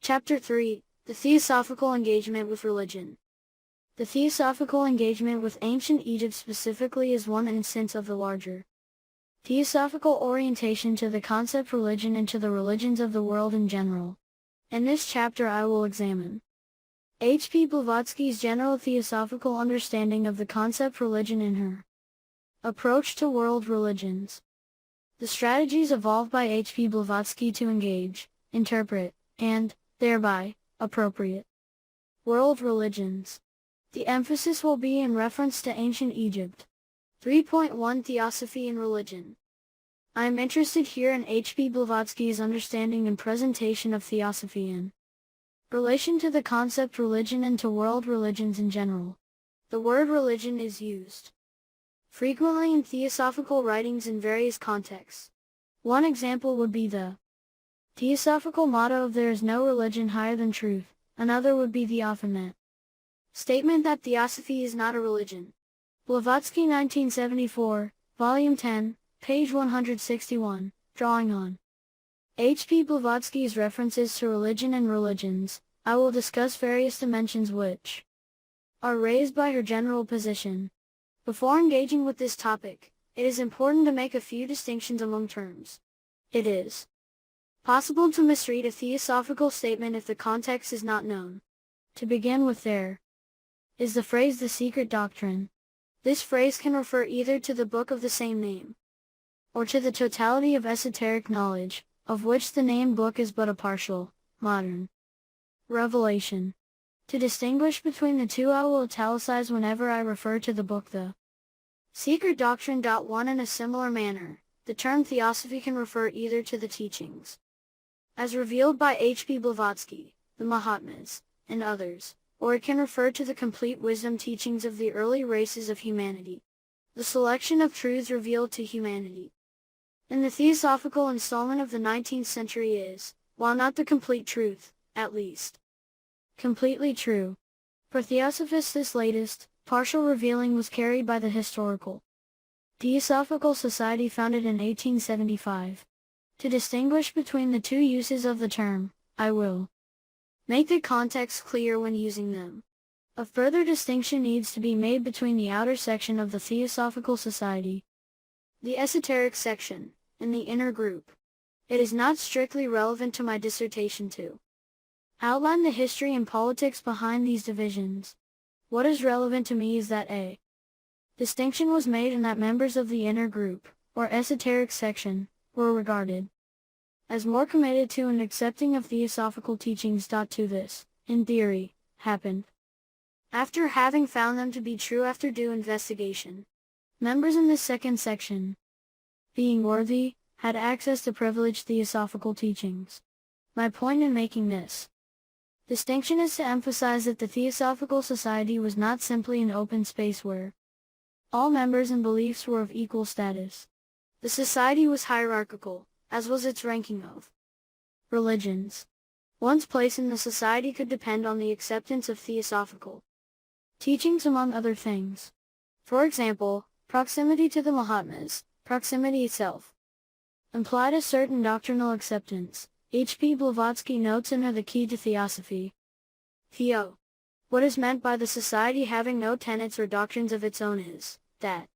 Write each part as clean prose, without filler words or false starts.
Chapter 3. The Theosophical Engagement with Religion. The theosophical engagement with ancient Egypt specifically is one instance of the larger theosophical orientation to the concept religion and to the religions of the world in general. In this chapter I will examine H. P. Blavatsky's general theosophical understanding of the concept religion in her approach to world religions, the strategies evolved by H. P. Blavatsky to engage, interpret, and, thereby, appropriate world religions. The emphasis will be in reference to ancient Egypt. 3.1 Theosophy and Religion. I am interested here in H. P. Blavatsky's understanding and presentation of theosophy in relation to the concept religion and to world religions in general. The word religion is used frequently in theosophical writings in various contexts. One example would be the theosophical motto of "There is no religion higher than truth." Another would be the often statement that theosophy is not a religion. Blavatsky 1974, Volume 10, page 161, drawing on H. P. Blavatsky's references to religion and religions, I will discuss various dimensions which are raised by her general position. Before engaging with this topic, it is important to make a few distinctions among terms. It is possible to misread a theosophical statement if the context is not known. To begin with, there is the phrase "the secret doctrine." This phrase can refer either to the book of the same name, or to the totality of esoteric knowledge, of which the named book is but a partial, modern revelation. To distinguish between the two, I will italicize whenever I refer to the book "the secret doctrine." 1. In a similar manner, the term theosophy can refer either to the teachings as revealed by H. P. Blavatsky, the Mahatmas, and others, or it can refer to the complete wisdom teachings of the early races of humanity, the selection of truths revealed to humanity in the theosophical installment of the 19th century is, while not the complete truth, at least completely true. For Theosophists, this latest, partial revealing was carried by the historical Theosophical Society founded in 1875. To distinguish between the two uses of the term, I will make the context clear when using them. A further distinction needs to be made between the outer section of the Theosophical Society, the esoteric section, and the inner group. It is not strictly relevant to my dissertation to outline the history and politics behind these divisions. What is relevant to me is that a distinction was made and that members of the inner group, or esoteric section, were regarded as more committed to and accepting of theosophical teachings. To this, in theory, happened after having found them to be true after due investigation. Members in this second section, being worthy, had access to privileged theosophical teachings. My point in making this distinction is to emphasize that the Theosophical Society was not simply an open space where all members and beliefs were of equal status. The society was hierarchical, as was its ranking of religions. One's place in the society could depend on the acceptance of theosophical teachings, among other things. For example, proximity to the Mahatmas, proximity itself, implied a certain doctrinal acceptance. H. P. Blavatsky notes in her The Key to Theosophy. Theo. What is meant by the society having no tenets or doctrines of its own is that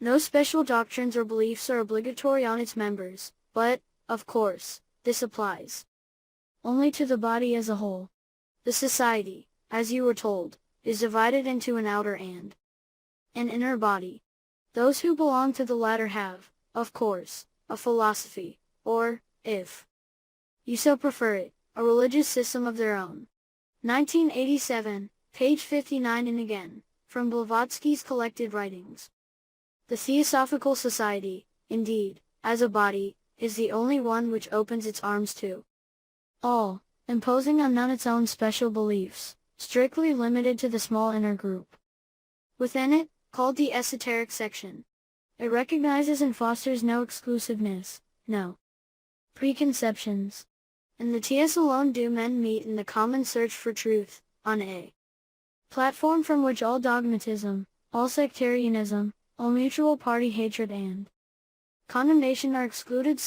no special doctrines or beliefs are obligatory on its members, but, of course, this applies only to the body as a whole. The society, as you were told, is divided into an outer and an inner body. Those who belong to the latter have, of course, a philosophy, or, if you so prefer it, a religious system of their own. 1987, page 59. And again, from Blavatsky's collected writings. The Theosophical Society, indeed, as a body, is the only one which opens its arms to all, imposing on none its own special beliefs, strictly limited to the small inner group within it, called the esoteric section. It recognizes and fosters no exclusiveness, no preconceptions. In the TS alone do men meet in the common search for truth, on a platform from which all dogmatism, all sectarianism, all mutual party hatred and condemnation are excluded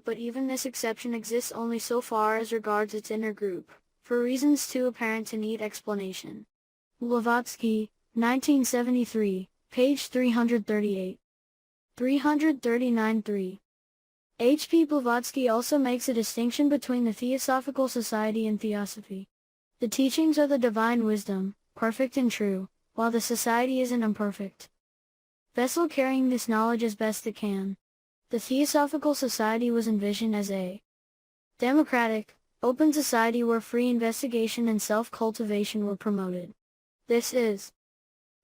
but even this exception exists only so far as regards its inner group, for reasons too apparent to need explanation. Blavatsky, 1973, page 338. 339-3. H. P. Blavatsky also makes a distinction between the Theosophical Society and Theosophy. The teachings are the divine wisdom, perfect and true, while the society is an imperfect vessel carrying this knowledge as best it can. The Theosophical Society was envisioned as a democratic, open society where free investigation and self-cultivation were promoted. This is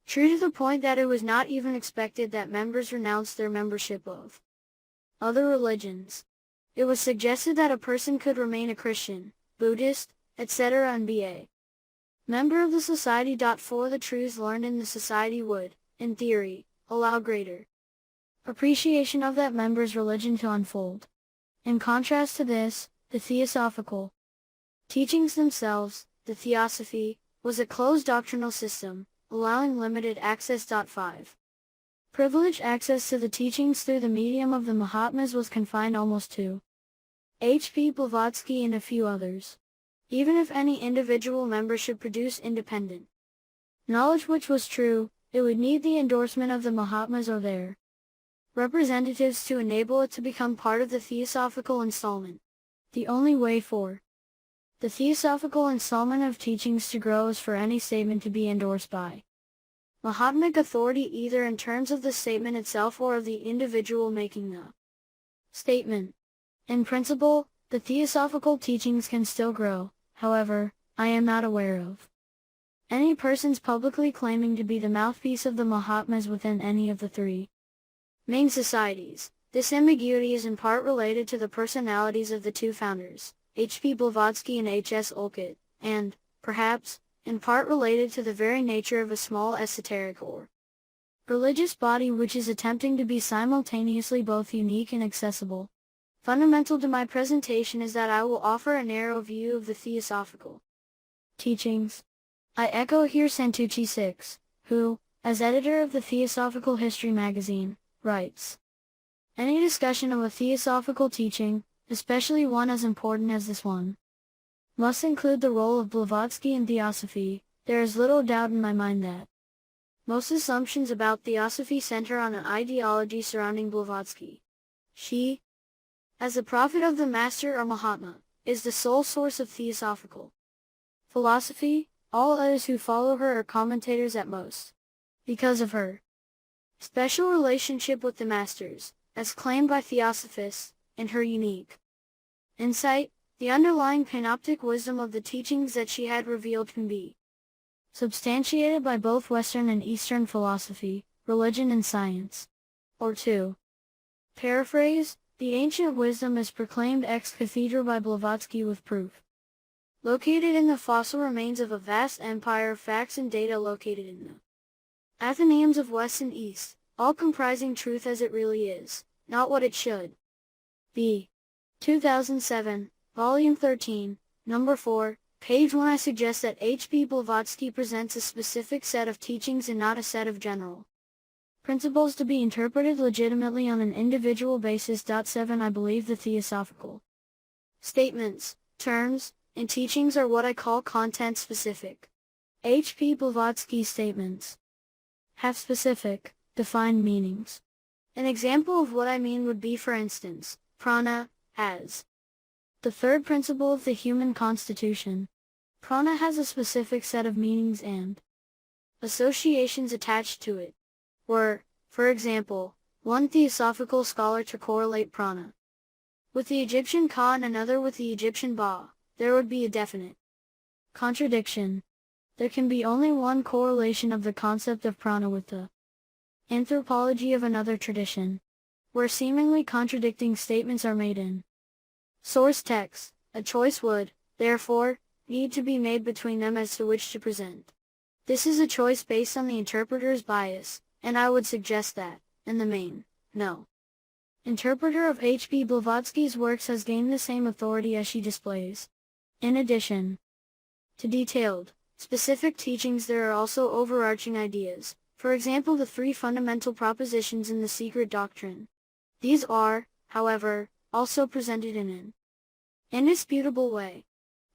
true to the point that it was not even expected that members renounce their membership of other religions. It was suggested that a person could remain a Christian, Buddhist, etc. and be a member of the society. For the truths learned in the society would, in theory, allow greater appreciation of that member's religion to unfold. In contrast to this, the theosophical teachings themselves, the Theosophy, was a closed doctrinal system, allowing limited access. 5. Privileged access to the teachings through the medium of the Mahatmas was confined almost to H. P. Blavatsky and a few others. Even if any individual member should produce independent knowledge which was true, it would need the endorsement of the Mahatmas or their representatives to enable it to become part of the Theosophical installment. The only way for the Theosophical installment of teachings to grow is for any statement to be endorsed by Mahatmic authority, either in terms of the statement itself or of the individual making the statement. In principle, the Theosophical teachings can still grow, however, I am not aware of any persons publicly claiming to be the mouthpiece of the Mahatmas within any of the three main societies. This ambiguity is in part related to the personalities of the two founders, H. P. Blavatsky and H. S. Olcott, and, perhaps, in part related to the very nature of a small esoteric or religious body which is attempting to be simultaneously both unique and accessible. Fundamental to my presentation is that I will offer a narrow view of the Theosophical teachings. I echo here Santucci 6, who, as editor of the Theosophical History magazine, writes, "Any discussion of a theosophical teaching, especially one as important as this one, must include the role of Blavatsky in Theosophy. There is little doubt in my mind that most assumptions about Theosophy center on an ideology surrounding Blavatsky. She, as the prophet of the Master or Mahatma, is the sole source of theosophical philosophy. All others who follow her are commentators at most. Because of her special relationship with the Masters, as claimed by Theosophists, and her unique insight, the underlying panoptic wisdom of the teachings that she had revealed can be substantiated by both Western and Eastern philosophy, religion and science." Or 2. Paraphrase, the ancient wisdom is proclaimed ex cathedra by Blavatsky with proof located in the fossil remains of a vast empire of facts and data located in the Athenaeums of West and East, all comprising truth as it really is, not what it should be. 2007, Volume 13, Number 4, page 1. I suggest that H. P. Blavatsky presents a specific set of teachings and not a set of general principles to be interpreted legitimately on an individual basis. 7. I believe the theosophical statements, terms, and teachings are what I call content-specific. H. P. Blavatsky's statements have specific, defined meanings. An example of what I mean would be, for instance, prana, as the third principle of the human constitution. Prana has a specific set of meanings and associations attached to it. Were, for example, one theosophical scholar to correlate prana with the Egyptian Ka and another with the Egyptian Ba, there would be a definite contradiction. There can be only one correlation of the concept of prana with the anthropology of another tradition, where seemingly contradicting statements are made in source text. A choice would, therefore, need to be made between them as to which to present. This is a choice based on the interpreter's bias, and I would suggest that, in the main, no interpreter of H. P. Blavatsky's works has gained the same authority as she displays. In addition to detailed, specific teachings, there are also overarching ideas, for example the three fundamental propositions in the secret doctrine, These are, however, also presented in an indisputable way.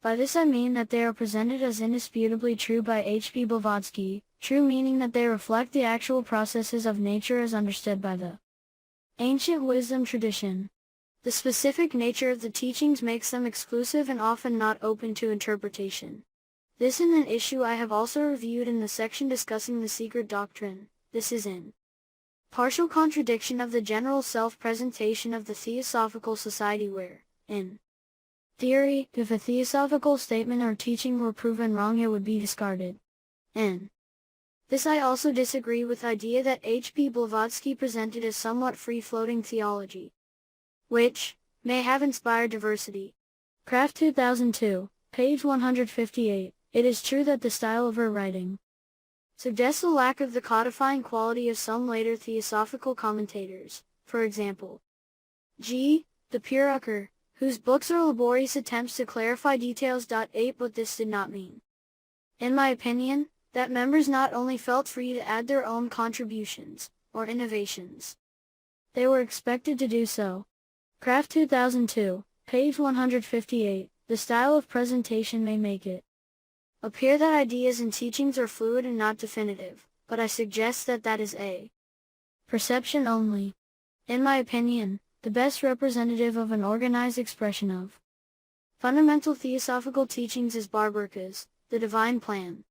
By this I mean that they are presented as indisputably true by H.P. Blavatsky, true meaning that they reflect the actual processes of nature as understood by the ancient wisdom tradition. The specific nature of the teachings makes them exclusive and often not open to interpretation. This is an issue I have also reviewed in the section discussing the secret doctrine. This is in partial contradiction of the general self-presentation of the Theosophical Society where, in theory, if a theosophical statement or teaching were proven wrong it would be discarded. In this I also disagree with the idea that H.P. Blavatsky presented as somewhat free-floating theology, which may have inspired diversity. Kraft 2002, page 158. It is true that the style of her writing suggests a lack of the codifying quality of some later theosophical commentators, for example, G. the Pyramids, whose books are laborious attempts to clarify details. 8 But this did not mean, in my opinion, that members not only felt free to add their own contributions, or innovations. They were expected to do so. Kraft 2002, page 158. The style of presentation may make it appear that ideas and teachings are fluid and not definitive, but I suggest that that is a perception only. In my opinion, the best representative of an organized expression of fundamental theosophical teachings is Barberka's The Divine Plan.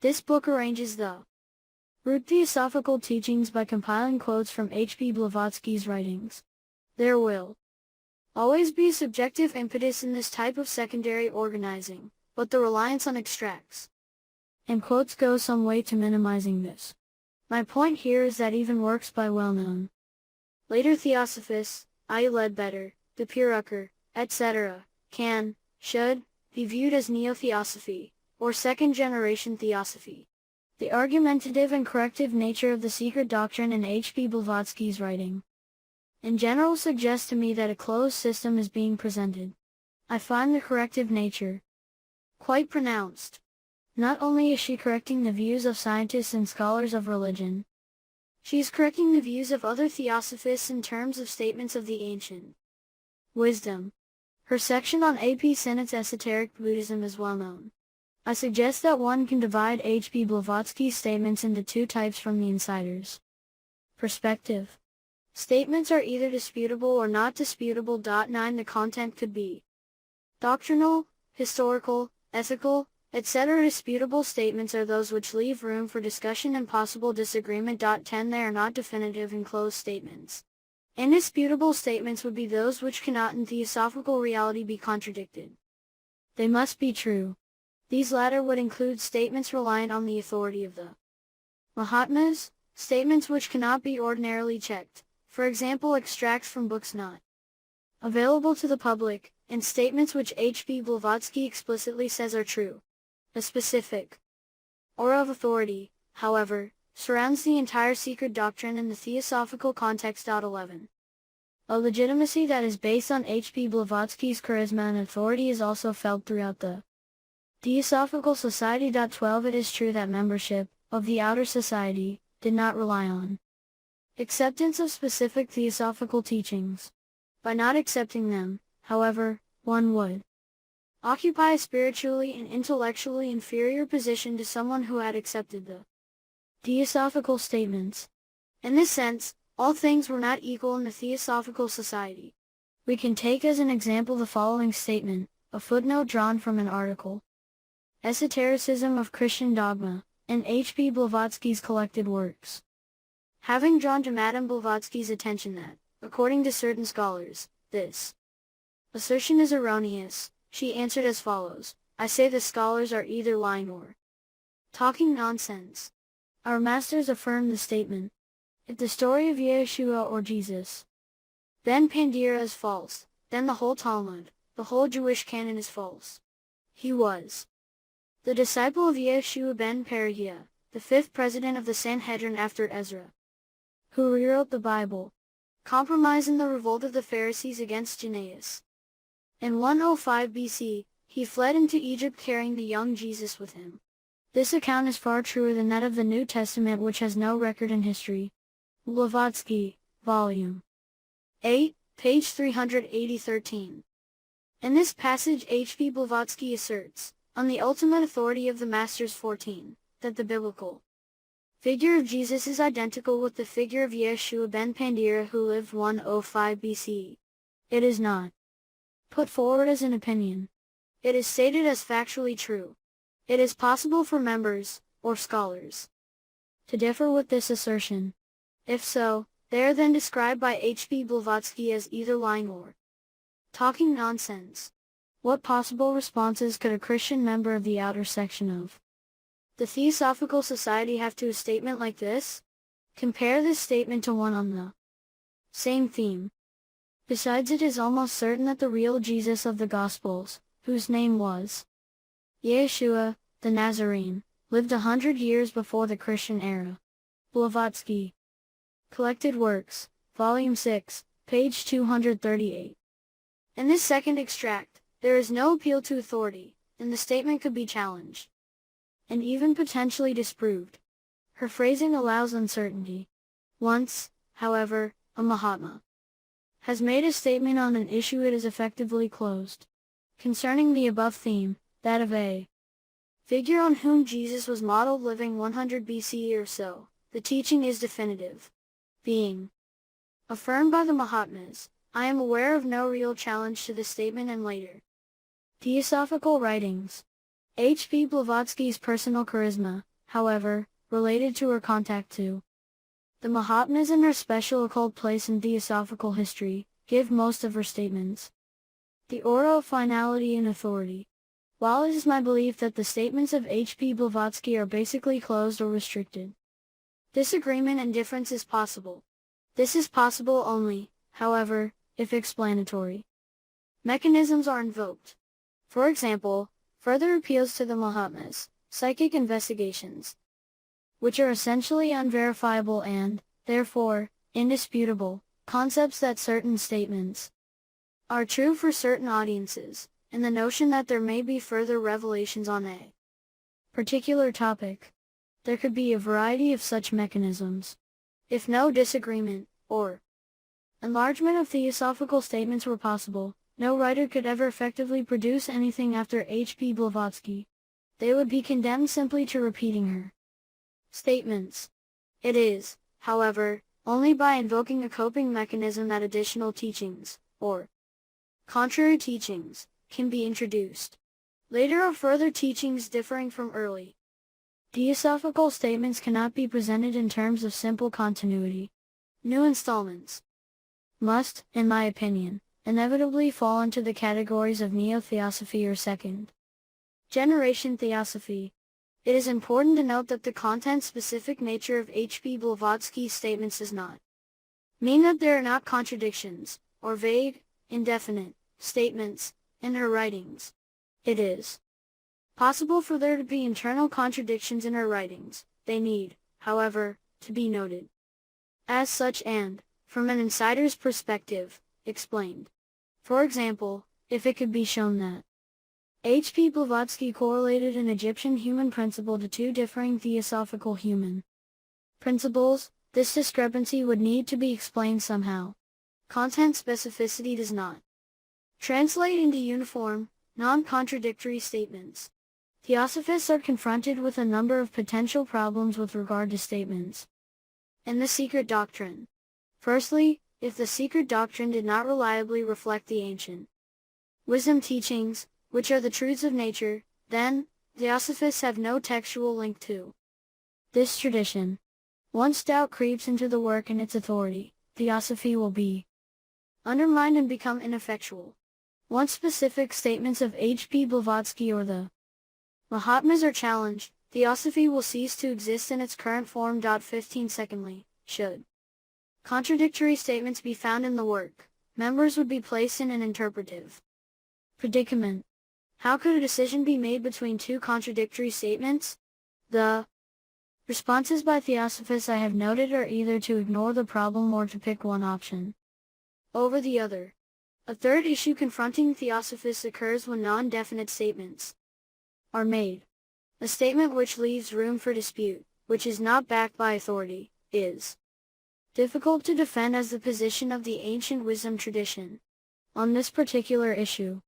This book arranges the root theosophical teachings by compiling quotes from H.P. Blavatsky's writings. There will always be a subjective impetus in this type of secondary organizing, but the reliance on extracts and quotes goes some way to minimizing this. My point here is that even works by well-known later theosophists, i.e. Ledbetter, de Pyramids, etc., should be viewed as neo-theosophy, or second-generation theosophy. The argumentative and corrective nature of the secret doctrine in H.P. Blavatsky's writing in general suggests to me that a closed system is being presented. I find the corrective nature quite pronounced. Not only is she correcting the views of scientists and scholars of religion, she is correcting the views of other theosophists in terms of statements of the ancient wisdom. Her section on A.P. Sennett's esoteric Buddhism is well known. I suggest that one can divide H.P. Blavatsky's statements into two types from the insider's perspective. Statements are either disputable or not disputable. 9 The content could be doctrinal, historical, ethical, etc. Disputable statements are those which leave room for discussion and possible disagreement. 10 They are not definitive and closed statements. Indisputable statements would be those which cannot in theosophical reality be contradicted. They must be true. These latter would include statements reliant on the authority of the Mahatmas, statements which cannot be ordinarily checked, for example extracts from books not available to the public, and statements which H.P. Blavatsky explicitly says are true. A specific aura of authority, however, surrounds the entire secret doctrine in the theosophical context. 11 A legitimacy that is based on H.P. Blavatsky's charisma and authority is also felt throughout the Theosophical Society. 12 It is true that membership of the outer society did not rely on acceptance of specific theosophical teachings. By not accepting them, however, one would occupy a spiritually and intellectually inferior position to someone who had accepted the theosophical statements. In this sense, all things were not equal in the Theosophical Society. We can take as an example the following statement, a footnote drawn from an article, Esotericism of Christian Dogma, in H.P. Blavatsky's collected works. Having drawn to Madame Blavatsky's attention that, according to certain scholars, this assertion is erroneous, she answered as follows, I say the scholars are either lying or talking nonsense. Our masters affirm the statement. If the story of Yeshua or Jesus, Ben Pandira is false, then the whole Talmud, the whole Jewish canon is false. He was the disciple of Yeshua ben Perehiah, the fifth president of the Sanhedrin after Ezra, who rewrote the Bible, compromised in the revolt of the Pharisees against Jannaeus. In 105 BC, he fled into Egypt carrying the young Jesus with him. This account is far truer than that of the New Testament, which has no record in history. Blavatsky, Volume 8, page 380-13. In this passage H.P. Blavatsky asserts, on the ultimate authority of the Masters 14, that the biblical figure of Jesus is identical with the figure of Yeshua ben Pandira who lived 105 BC. It is not put forward as an opinion. It is stated as factually true. It is possible for members, or scholars, to differ with this assertion. If so, they are then described by H.P. Blavatsky as either lying or talking nonsense. What possible responses could a Christian member of the outer section of the Theosophical Society have to a statement like this? Compare this statement to one on the same theme. Besides, it is almost certain that the real Jesus of the Gospels, whose name was Yeshua, the Nazarene, lived 100 years before the Christian era. Blavatsky. Collected Works, Volume 6, page 238. In this second extract, there is no appeal to authority, and the statement could be challenged, and even potentially disproved. Her phrasing allows uncertainty. Once, however, a Mahatma has made a statement on an issue, it is effectively closed. Concerning the above theme, that of a figure on whom Jesus was modeled living 100 BC or so, the teaching is definitive. Being affirmed by the Mahatmas, I am aware of no real challenge to this statement in later Theosophical writings. H.P. Blavatsky's personal charisma, however, related to her contact to the Mahatmas and her special occult place in Theosophical history, give most of her statements the aura of finality and authority. While it is my belief that the statements of H.P. Blavatsky are basically closed or restricted, disagreement and difference is possible. This is possible only, however, if explanatory mechanisms are invoked. For example, further appeals to the Mahatmas, psychic investigations, which are essentially unverifiable and, therefore, indisputable, concepts that certain statements are true for certain audiences, and the notion that there may be further revelations on a particular topic. There could be a variety of such mechanisms. If no disagreement, or enlargement of theosophical statements were possible, no writer could ever effectively produce anything after H.P. Blavatsky. They would be condemned simply to repeating her statements. It is, however, only by invoking a coping mechanism that additional teachings, or contrary teachings, can be introduced. Later or further teachings differing from early theosophical statements cannot be presented in terms of simple continuity. New installments must, in my opinion, inevitably fall into the categories of neo-theosophy or second generation theosophy. It is important to note that the content-specific nature of H.P. Blavatsky's statements does not mean that there are not contradictions, or vague, indefinite, statements, in her writings. It is possible for there to be internal contradictions in her writings. They need, however, to be noted as such and, from an insider's perspective, explained. For example, if it could be shown that H.P. Blavatsky correlated an Egyptian human principle to two differing theosophical human principles, this discrepancy would need to be explained somehow. Content specificity does not translate into uniform, non-contradictory statements. Theosophists are confronted with a number of potential problems with regard to statements in the secret doctrine. Firstly, if the secret doctrine did not reliably reflect the ancient wisdom teachings, which are the truths of nature, then, Theosophists have no textual link to this tradition. Once doubt creeps into the work and its authority, Theosophy will be undermined and become ineffectual. Once specific statements of H.P. Blavatsky or the Mahatmas are challenged, Theosophy will cease to exist in its current form. 15 Secondly, should contradictory statements be found in the work, members would be placed in an interpretive predicament. How could a decision be made between two contradictory statements? The responses by Theosophists I have noted are either to ignore the problem or to pick one option over the other. A third issue confronting Theosophists occurs when non-definite statements are made. A statement which leaves room for dispute, which is not backed by authority, is difficult to defend as the position of the ancient wisdom tradition. On this particular issue,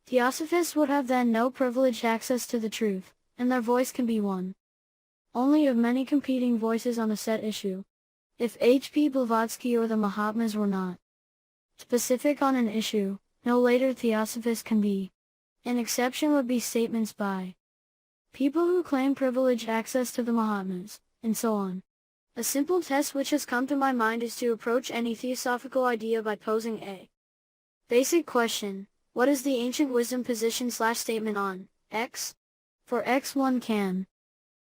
Theosophists would have then no privileged access to the truth, and their voice can be one only of many competing voices on a set issue. If H.P. Blavatsky or the Mahatmas were not specific on an issue, no later Theosophist can be. An exception would be statements by people who claim privileged access to the Mahatmas, and so on. A simple test which has come to my mind is to approach any theosophical idea by posing a basic question. What is the ancient wisdom position/statement on X? For X one can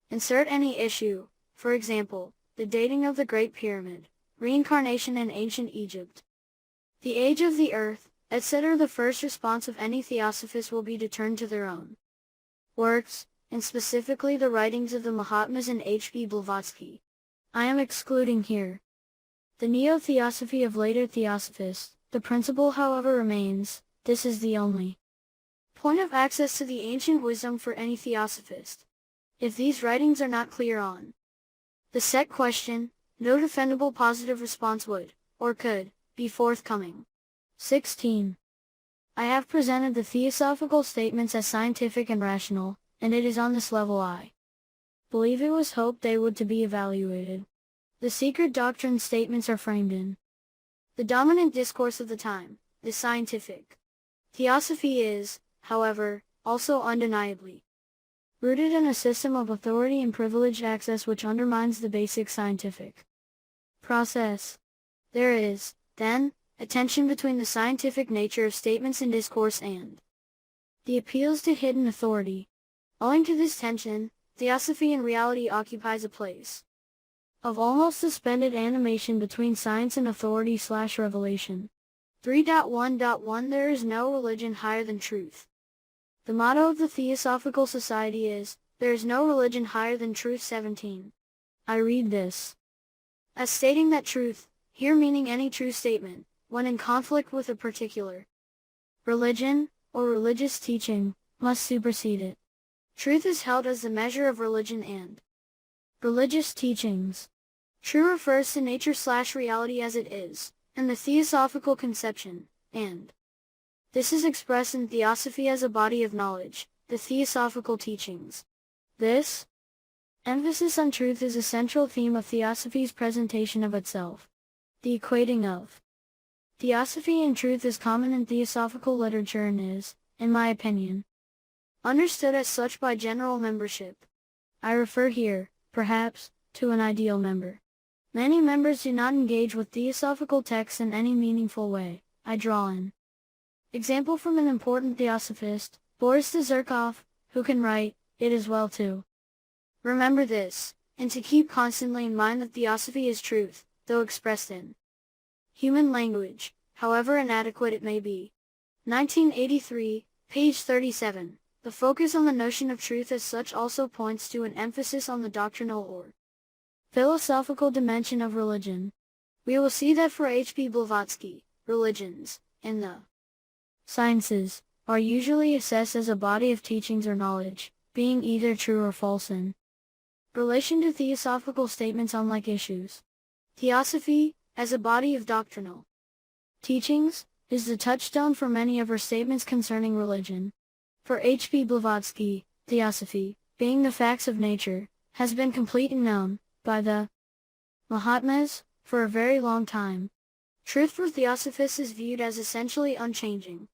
insert any issue, for example, the dating of the Great Pyramid, reincarnation in ancient Egypt, the age of the earth, etc. The first response of any theosophist will be to turn to their own works, and specifically the writings of the Mahatmas and H.P. Blavatsky. I am excluding here the neo-theosophy of later theosophists. The principle, however, remains: this is the only point of access to the ancient wisdom for any theosophist. If these writings are not clear on the set question, no defendable positive response would, or could, be forthcoming. 16. I have presented the theosophical statements as scientific and rational, and it is on this level I believe it was hoped they would to be evaluated. The secret doctrine statements are framed in the dominant discourse of the time, the scientific. Theosophy is, however, also undeniably rooted in a system of authority and privileged access which undermines the basic scientific process. There is, then, a tension between the scientific nature of statements in discourse and the appeals to hidden authority. Owing to this tension, theosophy in reality occupies a place of almost suspended animation between science and authority/revelation. 3.1.1 There is no religion higher than truth. The motto of the Theosophical Society is, there is no religion higher than truth. 17. I read this as stating that truth, here meaning any true statement, when in conflict with a particular religion, or religious teaching, must supersede it. Truth is held as the measure of religion and religious teachings. True refers to nature/reality as it is, and the theosophical conception, and this is expressed in theosophy as a body of knowledge, the theosophical teachings. This emphasis on truth is a central theme of theosophy's presentation of itself. The equating of theosophy and truth is common in theosophical literature and is, in my opinion, understood as such by general membership. I refer here, perhaps, to an ideal member. Many members do not engage with theosophical texts in any meaningful way. I draw an example from an important theosophist, Boris Zirkov, who can write, "It is well to remember this, and to keep constantly in mind that theosophy is truth, though expressed in human language, however inadequate it may be." 1983, page 37. The focus on the notion of truth as such also points to an emphasis on the doctrinal or philosophical dimension of religion. We will see that for H.P. Blavatsky, religions, in the sciences, are usually assessed as a body of teachings or knowledge, being either true or false in relation to theosophical statements on like issues. Theosophy, as a body of doctrinal teachings, is the touchstone for many of her statements concerning religion. For H.P. Blavatsky, theosophy, being the facts of nature, has been complete and known by the Mahatmas for a very long time. Truth for theosophists is viewed as essentially unchanging.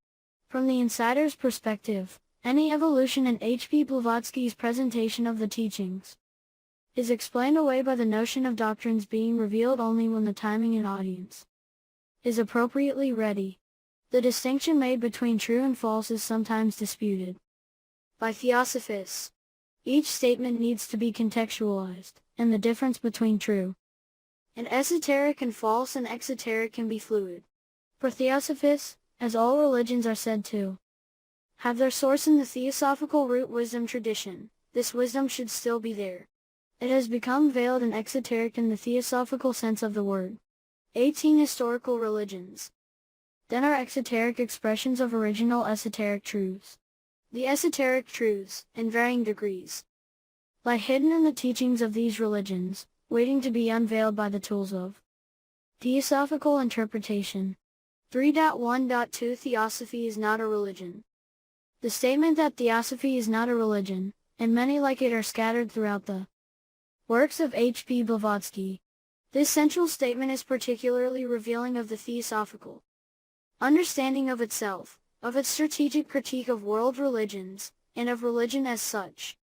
From the insider's perspective, any evolution in H.P. Blavatsky's presentation of the teachings is explained away by the notion of doctrines being revealed only when the timing and audience is appropriately ready. The distinction made between true and false is sometimes disputed by theosophists. Each statement needs to be contextualized, and the difference between true and esoteric and false and exoteric can be fluid. For theosophists, as all religions are said to have their source in the theosophical root wisdom tradition, this wisdom should still be there. It has become veiled and exoteric in the theosophical sense of the word. 18 Historical religions. Then are exoteric expressions of original esoteric truths. The esoteric truths, in varying degrees, lie hidden in the teachings of these religions, waiting to be unveiled by the tools of Theosophical interpretation. 3.1.2 Theosophy is not a religion. The statement that Theosophy is not a religion, and many like it are scattered throughout the works of H.P. Blavatsky. This central statement is particularly revealing of the theosophical understanding of itself, of its strategic critique of world religions, and of religion as such.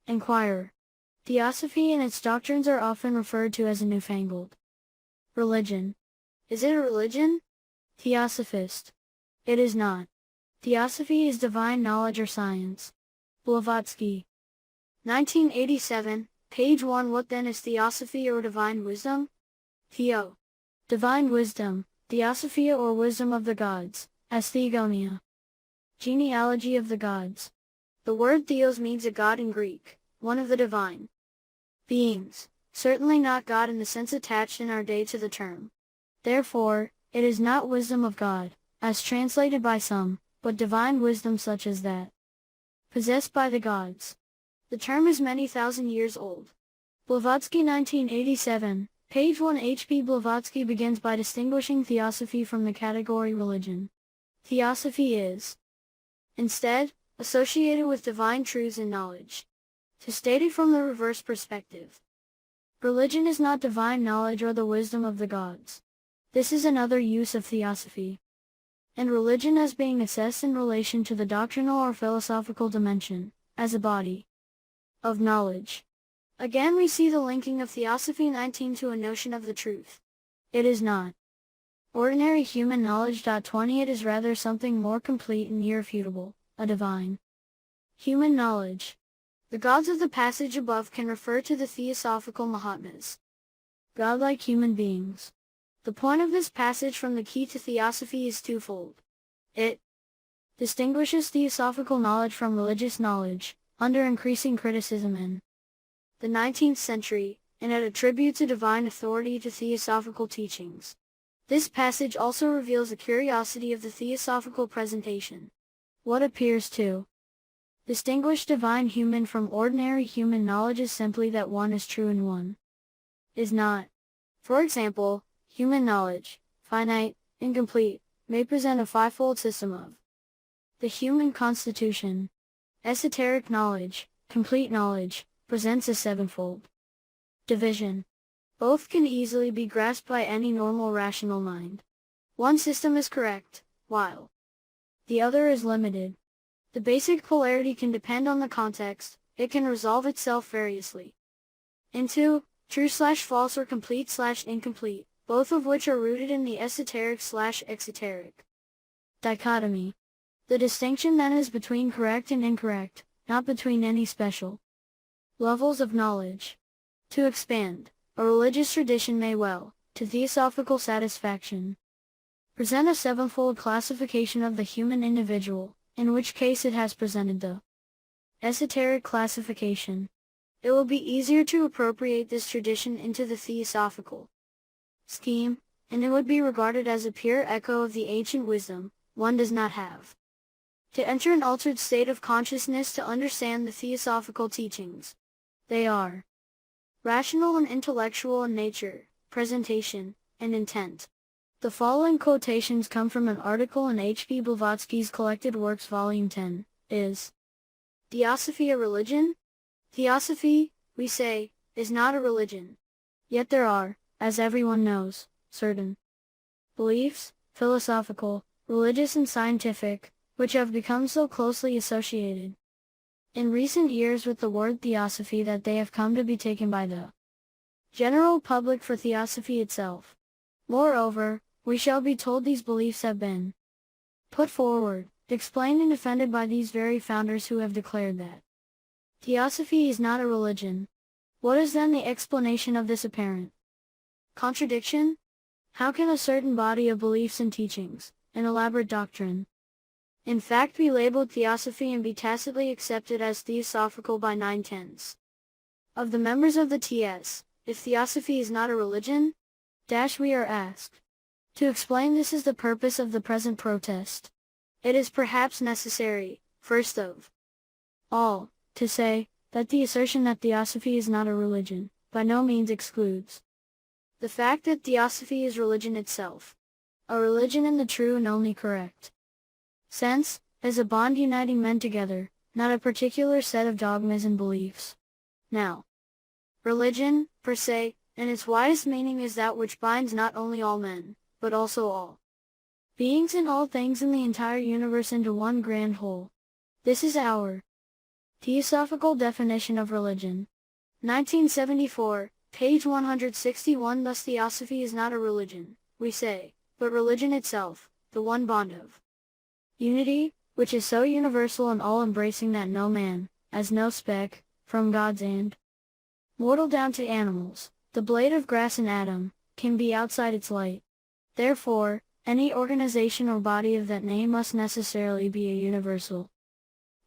Inquirer. Theosophy and its doctrines are often referred to as a newfangled religion. Is it a religion? Theosophist. It is not. Theosophy is divine knowledge or science. Blavatsky. 1987, page 1. What then is theosophy or divine wisdom? Theo. Divine wisdom, theosophia or wisdom of the gods, as theogonia. Genealogy of the gods. The word theos means a god in Greek, one of the divine beings, certainly not God in the sense attached in our day to the term. Therefore, it is not wisdom of God, as translated by some, but divine wisdom such as that possessed by the gods. The term is many thousand years old. Blavatsky 1987, page 1. H.P. Blavatsky begins by distinguishing theosophy from the category religion. Theosophy is, instead, associated with divine truths and knowledge. To state it from the reverse perspective, religion is not divine knowledge or the wisdom of the gods. This is another use of theosophy. And religion as being assessed in relation to the doctrinal or philosophical dimension, as a body of knowledge. Again we see the linking of Theosophy 19 to a notion of the truth. It is not ordinary human knowledge. 20 It is rather something more complete and irrefutable, a divine human knowledge. The gods of the passage above can refer to the Theosophical Mahatmas, godlike human beings. The point of this passage from the key to Theosophy is twofold. It distinguishes theosophical knowledge from religious knowledge, under increasing criticism in the 19th century, and it attributes a divine authority to theosophical teachings. This passage also reveals a curiosity of the theosophical presentation. What appears to distinguish divine human from ordinary human knowledge is simply that one is true and one is not. For example, human knowledge, finite, incomplete, may present a fivefold system of the human constitution. Esoteric knowledge, complete knowledge, presents a sevenfold division. Both can easily be grasped by any normal rational mind. One system is correct, while the other is limited. The basic polarity can depend on the context. It can resolve itself variously into true/false or complete/incomplete, both of which are rooted in the esoteric/exoteric dichotomy. The distinction then is between correct and incorrect, not between any special levels of knowledge. To expand, a religious tradition may well, to theosophical satisfaction, present a sevenfold classification of the human individual, in which case it has presented the esoteric classification. It will be easier to appropriate this tradition into the theosophical scheme, and it would be regarded as a pure echo of the ancient wisdom. One does not have to enter an altered state of consciousness to understand the theosophical teachings. They are rational and intellectual in nature, presentation, and intent. The following quotations come from an article in H.P. Blavatsky's Collected Works Volume 10. Is Theosophy a religion? Theosophy, we say, is not a religion. Yet there are, as everyone knows, certain beliefs, philosophical, religious and scientific, which have become so closely associated in recent years with the word theosophy that they have come to be taken by the general public for theosophy itself. Moreover, we shall be told these beliefs have been put forward, explained and defended by these very founders who have declared that theosophy is not a religion. What is then the explanation of this apparent contradiction? How can a certain body of beliefs and teachings, an elaborate doctrine, in fact be labeled theosophy and be tacitly accepted as theosophical by 9/10 of the members of the TS, if theosophy is not a religion? We are asked. To explain this is the purpose of the present protest. It is perhaps necessary, first of all, to say, that the assertion that theosophy is not a religion, by no means excludes The fact that Theosophy is religion itself. A religion in the true and only correct sense, as a bond uniting men together, not a particular set of dogmas and beliefs. Now, religion, per se, in its widest meaning is that which binds not only all men, but also all beings and all things in the entire universe into one grand whole. This is our theosophical definition of religion. 1974, page 161. Thus Theosophy is not a religion, we say, but religion itself, the one bond of unity, which is so universal and all-embracing that no man, as no speck, from God's and mortal down to animals, the blade of grass and atom, can be outside its light. Therefore, any organization or body of that name must necessarily be a universal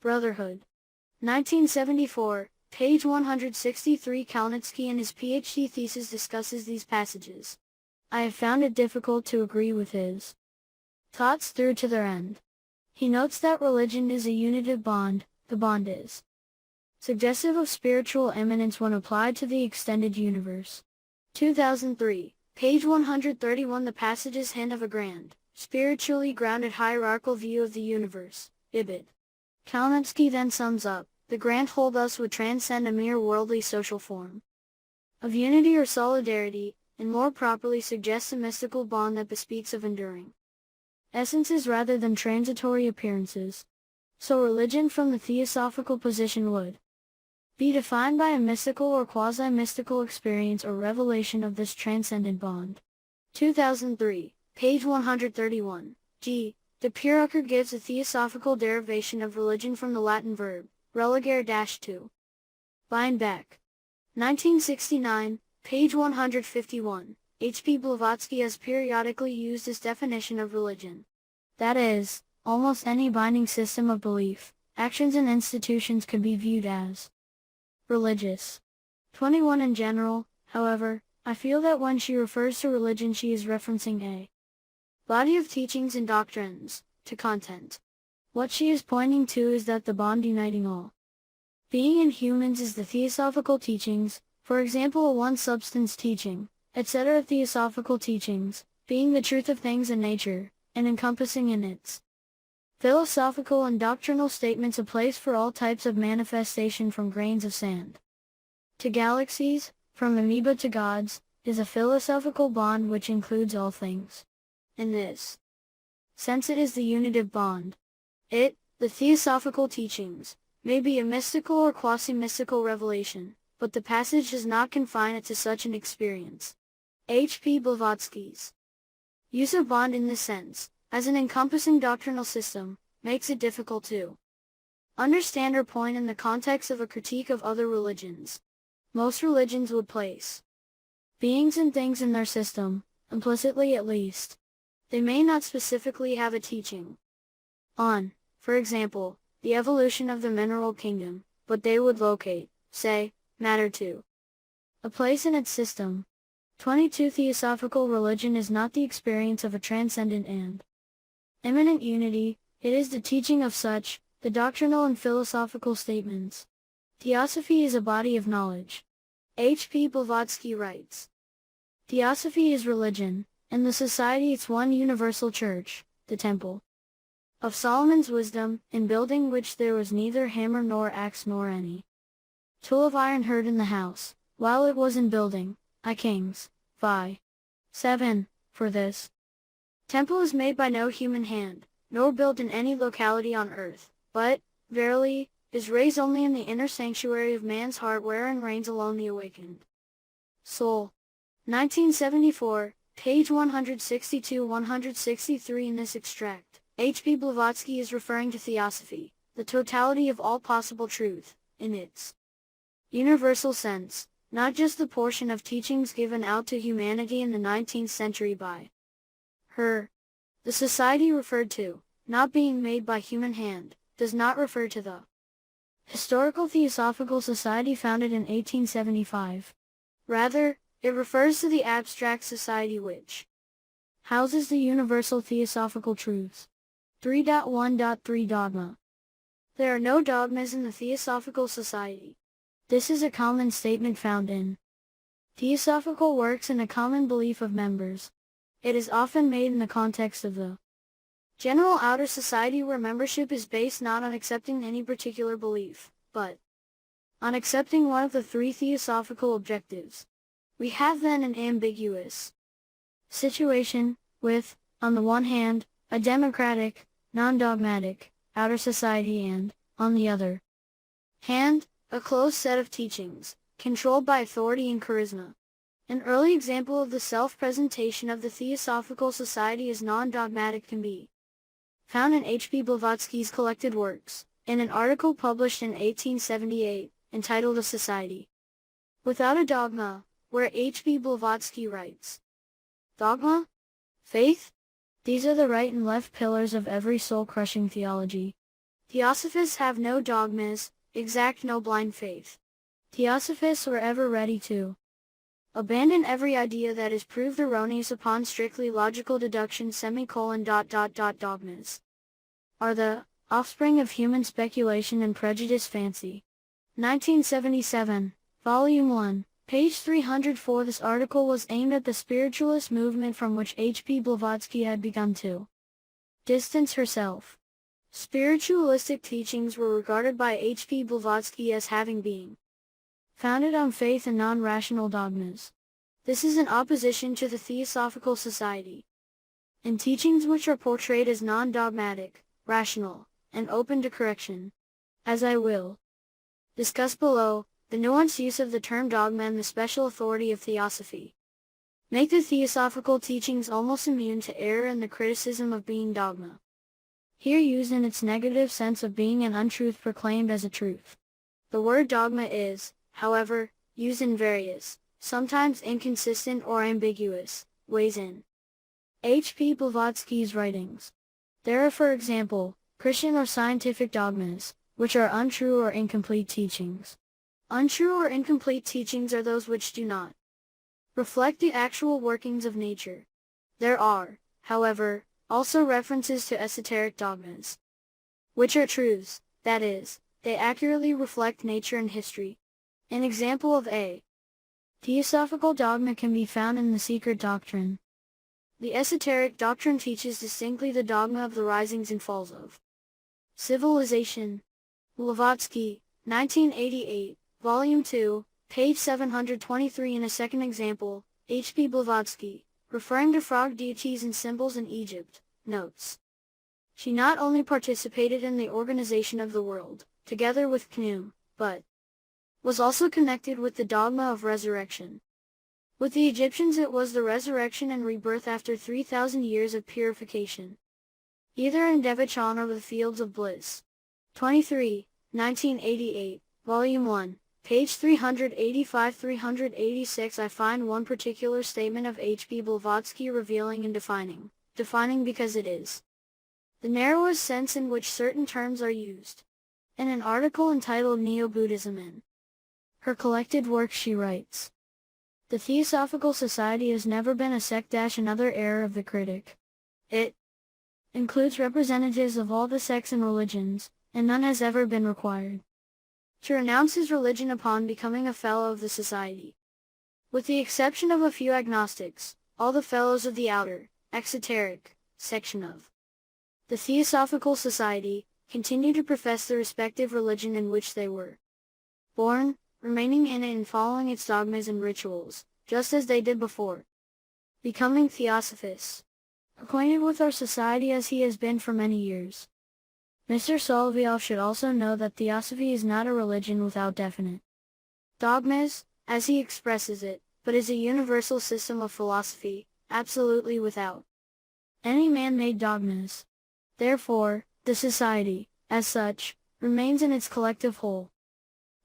brotherhood. 1974, page 163. Kalnitsky in his PhD thesis discusses these passages. I have found it difficult to agree with his thoughts through to their end. He notes that religion is a unitive bond, the bond is suggestive of spiritual eminence when applied to the extended universe. 2003, page 131. The passages hint of a grand, spiritually grounded hierarchical view of the universe. Ibid. Kalnitsky then sums up, the grand whole thus would transcend a mere worldly social form of unity or solidarity, and more properly suggests a mystical bond that bespeaks of enduring essences rather than transitory appearances. So religion from the theosophical position would be defined by a mystical or quasi-mystical experience or revelation of this transcendent bond. 2003, page 131. G. De Pyramids gives a theosophical derivation of religion from the Latin verb, religare-to, bind back. 1969, page 151. H. P. Blavatsky has periodically used this definition of religion. That is, almost any binding system of belief, actions and institutions could be viewed as religious. 21. In general, however, I feel that when she refers to religion she is referencing a body of teachings and doctrines, to content. What she is pointing to is that the bond uniting all being in humans is the theosophical teachings, for example a one-substance teaching, etc. Theosophical teachings, being the truth of things and nature, and encompassing in its philosophical and doctrinal statements a place for all types of manifestation from grains of sand to galaxies, from amoeba to gods, is a philosophical bond which includes all things. In this sense it is the unitive bond. It, the theosophical teachings, may be a mystical or quasi-mystical revelation, but the passage does not confine it to such an experience. H. P. Blavatsky's use of bond in this sense, as an encompassing doctrinal system, makes it difficult to understand her point in the context of a critique of other religions. Most religions would place beings and things in their system, implicitly at least. They may not specifically have a teaching on, for example, the evolution of the mineral kingdom, but they would locate, say, matter to a place in its system. 22. Theosophical religion is not the experience of a transcendent and immanent unity, it is the teaching of such, the doctrinal and philosophical statements. Theosophy is a body of knowledge. H. P. Blavatsky writes, Theosophy is religion, and the society its one universal church, the temple of Solomon's wisdom, in building which there was neither hammer nor axe nor any tool of iron heard in the house, while it was in building. I Kings, vi. 7. For this temple is made by no human hand, nor built in any locality on earth, but, verily, is raised only in the inner sanctuary of man's heart wherein reigns alone the awakened soul. 1974, page 162-163. In this extract, H. P. Blavatsky is referring to Theosophy, the totality of all possible truth, in its universal sense, not just the portion of teachings given out to humanity in the 19th century by her. The society referred to, not being made by human hand, does not refer to the historical Theosophical Society founded in 1875. Rather, it refers to the abstract society which houses the universal theosophical truths. 3.1.3 Dogma. There are no dogmas in the Theosophical Society. This is a common statement found in Theosophical works in a common belief of members. It is often made in the context of the general outer society where membership is based not on accepting any particular belief, but on accepting one of the three theosophical objectives. We have then an ambiguous situation, with, on the one hand, a democratic, non-dogmatic, outer society and, on the other hand, a closed set of teachings, controlled by authority and charisma. An early example of the self-presentation of the Theosophical Society as non-dogmatic can be found in H.P. Blavatsky's collected works, in an article published in 1878, entitled A Society Without a Dogma, where H.P. Blavatsky writes, "Dogma? Faith? These are the right and left pillars of every soul-crushing theology. Theosophists have no dogmas, exact no blind faith. Theosophists were ever ready to abandon every idea that is proved erroneous upon strictly logical deduction Dogmas are the offspring of human speculation and prejudiced fancy." 1977, Volume 1, page 304. This article was aimed at the spiritualist movement from which H.P. Blavatsky had begun to distance herself. Spiritualistic teachings were regarded by H.P. Blavatsky as having been founded on faith and non-rational dogmas. This is in opposition to the Theosophical Society, and teachings which are portrayed as non-dogmatic, rational, and open to correction. As I will discuss below, the nuanced use of the term dogma and the special authority of theosophy make the theosophical teachings almost immune to error and the criticism of being dogma, here used in its negative sense of being an untruth proclaimed as a truth. The word dogma is, however, used in various, sometimes inconsistent or ambiguous, ways in H.P. Blavatsky's writings. There are, for example, Christian or scientific dogmas, which are untrue or incomplete teachings. Untrue or incomplete teachings are those which do not reflect the actual workings of nature. There are, however, also references to esoteric dogmas, which are truths, that is, they accurately reflect nature and history. An example of a theosophical dogma can be found in the secret doctrine. The esoteric doctrine teaches distinctly the dogma of the risings and falls of civilization. Blavatsky, 1988, Volume 2, page 723. In a second example, H.P. Blavatsky, referring to frog deities and symbols in Egypt, notes, "She not only participated in the organization of the world, together with Khnum, but was also connected with the dogma of resurrection. With the Egyptians it was the resurrection and rebirth after 3,000 years of purification, either in Devachan or the fields of bliss." 23, 1988, Volume 1, page 385-386. I find one particular statement of H.P. Blavatsky revealing and defining because it is the narrowest sense in which certain terms are used. In an article entitled Neo-Buddhism in her collected works she writes, "The Theosophical Society has never been a sect. Another error of the critic. It includes representatives of all the sects and religions, and none has ever been required to renounce his religion upon becoming a fellow of the society. With the exception of a few agnostics, all the fellows of the outer, exoteric, section of the Theosophical Society continue to profess the respective religion in which they were born, remaining in it and following its dogmas and rituals, just as they did before becoming Theosophists. Acquainted with our society as he has been for many years, Mr. Solovyov should also know that Theosophy is not a religion without definite dogmas, as he expresses it, but is a universal system of philosophy, absolutely without any man-made dogmas. Therefore, the society, as such, remains in its collective whole,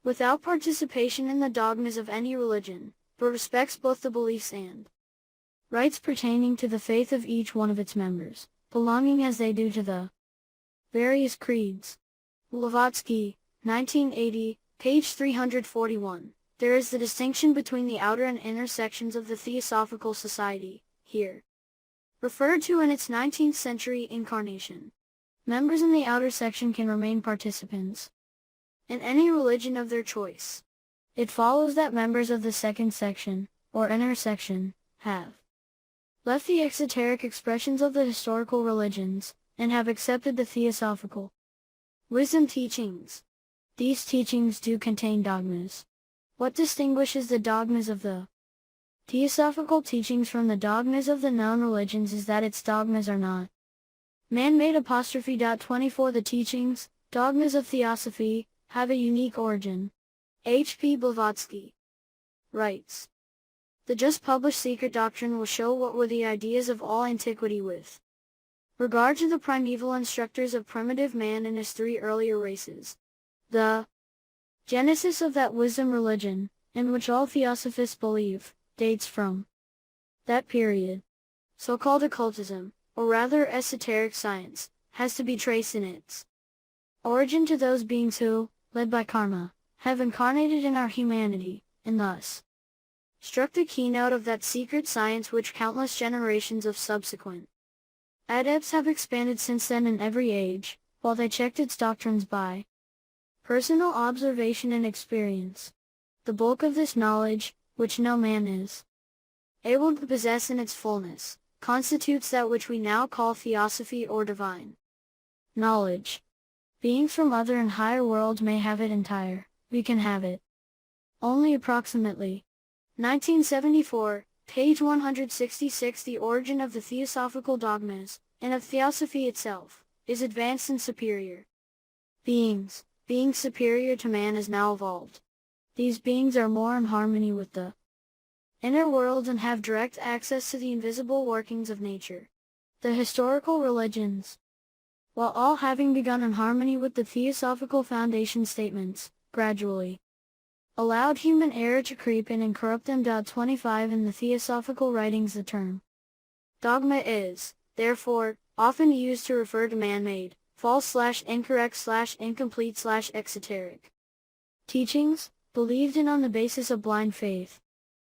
without participation in the dogmas of any religion, but respects both the beliefs and rights pertaining to the faith of each one of its members, belonging as they do to the various creeds." Blavatsky, 1980, page 341. There is the distinction between the outer and inner sections of the Theosophical Society, here referred to in its 19th century incarnation. Members in the outer section can remain participants in any religion of their choice. It follows that members of the second section, or intersection, have left the exoteric expressions of the historical religions, and have accepted the theosophical wisdom teachings. These teachings do contain dogmas. What distinguishes the dogmas of the theosophical teachings from the dogmas of the known religions is that its dogmas are not man-made. 24 The teachings, dogmas of Theosophy, have a unique origin. H.P. Blavatsky writes, "The just published secret doctrine will show what were the ideas of all antiquity with regard to the primeval instructors of primitive man and his three earlier races. The genesis of that wisdom religion, in which all theosophists believe, dates from that period. So-called occultism, or rather esoteric science, has to be traced in its origin to those beings who, led by karma, have incarnated in our humanity, and thus struck the keynote of that secret science which countless generations of subsequent adepts have expanded since then in every age, while they checked its doctrines by personal observation and experience. The bulk of this knowledge, which no man is able to possess in its fullness, constitutes that which we now call theosophy or divine knowledge. Beings from other and higher worlds may have it entire, we can have it only approximately." 1974, page 166. The origin of the theosophical dogmas, and of theosophy itself, is advanced and superior. Beings superior to man is now evolved. These beings are more in harmony with the inner world and have direct access to the invisible workings of nature. The historical religions, while all having begun in harmony with the theosophical foundation statements, gradually allowed human error to creep in and corrupt them. 25 In the theosophical writings the term dogma is, therefore, often used to refer to man-made, false/incorrect/incomplete/exoteric teachings, believed in on the basis of blind faith.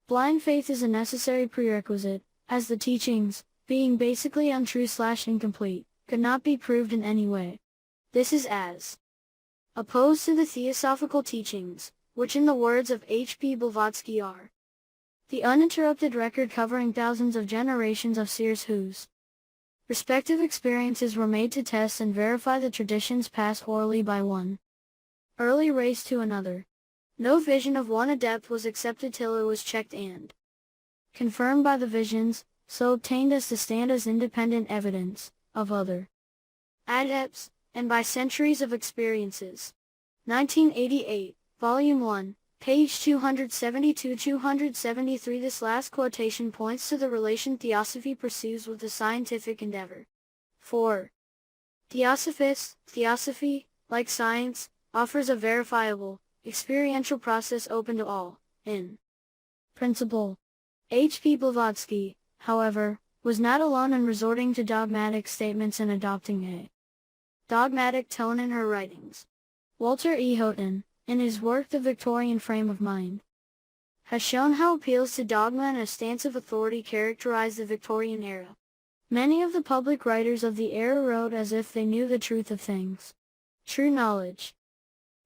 Blind faith is a necessary prerequisite, as the teachings, being basically untrue/incomplete, could not be proved in any way. This is as opposed to the theosophical teachings, which in the words of H.P. Blavatsky are the uninterrupted record covering thousands of generations of seers whose respective experiences were made to test and verify the traditions passed orally by one early race to another. No vision of one adept was accepted till it was checked and confirmed by the visions, so obtained as to stand as independent evidence, of other adepts, and by centuries of experiences. 1988, Volume 1, page 272-273. This last quotation points to the relation Theosophy pursues with the scientific endeavor. For Theosophists, Theosophy, like science, offers a verifiable, experiential process open to all, in principle. H.P. Blavatsky, however, was not alone in resorting to dogmatic statements and adopting a dogmatic tone in her writings. Walter E. Houghton, in his work The Victorian Frame of Mind, has shown how appeals to dogma and a stance of authority characterized the Victorian era. Many of the public writers of the era wrote as if they knew the truth of things. True knowledge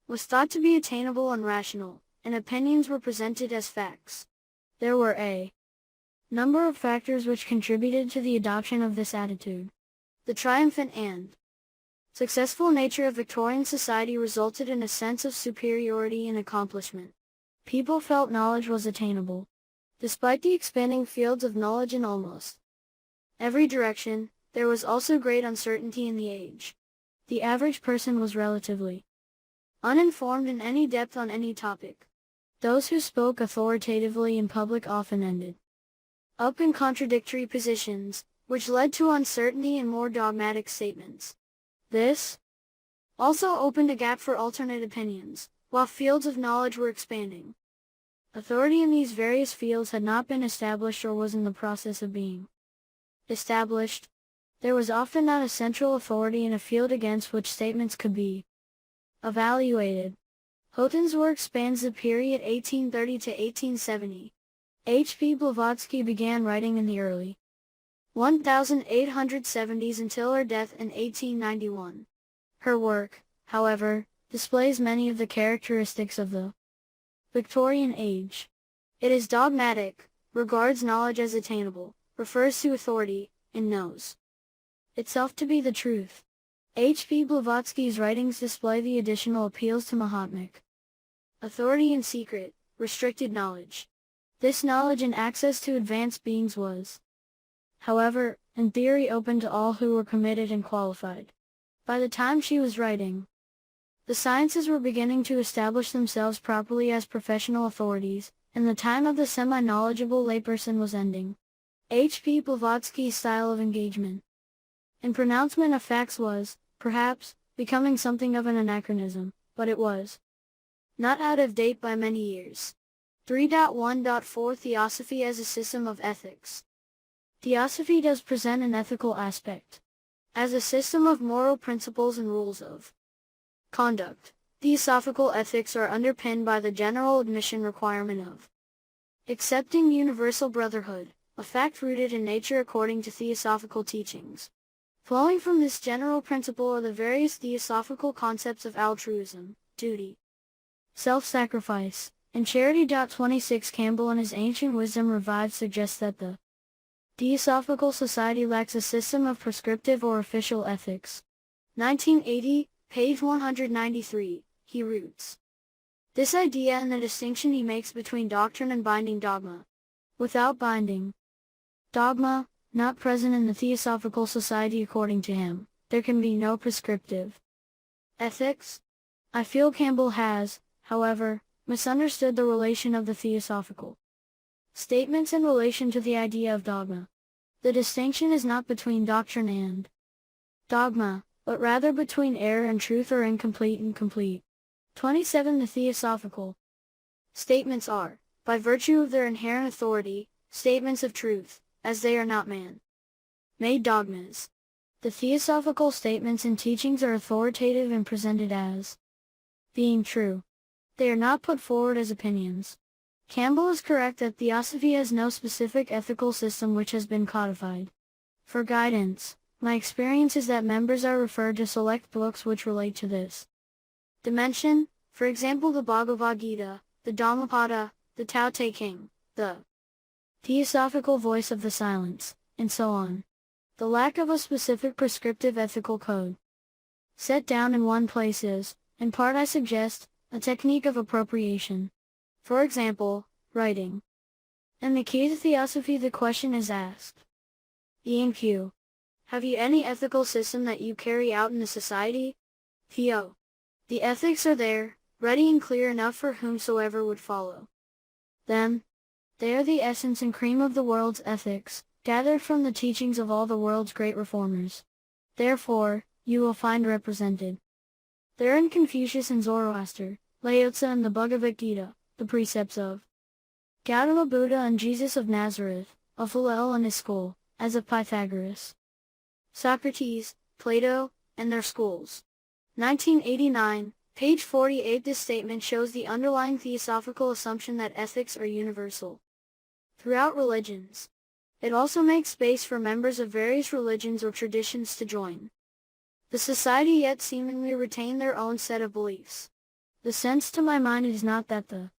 was thought to be attainable and rational, and opinions were presented as facts. There were a number of factors which contributed to the adoption of this attitude. The triumphant and successful nature of Victorian society resulted in a sense of superiority and accomplishment. People felt knowledge was attainable. Despite the expanding fields of knowledge in almost every direction, there was also great uncertainty in the age. The average person was relatively uninformed in any depth on any topic. Those who spoke authoritatively in public often ended up in contradictory positions, which led to uncertainty and more dogmatic statements. This also opened a gap for alternate opinions, while fields of knowledge were expanding. Authority in these various fields had not been established or was in the process of being established. There was often not a central authority in a field against which statements could be evaluated. Houghton's work spans the period 1830 to 1870. H.P. Blavatsky began writing in the early 1870s until her death in 1891. Her work, however, displays many of the characteristics of the Victorian age. It is dogmatic, regards knowledge as attainable, refers to authority, and knows itself to be the truth. H.P. Blavatsky's writings display the additional appeals to Mahatmik authority and secret, restricted knowledge. This knowledge and access to advanced beings was, however, in theory open to all who were committed and qualified. By the time she was writing, the sciences were beginning to establish themselves properly as professional authorities, and the time of the semi-knowledgeable layperson was ending. H.P. Blavatsky's style of engagement and pronouncement of facts was, perhaps, becoming something of an anachronism, but it was not out of date by many years. 3.1.4 Theosophy as a system of ethics. Theosophy does present an ethical aspect. As a system of moral principles and rules of conduct, theosophical ethics are underpinned by the general admission requirement of accepting universal brotherhood, a fact rooted in nature according to theosophical teachings. Flowing from this general principle are the various theosophical concepts of altruism, duty, self-sacrifice, and charity. 26 Campbell in his Ancient Wisdom Revived suggests that the Theosophical Society lacks a system of prescriptive or official ethics. 1980, page 193, he roots this idea in the distinction he makes between doctrine and binding dogma. Without binding dogma, not present in the Theosophical Society according to him, there can be no prescriptive ethics. I feel Campbell has, however, misunderstood the relation of the theosophical statements in relation to the idea of dogma. The distinction is not between doctrine and dogma, but rather between error and truth or incomplete and complete. 27 The theosophical statements are, by virtue of their inherent authority, statements of truth, as they are not man-made dogmas. The theosophical statements and teachings are authoritative and presented as being true. They are not put forward as opinions. Campbell is correct that Theosophy has no specific ethical system which has been codified. For guidance, my experience is that members are referred to select books which relate to this dimension, for example the Bhagavad Gita, the Dhammapada, the Tao Te Ching, the Theosophical Voice of the Silence, and so on. The lack of a specific prescriptive ethical code set down in one place is, in part I suggest, a technique of appropriation. For example, writing. In the key to Theosophy the question is asked. E&Q. Have you any ethical system that you carry out in the society? Theo. The ethics are there, ready and clear enough for whomsoever would follow them. They are the essence and cream of the world's ethics, gathered from the teachings of all the world's great reformers. Therefore, you will find represented therein Confucius and Zoroaster, Lao-tzu and the Bhagavad Gita, the precepts of Gautama Buddha and Jesus of Nazareth, of Hillel and his school, as of Pythagoras, Socrates, Plato, and their schools. 1989, page 48 This statement shows the underlying theosophical assumption that ethics are universal throughout religions. It also makes space for members of various religions or traditions to join the society yet seemingly retain their own set of beliefs. The sense to my mind is not that the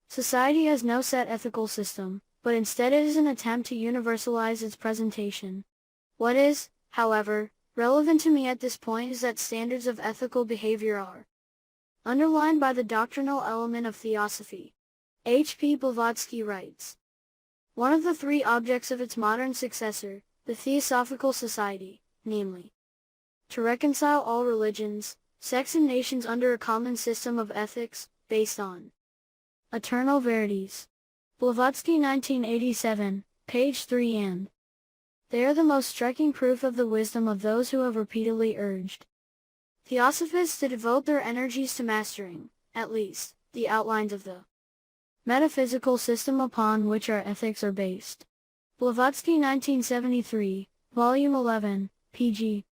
society has no set ethical system, but instead it is an attempt to universalize its presentation. What is, however, relevant to me at this point is that standards of ethical behavior are underlined by the doctrinal element of theosophy. H.P. Blavatsky writes, one of the three objects of its modern successor, the Theosophical Society, namely, to reconcile all religions, sects and nations under a common system of ethics, based on eternal verities. Blavatsky 1987, page 3 and they are the most striking proof of the wisdom of those who have repeatedly urged theosophists to devote their energies to mastering, at least, the outlines of the metaphysical system upon which our ethics are based. Blavatsky 1973, Volume 11, pg.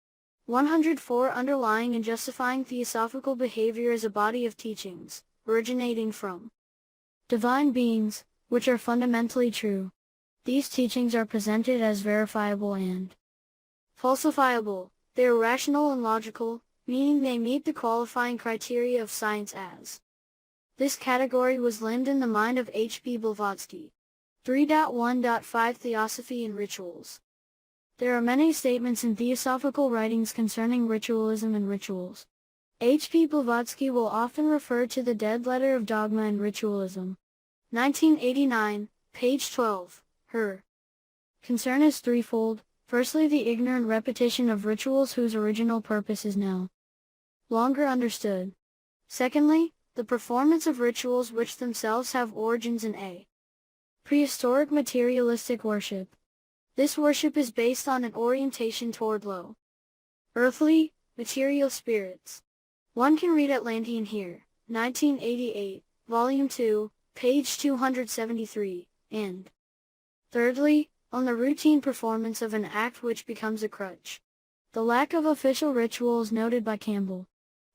104 Underlying and justifying theosophical behavior is a body of teachings, originating from divine beings, which are fundamentally true. These teachings are presented as verifiable and falsifiable. They are rational and logical, meaning they meet the qualifying criteria of science as. This category was limned in the mind of H.P. Blavatsky. 3.1.5 Theosophy and Rituals. There are many statements in theosophical writings concerning ritualism and rituals. H.P. Blavatsky will often refer to the dead letter of dogma and ritualism. 1989, page 12. Her concern is threefold. Firstly, the ignorant repetition of rituals whose original purpose is now longer understood. Secondly, the performance of rituals which themselves have origins in a prehistoric materialistic worship. This worship is based on an orientation toward low, earthly, material spirits. One can read Atlantean here, 1988, Volume 2, page 273, and thirdly, on the routine performance of an act which becomes a crutch. The lack of official rituals noted by Campbell.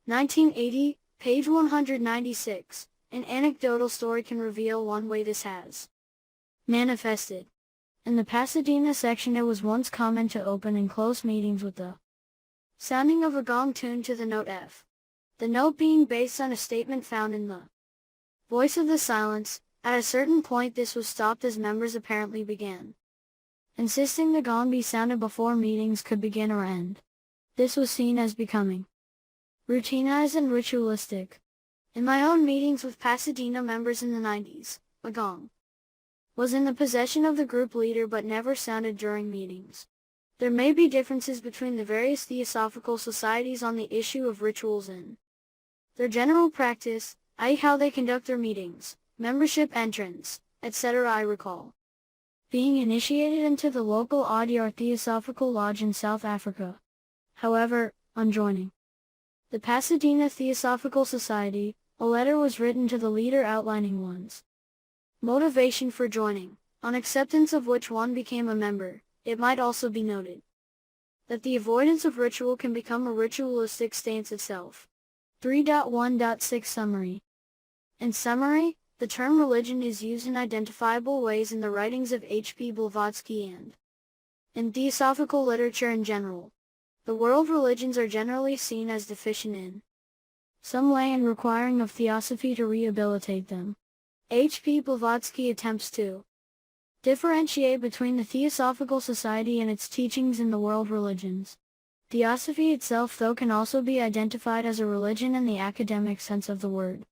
1980, page 196. An anecdotal story can reveal one way this has manifested. In the Pasadena section, it was once common to open and close meetings with the sounding of a gong tuned to the note F. The note being based on a statement found in the voice of the silence. At a certain point this was stopped as members apparently began insisting the gong be sounded before meetings could begin or end. This was seen as becoming routinized and ritualistic. In my own meetings with Pasadena members in the 90s, a gong was in the possession of the group leader but never sounded during meetings. There may be differences between the various theosophical societies on the issue of rituals and their general practice, i.e. how they conduct their meetings, membership entrance, etc. I recall being initiated into the local Odyar Theosophical Lodge in South Africa. However, on joining the Pasadena Theosophical Society, a letter was written to the leader outlining one's motivation for joining, on acceptance of which one became a member. It might also be noted that the avoidance of ritual can become a ritualistic stance itself. 3.1.6 Summary. In summary, the term religion is used in identifiable ways in the writings of H.P. Blavatsky and in theosophical literature in general. The world religions are generally seen as deficient in some way and requiring of theosophy to rehabilitate them. H.P. Blavatsky attempts to differentiate between the Theosophical Society and its teachings in the world religions. Theosophy itself, though, can also be identified as a religion in the academic sense of the word.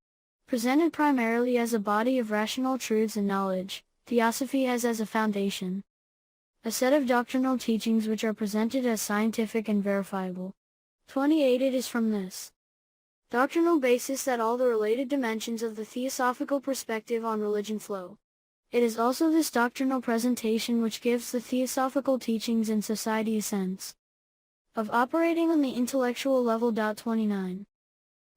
Presented primarily as a body of rational truths and knowledge, Theosophy has as a foundation a set of doctrinal teachings which are presented as scientific and verifiable. 28 It is from this doctrinal basis that all the related dimensions of the theosophical perspective on religion flow. It is also this doctrinal presentation which gives the theosophical teachings in society a sense of operating on the intellectual level. 29.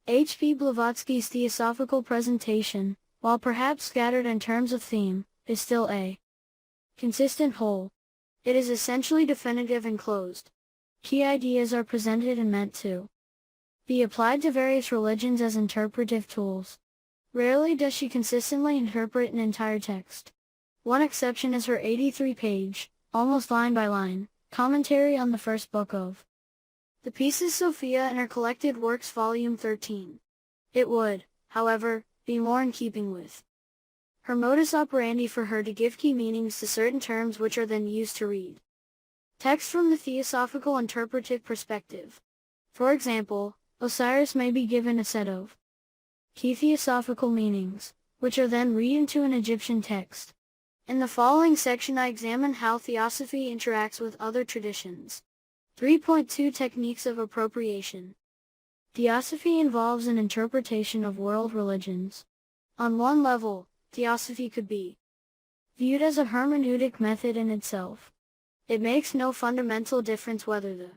H.P. Blavatsky's theosophical presentation, while perhaps scattered in terms of theme, is still a consistent whole. It is essentially definitive and closed. Key ideas are presented and meant to be applied to various religions as interpretive tools. Rarely does she consistently interpret an entire text. One exception is her 83-page, almost line-by-line, commentary on the first book of the Pieces Sophia in her collected works volume 13. It would, however, be more in keeping with her modus operandi for her to give key meanings to certain terms which are then used to read text from the theosophical interpretive perspective. For example, Osiris may be given a set of key theosophical meanings, which are then read into an Egyptian text. In the following section I examine how theosophy interacts with other traditions. 3.2 Techniques of appropriation. Theosophy involves an interpretation of world religions. On one level, theosophy could be viewed as a hermeneutic method in itself. It makes no fundamental difference whether the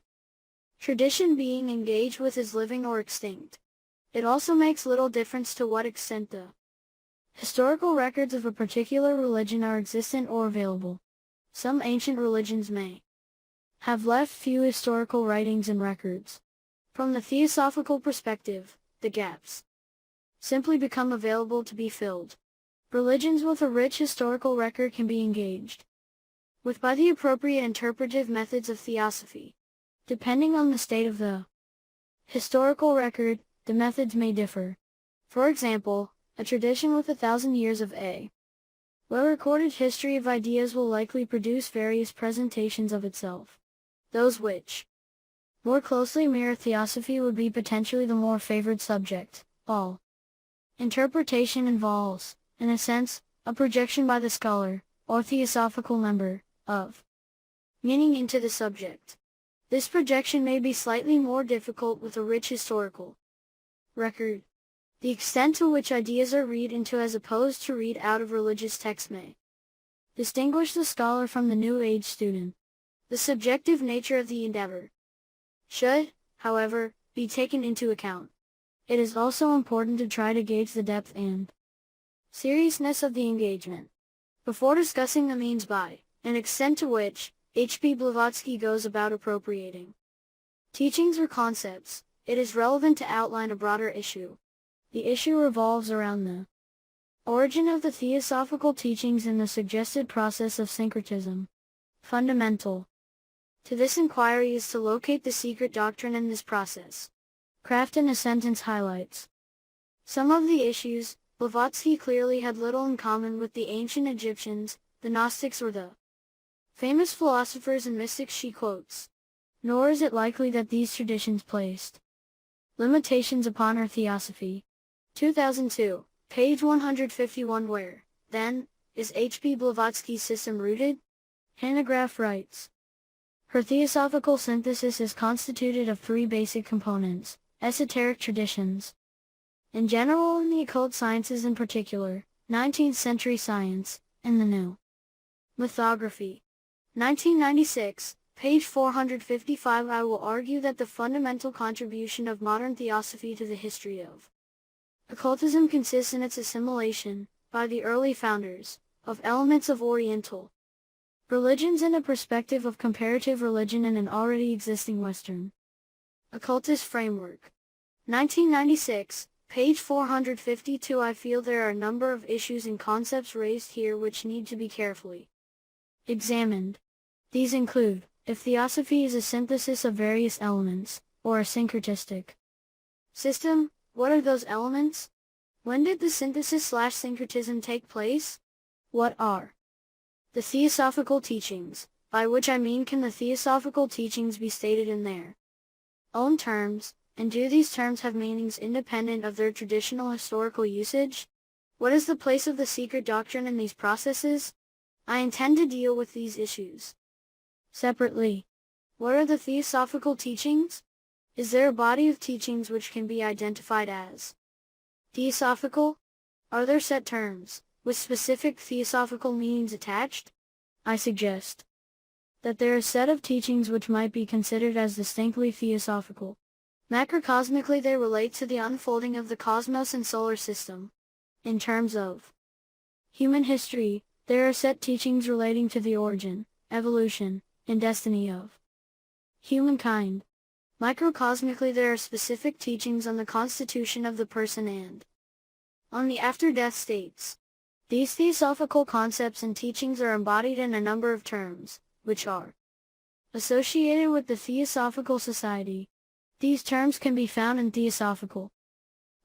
tradition being engaged with is living or extinct. It also makes little difference to what extent the historical records of a particular religion are existent or available. Some ancient religions may have left few historical writings and records. From the theosophical perspective, the gaps simply become available to be filled. Religions with a rich historical record can be engaged with by the appropriate interpretive methods of theosophy. Depending on the state of the historical record, the methods may differ. For example, a tradition with 1,000 years of a Well-recorded history of ideas will likely produce various presentations of itself. Those which more closely mirror theosophy would be potentially the more favored subject. All interpretation involves, in a sense, a projection by the scholar, or theosophical member, of meaning into the subject. This projection may be slightly more difficult with a rich historical record. The extent to which ideas are read into as opposed to read out of religious texts may distinguish the scholar from the New Age student. The subjective nature of the endeavor should, however, be taken into account. It is also important to try to gauge the depth and seriousness of the engagement before discussing the means by, and extent to which, H.P. Blavatsky goes about appropriating teachings or concepts. It is relevant to outline a broader issue. The issue revolves around the origin of the theosophical teachings and the suggested process of syncretism. Fundamental to this inquiry is to locate the secret doctrine in this process. Craft in a sentence highlights some of the issues. Blavatsky clearly had little in common with the ancient Egyptians, the Gnostics or the famous philosophers and mystics she quotes. Nor is it likely that these traditions placed limitations upon her theosophy. 2002, page 151. Where, then, is H.P. Blavatsky's system rooted? Hanegraaff writes, her theosophical synthesis is constituted of three basic components: esoteric traditions in general and the occult sciences in particular, 19th century science, and the new mythography. 1996, page 455. I will argue that the fundamental contribution of modern theosophy to the history of occultism consists in its assimilation, by the early founders, of elements of Oriental religions in a perspective of comparative religion in an already existing Western occultist framework. 1996, page 452. I feel there are a number of issues and concepts raised here which need to be carefully examined. These include, if theosophy is a synthesis of various elements, or a syncretistic system, what are those elements? When did the synthesis/syncretism take place? What are the theosophical teachings, by which I mean can the theosophical teachings be stated in their own terms, and do these terms have meanings independent of their traditional historical usage? What is the place of the secret doctrine in these processes? I intend to deal with these issues separately. What are the theosophical teachings? Is there a body of teachings which can be identified as theosophical? Are there set terms, with specific theosophical meanings attached? I suggest that there are a set of teachings which might be considered as distinctly theosophical. Macrocosmically they relate to the unfolding of the cosmos and solar system. In terms of human history, there are set teachings relating to the origin, evolution, and destiny of humankind. Microcosmically there are specific teachings on the constitution of the person and on the after-death states. These theosophical concepts and teachings are embodied in a number of terms, which are associated with the Theosophical Society. These terms can be found in theosophical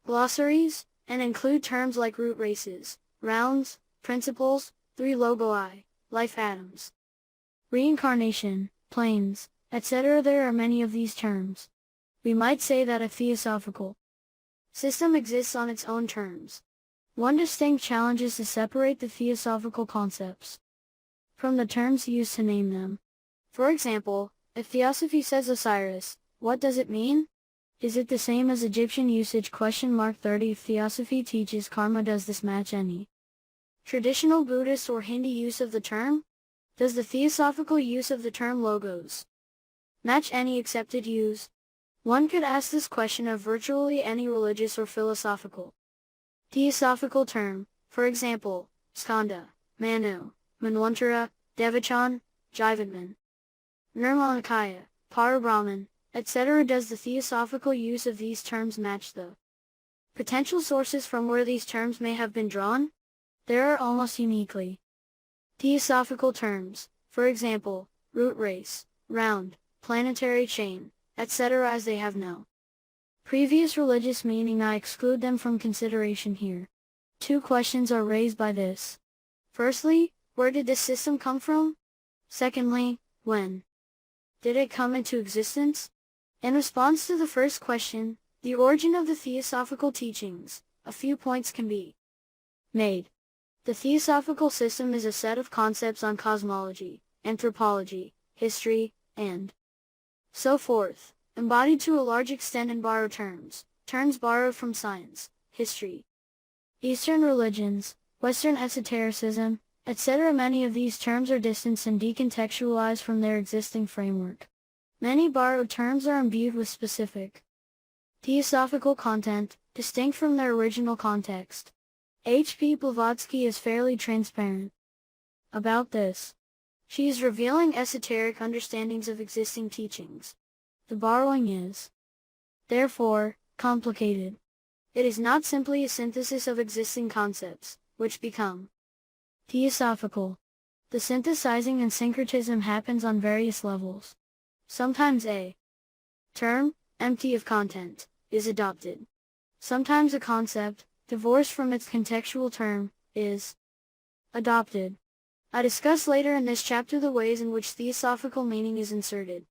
glossaries, and include terms like root races, rounds, principles, three logoi, life atoms, reincarnation, planes, etc. There are many of these terms. We might say that a theosophical system exists on its own terms. One distinct challenge is to separate the theosophical concepts from the terms used to name them. For example, if theosophy says Osiris, what does it mean? Is it the same as Egyptian usage? 30. If theosophy teaches karma, does this match any traditional Buddhist or Hindi use of the term? Does the theosophical use of the term logos match any accepted use? One could ask this question of virtually any religious or philosophical theosophical term, for example, Skanda, Manu, Manvantara, Devachan, Jivadman, Nirmanakaya, Parabrahman, etc. Does the theosophical use of these terms match the potential sources from where these terms may have been drawn? There are almost uniquely theosophical terms, for example, root race, round, planetary chain, etc. as they have no previous religious meaning. I exclude them from consideration here. Two questions are raised by this. Firstly, where did this system come from? Secondly, when did it come into existence? In response to the first question, the origin of the theosophical teachings, a few points can be made. The theosophical system is a set of concepts on cosmology, anthropology, history, and so forth, embodied to a large extent in borrowed terms borrowed from science, history, Eastern religions, Western esotericism, etc. Many of these terms are distanced and decontextualized from their existing framework. Many borrowed terms are imbued with specific theosophical content, distinct from their original context. H.P. Blavatsky is fairly transparent about this. She is revealing esoteric understandings of existing teachings. The borrowing is, therefore, complicated. It is not simply a synthesis of existing concepts, which become theosophical. The synthesizing and syncretism happens on various levels. Sometimes a term, empty of content, is adopted. Sometimes a concept, divorced from its contextual term, is adopted. I discuss later in this chapter the ways in which theosophical meaning is inserted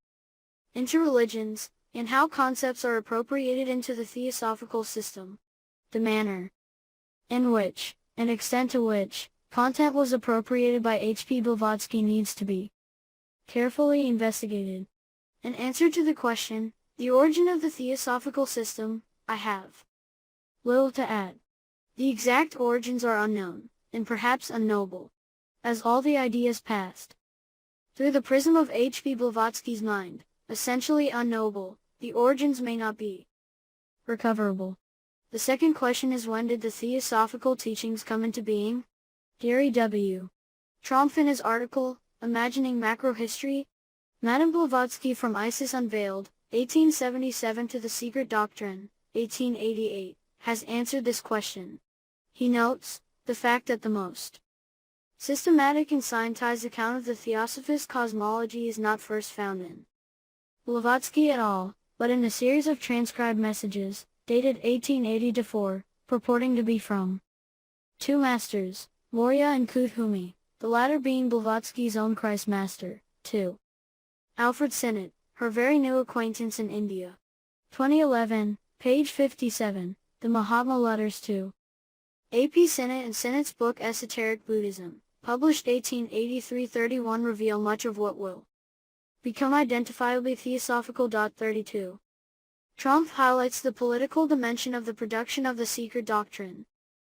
into religions, and how concepts are appropriated into the theosophical system. The manner in which, and extent to which, content was appropriated by H.P. Blavatsky needs to be carefully investigated. In answer to the question, the origin of the theosophical system, I have little to add. The exact origins are unknown, and perhaps unknowable, as all the ideas passed through the prism of H.P. Blavatsky's mind, essentially unknowable, the origins may not be recoverable. The second question is, when did the theosophical teachings come into being? Gary W. Tromp in his article, Imagining Macrohistory, Madame Blavatsky from Isis Unveiled, 1877 to The Secret Doctrine, 1888, has answered this question. He notes, the fact that the most systematic and scientized account of the Theosophist cosmology is not first found in Blavatsky et al., but in a series of transcribed messages, dated 1880-4, purporting to be from two masters, Moria and Kuthumi, the latter being Blavatsky's own Christ Master, 2. Alfred Sinnett, her very new acquaintance in India. 2011, page 57, The Mahatma Letters to A.P. Sinnett and Sinnett's book Esoteric Buddhism, published 1883-31, reveal much of what will become identifiably theosophical. 32. Tromp highlights the political dimension of the production of the secret doctrine.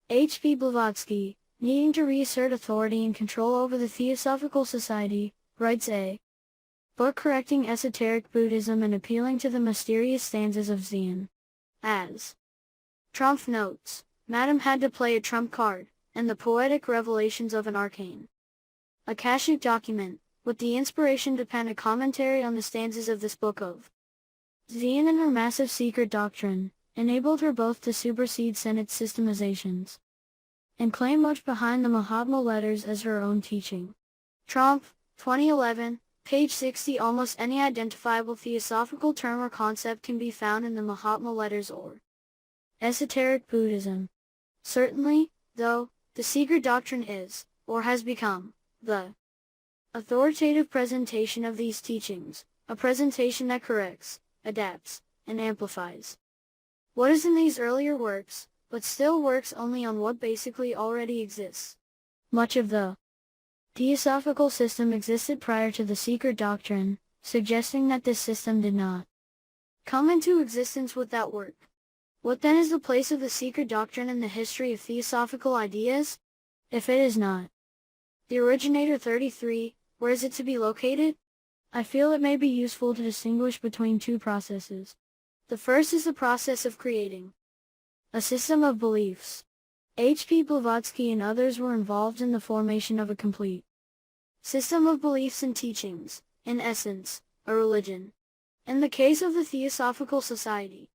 H.P. Blavatsky, needing to reassert authority and control over the Theosophical Society, writes a book correcting esoteric Buddhism and appealing to the mysterious stanzas of Zen. As Tromp notes, Madame had to play a trump card, and the poetic revelations of an arcane Akashic document, with the inspiration to pen a commentary on the stanzas of this book of Zen, and her massive secret doctrine, enabled her both to supersede Sinnett's systemizations and claim much behind the Mahatma Letters as her own teaching. Tromp, 2011, page 60. Almost any identifiable theosophical term or concept can be found in the Mahatma Letters or esoteric Buddhism. Certainly, though, the secret doctrine is, or has become, the authoritative presentation of these teachings, a presentation that corrects, adapts, and amplifies what is in these earlier works, but still works only on what basically already exists. Much of the theosophical system existed prior to the secret doctrine, suggesting that this system did not come into existence with that work. What then is the place of the secret doctrine in the history of theosophical ideas? If it is not the originator. 33, where is it to be located? I feel it may be useful to distinguish between two processes. The first is the process of creating a system of beliefs. H.P. Blavatsky and others were involved in the formation of a complete system of beliefs and teachings, in essence, a religion. In the case of the Theosophical Society,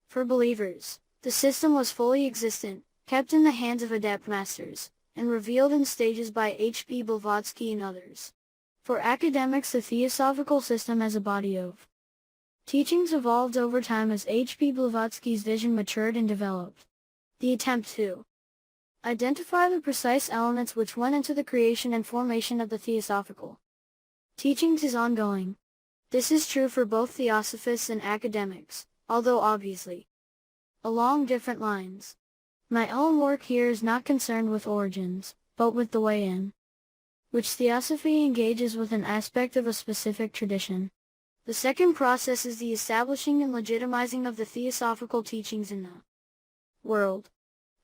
for believers, the system was fully existent, kept in the hands of adept masters, and revealed in stages by H.P. Blavatsky and others. For academics, the Theosophical system as a body of teachings evolved over time as H.P. Blavatsky's vision matured and developed. The attempt to Identify the precise elements which went into the creation and formation of the theosophical teachings is ongoing. This is true for both theosophists and academics, although obviously along different lines. My own work here is not concerned with origins, but with the way in which theosophy engages with an aspect of a specific tradition. The second process is the establishing and legitimizing of the theosophical teachings in the world.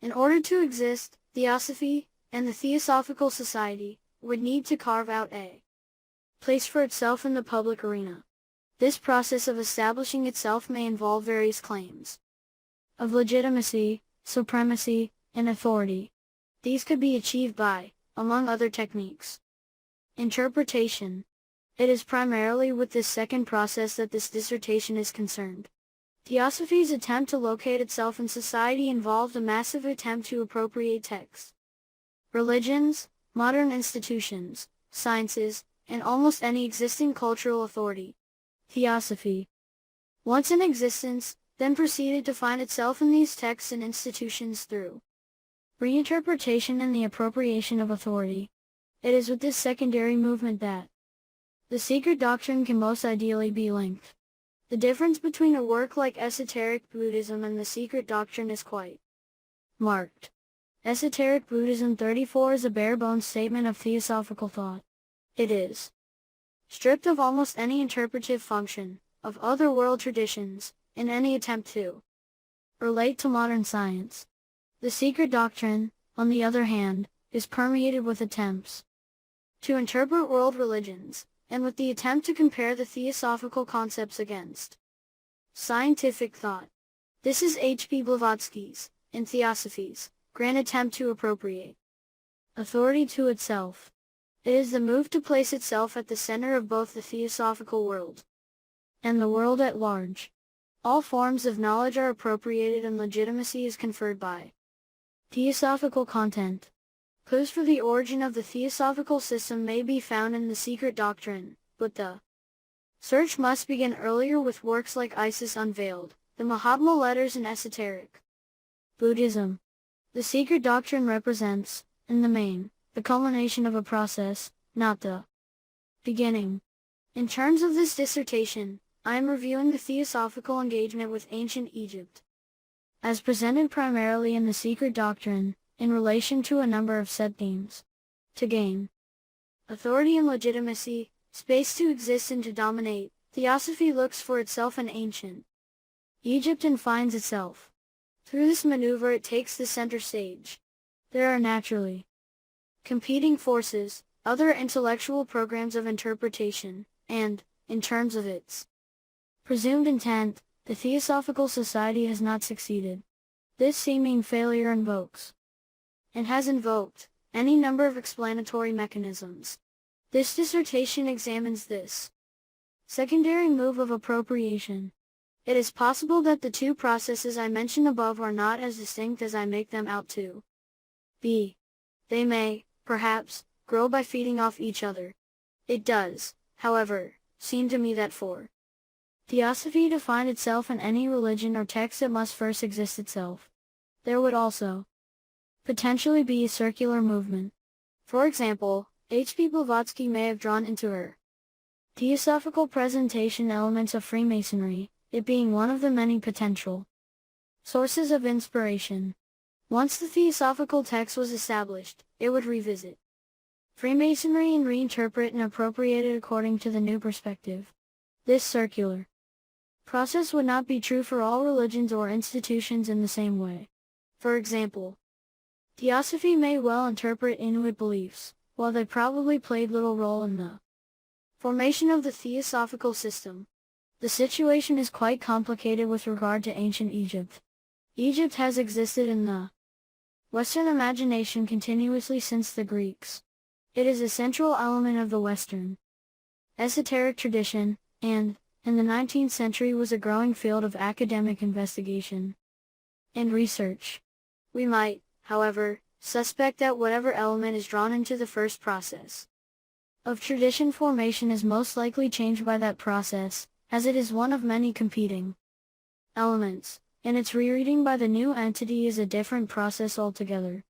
In order to exist, Theosophy, and the Theosophical Society, would need to carve out a place for itself in the public arena. This process of establishing itself may involve various claims of legitimacy, supremacy, and authority. These could be achieved by, among other techniques, interpretation. It is primarily with this second process that this dissertation is concerned. Theosophy's attempt to locate itself in society involved a massive attempt to appropriate texts, religions, modern institutions, sciences, and almost any existing cultural authority. Theosophy, once in existence, then proceeded to find itself in these texts and institutions through reinterpretation and the appropriation of authority. It is with this secondary movement that the secret doctrine can most ideally be linked. The difference between a work like esoteric Buddhism and the secret doctrine is quite marked. Esoteric Buddhism 34 is a bare-bones statement of theosophical thought. It is stripped of almost any interpretive function of other world traditions in any attempt to relate to modern science. The secret doctrine, on the other hand, is permeated with attempts to interpret world religions, and with the attempt to compare the theosophical concepts against scientific thought. This is H.P. Blavatsky's, in Theosophy's, grand attempt to appropriate authority to itself. It is the move to place itself at the center of both the theosophical world and the world at large. All forms of knowledge are appropriated and legitimacy is conferred by theosophical content. Clues for the origin of the theosophical system may be found in the secret doctrine, but the search must begin earlier with works like Isis Unveiled, the Mahatma Letters and Esoteric Buddhism. The secret doctrine represents, in the main, the culmination of a process, not the beginning. In terms of this dissertation, I am reviewing the theosophical engagement with ancient Egypt, as presented primarily in the secret doctrine, in relation to a number of set themes. To gain authority and legitimacy, space to exist and to dominate, Theosophy looks for itself in ancient Egypt and finds itself. Through this maneuver it takes the center stage. There are naturally competing forces, other intellectual programs of interpretation, and, in terms of its presumed intent, the Theosophical Society has not succeeded. This seeming failure invokes and has invoked any number of explanatory mechanisms. This dissertation examines this secondary move of appropriation. It is possible that the two processes I mentioned above are not as distinct as I make them out to be. They may, perhaps, grow by feeding off each other. It does, however, seem to me that for Theosophy to find itself in any religion or text it must first exist itself. There would also potentially be a circular movement. For example, H.P. Blavatsky may have drawn into her theosophical presentation elements of Freemasonry, it being one of the many potential sources of inspiration. Once the theosophical text was established, it would revisit Freemasonry and reinterpret and appropriate it according to the new perspective. This circular process would not be true for all religions or institutions in the same way. For example, Theosophy may well interpret Inuit beliefs, while they probably played little role in the formation of the theosophical system. The situation is quite complicated with regard to ancient Egypt. Egypt has existed in the Western imagination continuously since the Greeks. It is a central element of the Western esoteric tradition, and, in the 19th century was a growing field of academic investigation and research. We might, however, suspect that whatever element is drawn into the first process of tradition formation is most likely changed by that process, as it is one of many competing elements, and its rereading by the new entity is a different process altogether.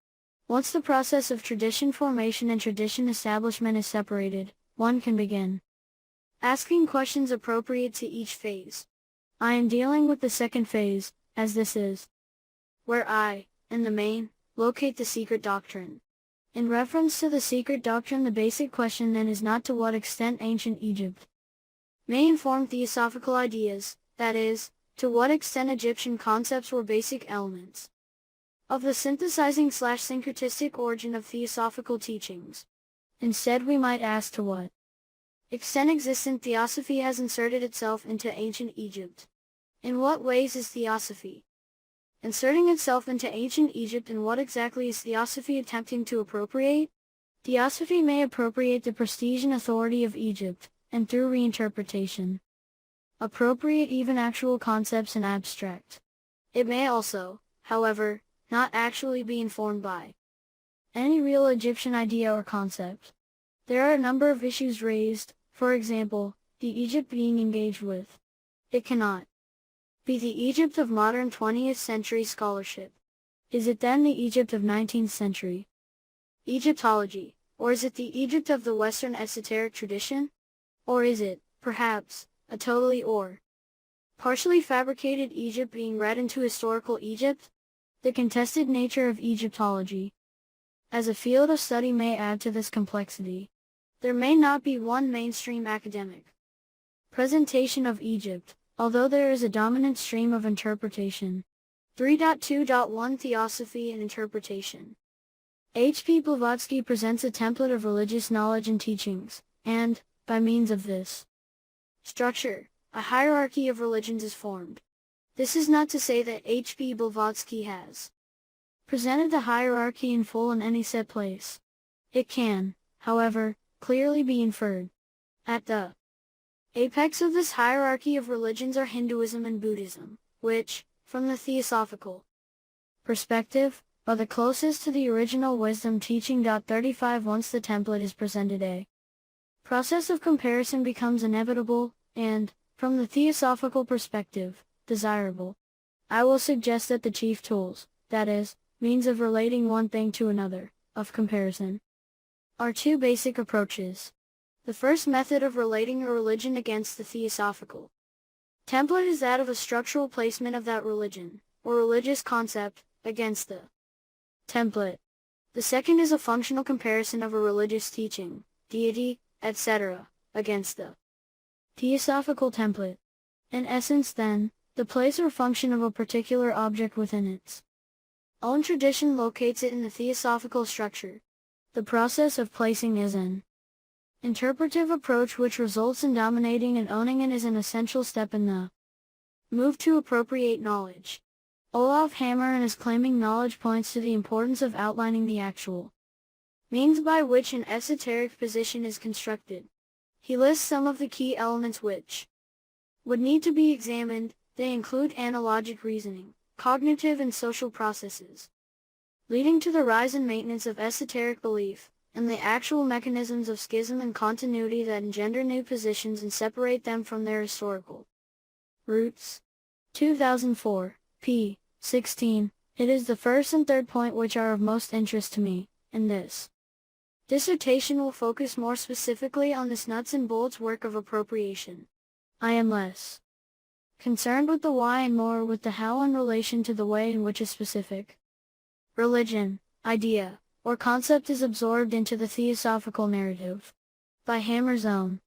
Once the process of tradition formation and tradition establishment is separated, one can begin asking questions appropriate to each phase. I am dealing with the second phase, as this is where I, in the main, locate the secret doctrine. In reference to the secret doctrine, the basic question then is not to what extent ancient Egypt may inform theosophical ideas, that is, to what extent Egyptian concepts were basic elements of the synthesizing/syncretistic origin of theosophical teachings. Instead, we might ask to what extent existent theosophy has inserted itself into ancient Egypt. In what ways is theosophy inserting itself into ancient Egypt, and what exactly is theosophy attempting to appropriate? Theosophy may appropriate the prestige and authority of Egypt, and through reinterpretation, appropriate even actual concepts and abstract. It may also, however, not actually be informed by any real Egyptian idea or concept. There are a number of issues raised, for example, the Egypt being engaged with. It cannot be the Egypt of modern 20th century scholarship. Is it then the Egypt of 19th century Egyptology, or is it the Egypt of the Western esoteric tradition? Or is it, perhaps, a totally or partially fabricated Egypt being read into historical Egypt? The contested nature of Egyptology as a field of study may add to this complexity. There may not be one mainstream academic presentation of Egypt, although there is a dominant stream of interpretation. 3.2.1 Theosophy and Interpretation. H. P. Blavatsky presents a template of religious knowledge and teachings, and, by means of this structure, a hierarchy of religions is formed. This is not to say that H. P. Blavatsky has presented the hierarchy in full in any set place. It can, however, clearly be inferred. At the apex of this hierarchy of religions are Hinduism and Buddhism, which, from the theosophical perspective, are the closest to the original wisdom teaching. 35 Once the template is presented, a process of comparison becomes inevitable, and, from the theosophical perspective, desirable. I will suggest that the chief tools, that is, means of relating one thing to another, of comparison, are two basic approaches. The first method of relating a religion against the theosophical template is that of a structural placement of that religion, or religious concept, against the template. The second is a functional comparison of a religious teaching, deity, etc., against the theosophical template. In essence, then, the place or function of a particular object within its own tradition locates it in the theosophical structure. The process of placing is an interpretive approach which results in dominating and owning it is an essential step in the move to appropriate knowledge. Olaf Hammer in his Claiming Knowledge points to the importance of outlining the actual means by which an esoteric position is constructed. He lists some of the key elements which would need to be examined. They include analogic reasoning, cognitive and social processes, leading to the rise and maintenance of esoteric belief, and the actual mechanisms of schism and continuity that engender new positions and separate them from their historical roots. 2004, p. 16. It is the first and third point which are of most interest to me, and this dissertation will focus more specifically on this nuts and bolts work of appropriation. I am less concerned with the why and more with the how in relation to the way in which a specific religion, idea, or concept is absorbed into the theosophical narrative. By Hammer's own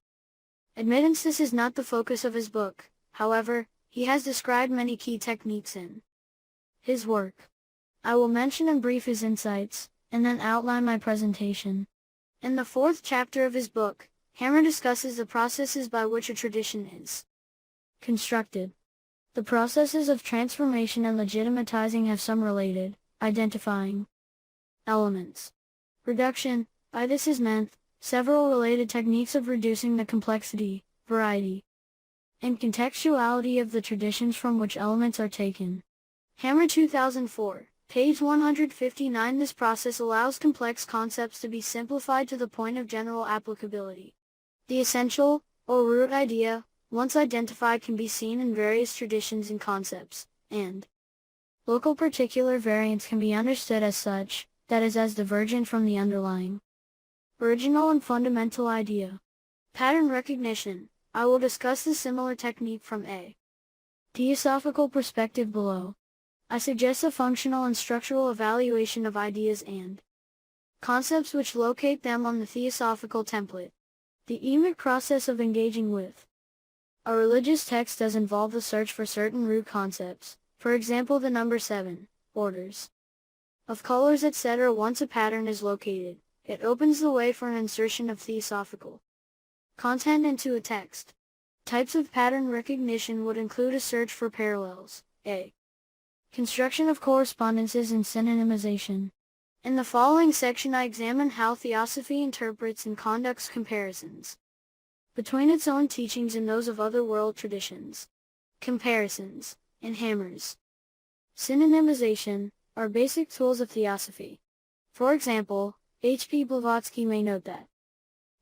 admittance, this is not the focus of his book. However, he has described many key techniques in his work. I will mention in brief his insights, and then outline my presentation. In the fourth chapter of his book, Hammer discusses the processes by which a tradition is constructed. The processes of transformation and legitimatizing have some related, identifying elements. Reduction, by this is meant, several related techniques of reducing the complexity, variety, and contextuality of the traditions from which elements are taken. Hammer 2004, page 159. This process allows complex concepts to be simplified to the point of general applicability. The essential, or root idea, once identified, can be seen in various traditions and concepts, and local particular variants can be understood as such, that is as divergent from the underlying original and fundamental idea. Pattern recognition. I will discuss the similar technique from a theosophical perspective below. I suggest a functional and structural evaluation of ideas and concepts which locate them on the theosophical template. The emic process of engaging with a religious text does involve the search for certain root concepts, for example the number 7, orders of colors etc. Once a pattern is located, it opens the way for an insertion of theosophical content into a text. Types of pattern recognition would include a search for parallels, a construction of correspondences and synonymization. In the following section I examine how Theosophy interprets and conducts comparisons between its own teachings and those of other world traditions. Comparisons and hammers. Synonymization are basic tools of Theosophy. For example, H.P. Blavatsky may note that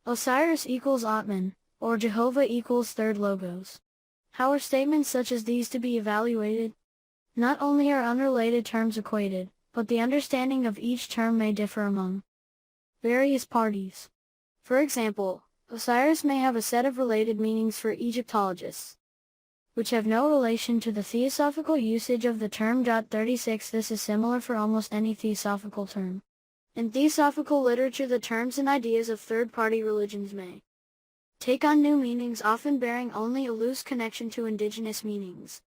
Osiris equals Atman, or Jehovah equals third logos. How are statements such as these to be evaluated? Not only are unrelated terms equated, but the understanding of each term may differ among various parties. For example, Osiris may have a set of related meanings for Egyptologists, which have no relation to the theosophical usage of the term. 36 This is similar for almost any theosophical term. In theosophical literature the terms and ideas of third-party religions may take on new meanings, often bearing only a loose connection to indigenous meanings.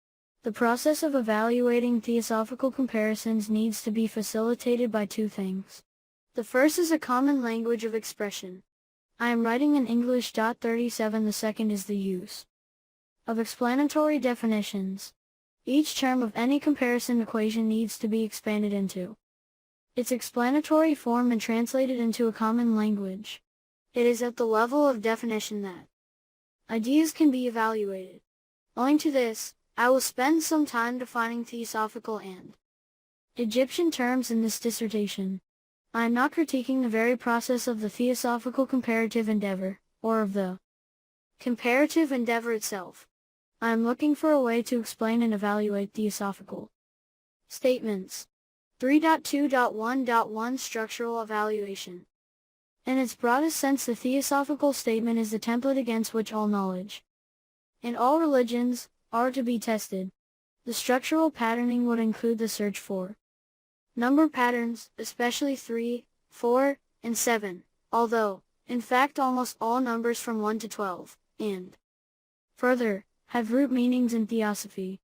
The process of evaluating theosophical comparisons needs to be facilitated by two things. The first is a common language of expression. I am writing in English. 37 The second is the use of explanatory definitions. Each term of any comparison equation needs to be expanded into its explanatory form and translated into a common language. It is at the level of definition that ideas can be evaluated. Owing to this, I will spend some time defining theosophical and Egyptian terms in this dissertation. I am not critiquing the very process of the theosophical comparative endeavor, or of the comparative endeavor itself. I am looking for a way to explain and evaluate theosophical statements. 3.2.1.1 Structural evaluation. In its broadest sense, the theosophical statement is the template against which all knowledge in all religions are to be tested. The structural patterning would include the search for number patterns, especially 3, 4, and 7, although, in fact almost all numbers from 1 to 12, and further, have root meanings in Theosophy.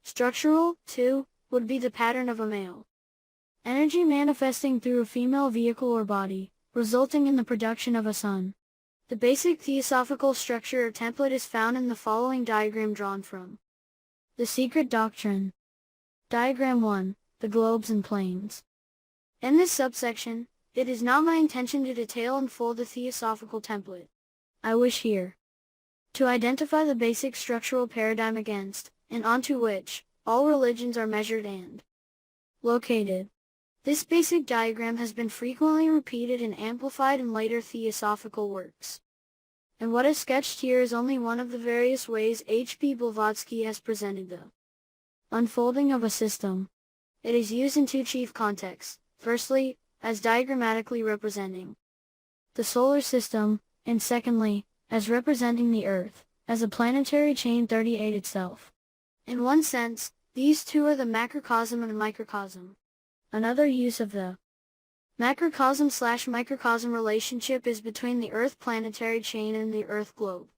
Structural, too, would be the pattern of a male energy manifesting through a female vehicle or body, resulting in the production of a son. The basic theosophical structure or template is found in the following diagram drawn from The Secret Doctrine. Diagram 1. The globes and planes. In this subsection, it is not my intention to detail in full the theosophical template. I wish here to identify the basic structural paradigm against, and onto which, all religions are measured and located. This basic diagram has been frequently repeated and amplified in later theosophical works. And what is sketched here is only one of the various ways H.P. Blavatsky has presented the unfolding of a system. It is used in two chief contexts, firstly, as diagrammatically representing the solar system, and secondly, as representing the Earth, as a planetary chain 38 itself. In one sense, these two are the macrocosm and microcosm. Another use of the macrocosm/microcosm relationship is between the Earth planetary chain and the Earth globe,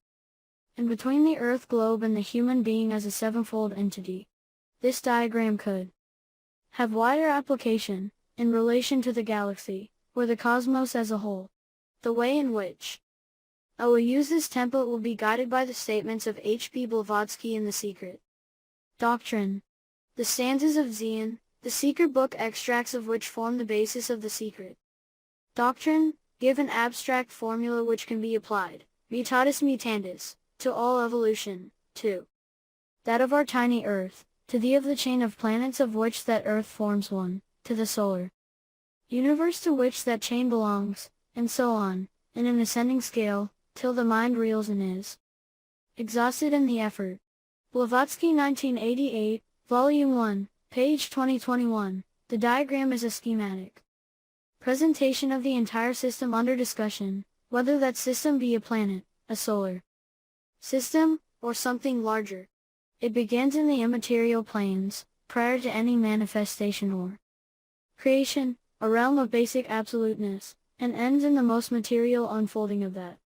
and between the Earth globe and the human being as a sevenfold entity. This diagram could have wider application in relation to the galaxy, or the cosmos as a whole. The way in which I will use this template will be guided by the statements of H.P. Blavatsky in The Secret Doctrine. The stanzas of Zion, the secret book, extracts of which form the basis of The Secret Doctrine, give an abstract formula which can be applied, mutatis mutandis, to all evolution, to that of our tiny Earth, to the of the chain of planets of which that Earth forms one, to the solar universe to which that chain belongs, and so on, in an ascending scale, till the mind reels and is exhausted in the effort. Blavatsky 1988, Volume 1, page 2021. The diagram is a schematic Presentation of the entire system under discussion, whether that system be a planet, a solar system, or something larger. It begins in the immaterial planes, prior to any manifestation or creation, a realm of basic absoluteness, and ends in the most material unfolding of that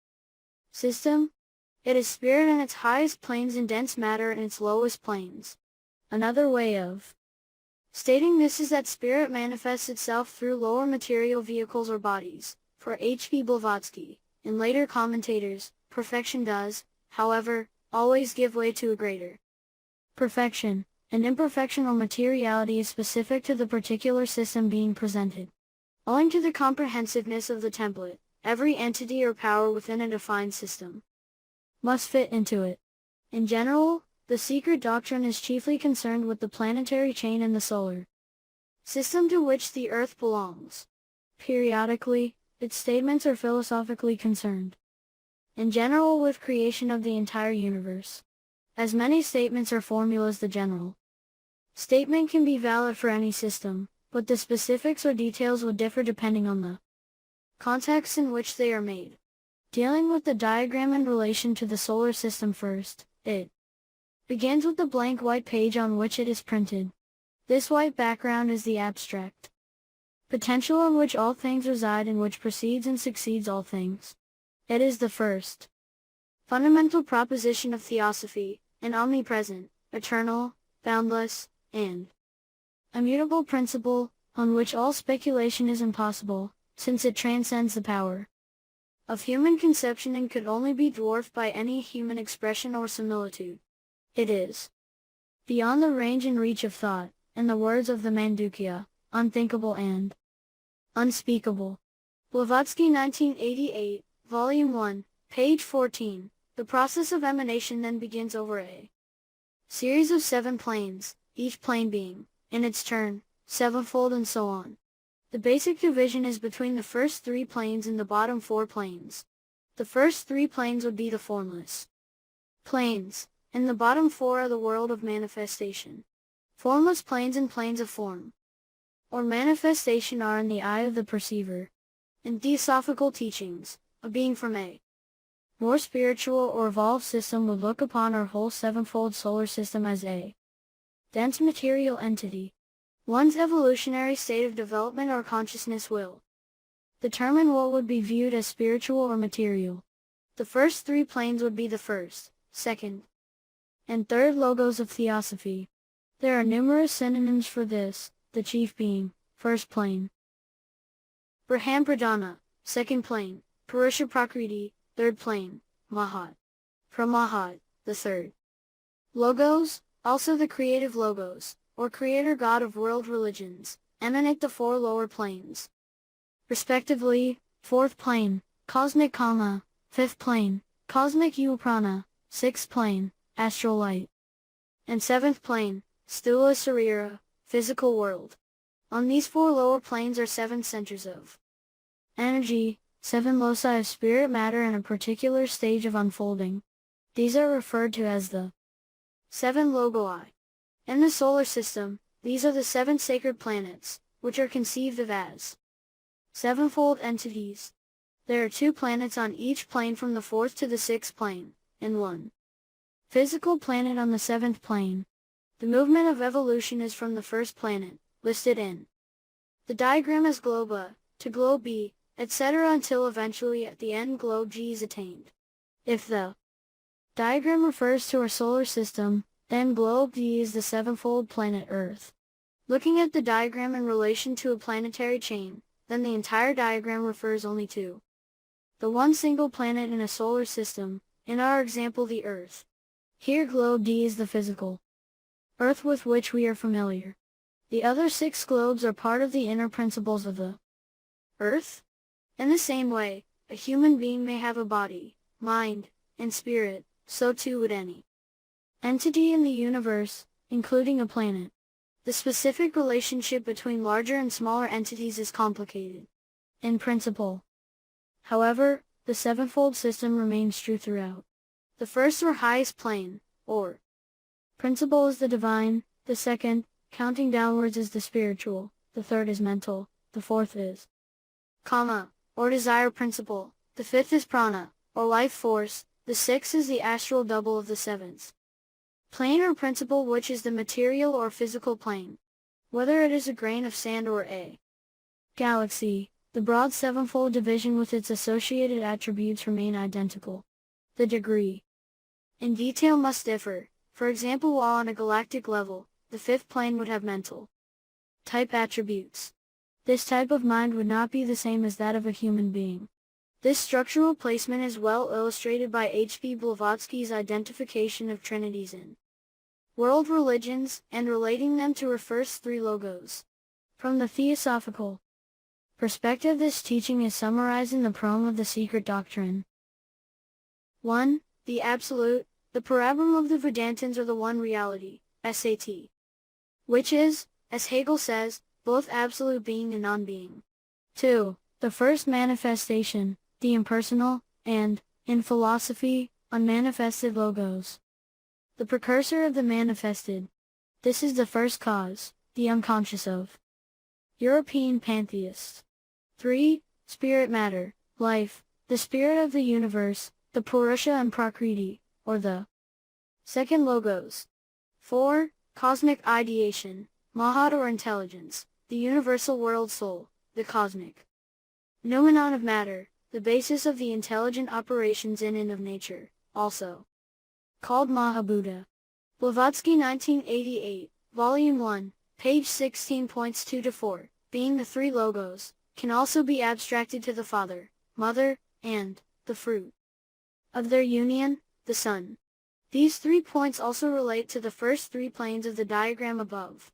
system. It is spirit in its highest planes and dense matter in its lowest planes. Another way of stating this is that spirit manifests itself through lower material vehicles or bodies. For H.P. Blavatsky, and later commentators, perfection does, however, always give way to a greater perfection, and imperfection or materiality is specific to the particular system being presented. Owing to the comprehensiveness of the template, every entity or power within a defined system must fit into it. In general, the secret doctrine is chiefly concerned with the planetary chain and the solar system to which the Earth belongs. Periodically, its statements are philosophically concerned, in general, with creation of the entire universe. As many statements are formulas, the general statement can be valid for any system, but the specifics or details will differ depending on the context in which they are made. Dealing with the diagram in relation to the solar system first, it begins with the blank white page on which it is printed. This white background is the abstract potential on which all things reside and which precedes and succeeds all things. It is the first fundamental proposition of Theosophy, an omnipresent, eternal, boundless, and immutable principle, on which all speculation is impossible, since it transcends the power of human conception and could only be dwarfed by any human expression or similitude. It is beyond the range and reach of thought, in the words of the Mandukya, unthinkable and unspeakable. Blavatsky, 1988, Volume 1, page 14. The process of emanation then begins over a series of 7 planes, each plane being, in its turn, sevenfold and so on. The basic division is between the first 3 planes and the bottom 4 planes. The first 3 planes would be the formless planes, and the bottom 4 are the world of manifestation. Formless planes and planes of form or manifestation are in the eye of the perceiver. In Theosophical teachings, a being from a more spiritual or evolved system would look upon our whole sevenfold solar system as a dense material entity. One's evolutionary state of development or consciousness will determine what would be viewed as spiritual or material. The first 3 planes would be the first, second, and third logos of Theosophy. There are numerous synonyms for this, the chief being, first plane, Braham Pradhana, second plane, Purusha Prakriti, third plane, Mahat, Pramahat, the third. Logos, also the creative logos, or creator god of world religions, emanate the 4 lower planes, respectively, fourth plane, cosmic Kama, fifth plane, cosmic Uprana, sixth plane, astral light, and seventh plane, Sthula Sarira, physical world. On these 4 lower planes are 7 centers of energy, 7 loci of spirit matter in a particular stage of unfolding. These are referred to as the 7 logoi. In the solar system, these are the 7 sacred planets, which are conceived of as sevenfold entities. There are 2 planets on each plane from the 4th to the 6th plane, and 1 physical planet on the 7th plane. The movement of evolution is from the first planet, listed in the diagram as globe A, to globe B, etc. until eventually at the end globe G is attained. If the diagram refers to our solar system, then globe D is the sevenfold planet Earth. Looking at the diagram in relation to a planetary chain, then the entire diagram refers only to the one single planet in a solar system, in our example the Earth. Here globe D is the physical Earth with which we are familiar. The other 6 globes are part of the inner principles of the Earth. In the same way, a human being may have a body, mind, and spirit, so too would any entity in the universe, including a planet. The specific relationship between larger and smaller entities is complicated in principle. However, the sevenfold system remains true throughout. The first or highest plane, or principle, is the divine, the second, counting downwards, is the spiritual, the third is mental, the fourth is or desire principle. The fifth is prana, or life force. The sixth is the astral double of the seventh. Plane or principle, which is the material or physical plane, whether it is a grain of sand or a galaxy. The broad sevenfold division with its associated attributes remain identical. The degree in detail must differ. For example, while on a galactic level, the fifth plane would have mental type attributes. This type of mind would not be the same as that of a human being. This structural placement is well illustrated by H.P. Blavatsky's identification of trinities in world religions, and relating them to her first three logos. From the theosophical perspective, this teaching is summarized in the proem of the secret doctrine. 1. The Absolute, the Parabrahma of the Vedantins, or the One Reality, SAT. Which is, as Hegel says, both absolute being and non-being. 2. The first manifestation, the impersonal, and, in philosophy, unmanifested logos. The precursor of the manifested. This is the first cause, the unconscious of European pantheists. 3. Spirit matter, life, the spirit of the universe, the Purusha and Prakriti, or the second logos. 4. Cosmic ideation, Mahat or intelligence, the universal world soul, the cosmic noumenon of matter, the basis of the intelligent operations in and of nature, also called Mahabuddha. Blavatsky 1988, Volume 1, page 16 points 2-4, being the three logos, can also be abstracted to the father, mother, and the fruit of their union, the son. These 3 points also relate to the first 3 planes of the diagram above.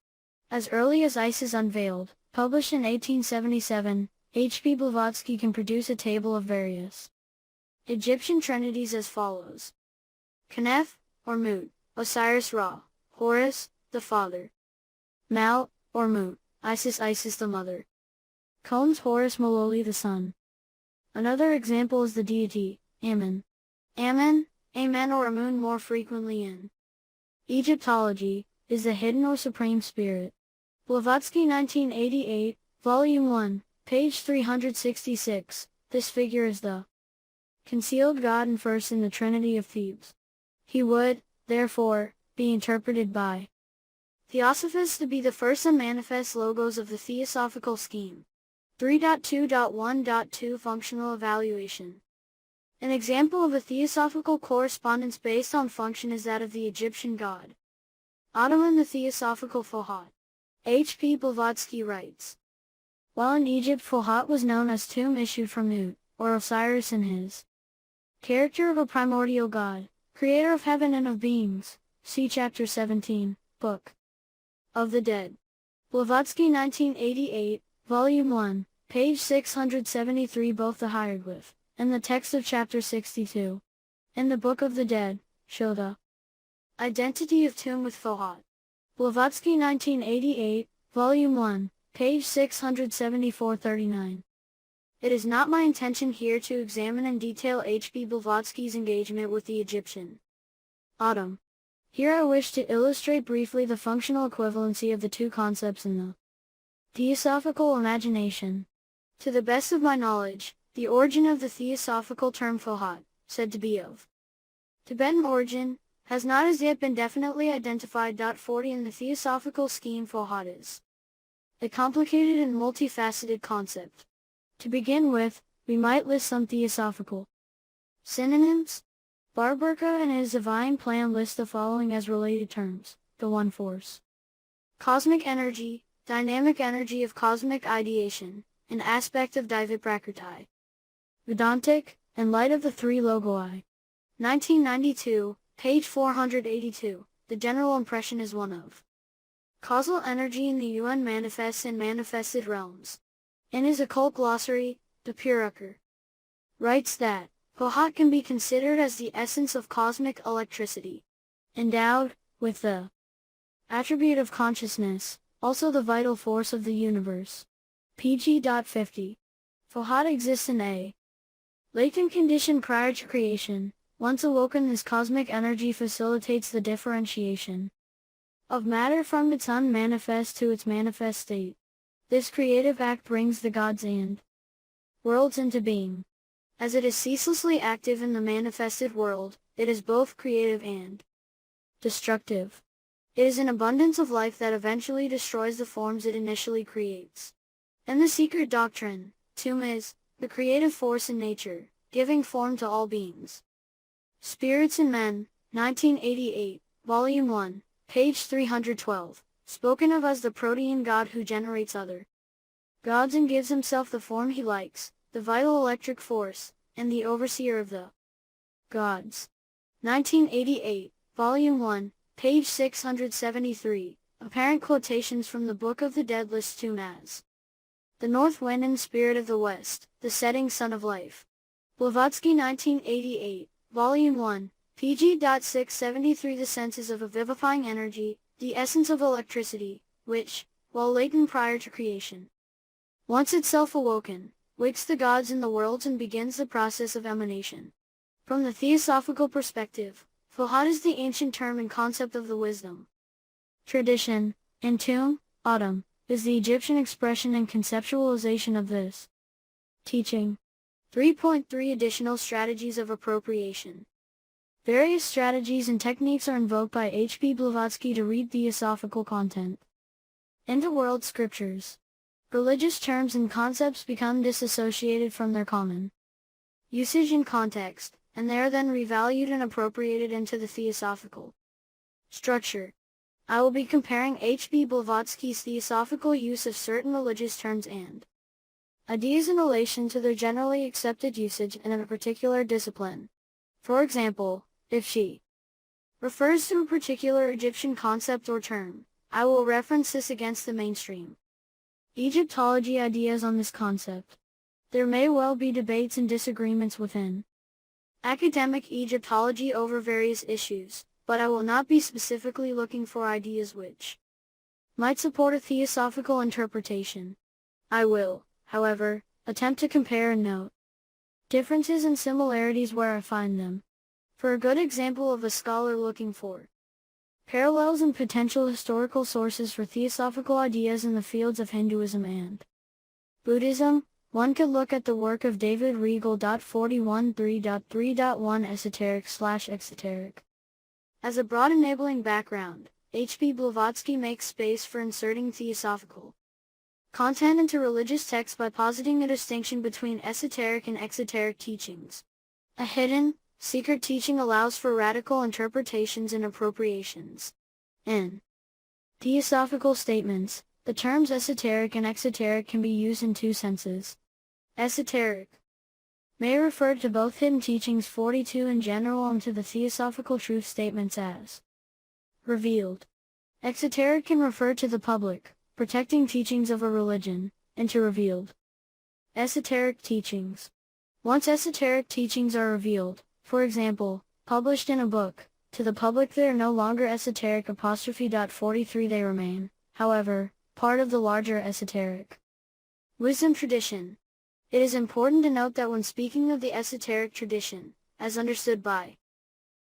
As early as Isis Unveiled, published in 1877, H.P. Blavatsky can produce a table of various Egyptian trinities as follows. Kneph, or Mut, Osiris Ra, Horus, the father. Maut, or Mut, Isis the mother. Combs Horus Maloli the son. Another example is the deity, Amen. Amen, or Amun more frequently in Egyptology, is the hidden or supreme spirit. Blavatsky 1988, Volume 1, page 366, this figure is the concealed god and first in the Trinity of Thebes. He would, therefore, be interpreted by Theosophists to be the first unmanifest logos of the Theosophical scheme. 3.2.1.2 Functional Evaluation. An example of a theosophical correspondence based on function is that of the Egyptian god Ottoman, the Theosophical Fohat. H.P. Blavatsky writes, while in Egypt Fohat was known as tomb issued from Mut, or Osiris, in his character of a primordial god, creator of heaven and of beings. See Chapter 17, Book of the Dead. Blavatsky 1988, Volume 1, page 673. Both the hieroglyph and the text of Chapter 62 in the Book of the Dead show the identity of tomb with Fohat. Blavatsky 1988, Volume 1, page 674-39. It is not my intention here to examine in detail H.P. Blavatsky's engagement with the Egyptian Autumn. Here I wish to illustrate briefly the functional equivalency of the two concepts in the theosophical imagination. To the best of my knowledge, the origin of the theosophical term Fohat, said to be of Tibetan origin, has not as yet been definitely identified. 40 In the theosophical scheme, Fohat is a complicated and multifaceted concept. To begin with, we might list some theosophical synonyms. Barberka and his divine plan list the following as related terms: the one force, cosmic energy, dynamic energy of cosmic ideation, an aspect of Daiviprakriti, Vedantic, and light of the three logoi. 1992, page 482, the general impression is one of causal energy in the UN manifests and manifested realms. In his occult glossary, de Purucker writes that Fohat can be considered as the essence of cosmic electricity, endowed with the attribute of consciousness, also the vital force of the universe. pg. 50. Fohat exists in a latent condition prior to creation. Once awoken, this cosmic energy facilitates the differentiation of matter from its unmanifest to its manifest state. This creative act brings the gods and worlds into being. As it is ceaselessly active in the manifested world, it is both creative and destructive. It is an abundance of life that eventually destroys the forms it initially creates. And the secret doctrine, Tum, is the creative force in nature, giving form to all beings. Spirits and Men, 1988, Volume 1, page 312, spoken of as the protean god who generates other gods and gives himself the form he likes, the vital electric force, and the overseer of the gods. 1988, Volume 1, page 673, apparent quotations from the Book of the Dead list Tum as the north wind and spirit of the west, the setting sun of life. Blavatsky 1988, Volume 1, pg.673. The senses of a vivifying energy, the essence of electricity, which, while latent prior to creation, once itself awoken, wakes the gods in the worlds and begins the process of emanation. From the theosophical perspective, Fahad is the ancient term and concept of the wisdom tradition, and Tum, autumn, is the Egyptian expression and conceptualization of this teaching. 3.3 Additional strategies of appropriation. Various strategies and techniques are invoked by H.P. Blavatsky to read theosophical content into world scriptures. Religious terms and concepts become disassociated from their common usage and context, and they are then revalued and appropriated into the theosophical structure. I will be comparing H.P. Blavatsky's theosophical use of certain religious terms and ideas in relation to their generally accepted usage in a particular discipline. For example, if she refers to a particular Egyptian concept or term, I will reference this against the mainstream Egyptology ideas on this concept. There may well be debates and disagreements within academic Egyptology over various issues, but I will not be specifically looking for ideas which might support a theosophical interpretation. I will, however, attempt to compare and note differences and similarities where I find them. For a good example of a scholar looking for parallels and potential historical sources for theosophical ideas in the fields of Hinduism and Buddhism, one could look at the work of David Regal. 41.3.3.1 Esoteric/Exoteric. As a broad enabling background, H.P. Blavatsky makes space for inserting theosophical content into religious texts by positing a distinction between esoteric and exoteric teachings. A hidden, secret teaching allows for radical interpretations and appropriations. In theosophical statements, the terms esoteric and exoteric can be used in two senses. Esoteric may refer to both hidden teachings 42 in general and to the theosophical truth statements as revealed. Exoteric can refer to the public, protecting teachings of a religion, and to revealed esoteric teachings. Once esoteric teachings are revealed, for example, published in a book, to the public they are no longer esoteric. 43 They remain, however, part of the larger esoteric wisdom tradition. It is important to note that when speaking of the esoteric tradition, as understood by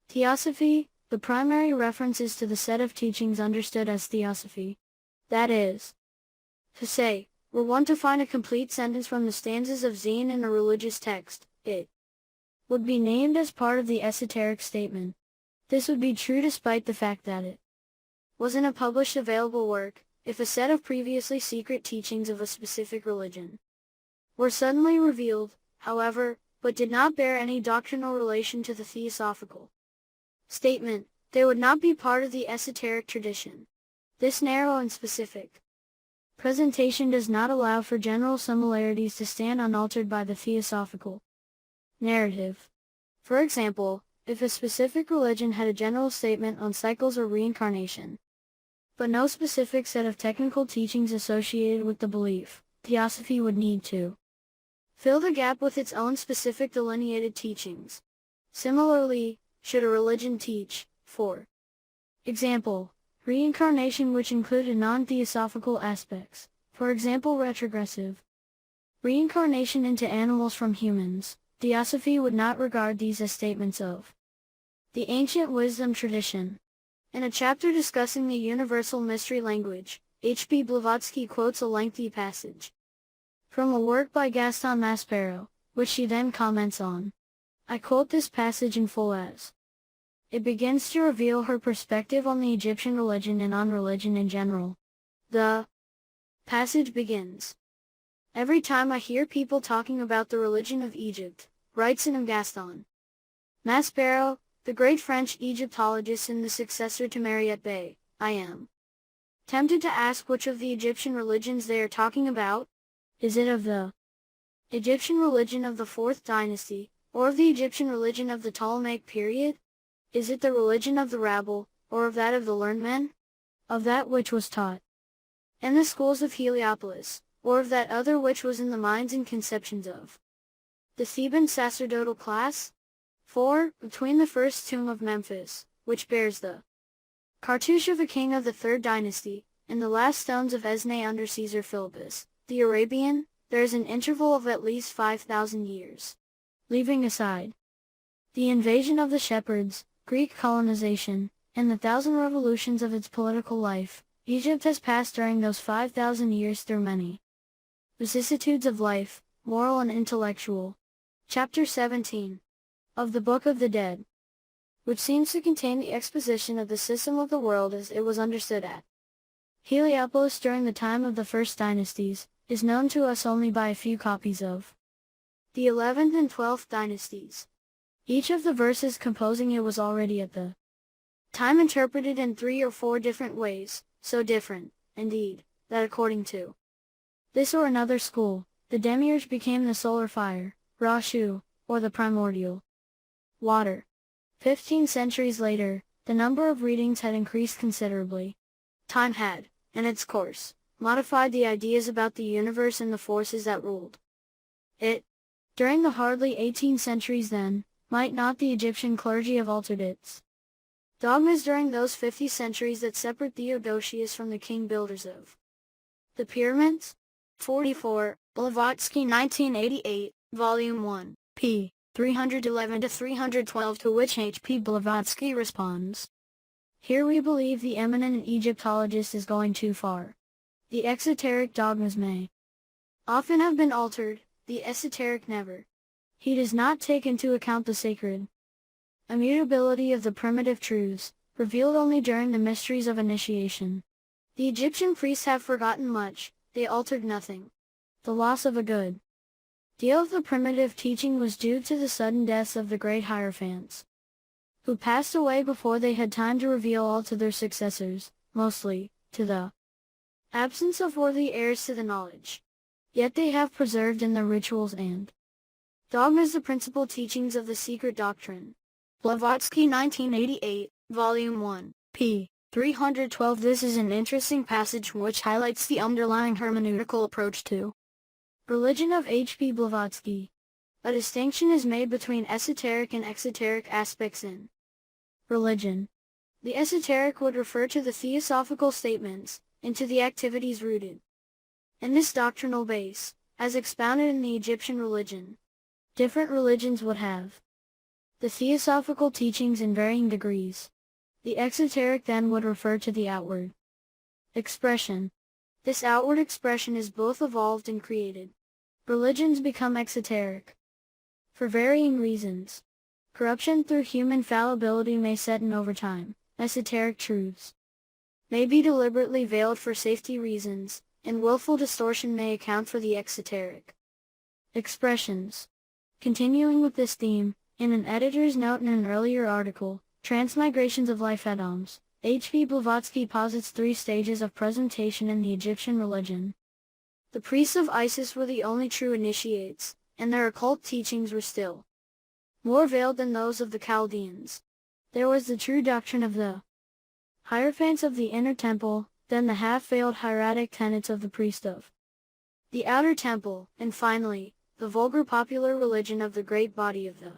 Theosophy, the primary reference is to the set of teachings understood as Theosophy. That is to say, were one to find a complete sentence from the stanzas of Zen in a religious text, it would be named as part of the esoteric statement. This would be true despite the fact that it wasn't a published available work, if a set of previously secret teachings of a specific religion were suddenly revealed, however, but did not bear any doctrinal relation to the theosophical statement, they would not be part of the esoteric tradition. This narrow and specific presentation does not allow for general similarities to stand unaltered by the theosophical narrative. For example, if a specific religion had a general statement on cycles or reincarnation, but no specific set of technical teachings associated with the belief, Theosophy would need to fill the gap with its own specific delineated teachings. Similarly, should a religion teach, for example, reincarnation which included non-theosophical aspects, for example retrogressive reincarnation into animals from humans, Theosophy would not regard these as statements of the ancient wisdom tradition. In a chapter discussing the universal mystery language, H.P. Blavatsky quotes a lengthy passage from a work by Gaston Maspero, which she then comments on. I quote this passage in full as it begins to reveal her perspective on the Egyptian religion and on religion in general. The passage begins. Every time I hear people talking about the religion of Egypt, writes in Gaston Maspero, the great French Egyptologist and the successor to Mariette Bey, I am tempted to ask which of the Egyptian religions they are talking about. Is it of the Egyptian religion of the 4th dynasty, or of the Egyptian religion of the Ptolemaic period? Is it the religion of the rabble, or of that of the learned men? Of that which was taught in the schools of Heliopolis, or of that other which was in the minds and conceptions of the Theban sacerdotal class? For, between the first tomb of Memphis, which bears the cartouche of a king of the 3rd dynasty, and the last stones of Esneh under Caesar Philippus, the Arabian, there is an interval of at least 5,000 years. Leaving aside the invasion of the shepherds, Greek colonization, and the 1,000 revolutions of its political life, Egypt has passed during those 5,000 years through many vicissitudes of life, moral and intellectual. Chapter 17 of the Book of the Dead, which seems to contain the exposition of the system of the world as it was understood at Heliopolis during the time of the first dynasties, is known to us only by a few copies of the 11th and 12th dynasties. Each of the verses composing it was already at the time interpreted in 3 or 4 different ways, so different, indeed, that according to this or another school, the demiurge became the solar fire, Ra-Shu, or the primordial water. 15 centuries later, the number of readings had increased considerably. Time had, in its course, modified the ideas about the universe and the forces that ruled it. During the hardly 18 centuries then, might not the Egyptian clergy have altered its dogmas during those 50 centuries that separate Theodosius from the king builders of the pyramids? 44, Blavatsky 1988, Volume 1, p. 311-312, to which H. P. Blavatsky responds. Here we believe the eminent Egyptologist is going too far. The exoteric dogmas may often have been altered, the esoteric never. He does not take into account the sacred immutability of the primitive truths, revealed only during the mysteries of initiation. The Egyptian priests have forgotten much, they altered nothing. The loss of a good deal of the primitive teaching was due to the sudden deaths of the great hierophants, who passed away before they had time to reveal all to their successors, mostly, to the absence of worthy heirs to the knowledge. Yet they have preserved in their rituals and dogmas the principal teachings of the secret doctrine. Blavatsky 1988, Volume 1, p. 312. This is an interesting passage which highlights the underlying hermeneutical approach to religion of H. P. Blavatsky. A distinction is made between esoteric and exoteric aspects in religion. The esoteric would refer to the theosophical statements, and to the activities rooted in this doctrinal base, as expounded in the Egyptian religion. Different religions would have the theosophical teachings in varying degrees. The exoteric then would refer to the outward expression. This outward expression is both evolved and created. Religions become exoteric for varying reasons. Corruption through human fallibility may set in over time. Esoteric truths may be deliberately veiled for safety reasons, and willful distortion may account for the exoteric expressions. Continuing with this theme, in an editor's note in an earlier article, Transmigrations of Life Adams, H. P. Blavatsky posits 3 stages of presentation in the Egyptian religion. The priests of Isis were the only true initiates, and their occult teachings were still more veiled than those of the Chaldeans. There was the true doctrine of the hierophants of the inner temple, then the half-veiled hieratic tenets of the priest of the outer temple, and finally, the vulgar popular religion of the great body of the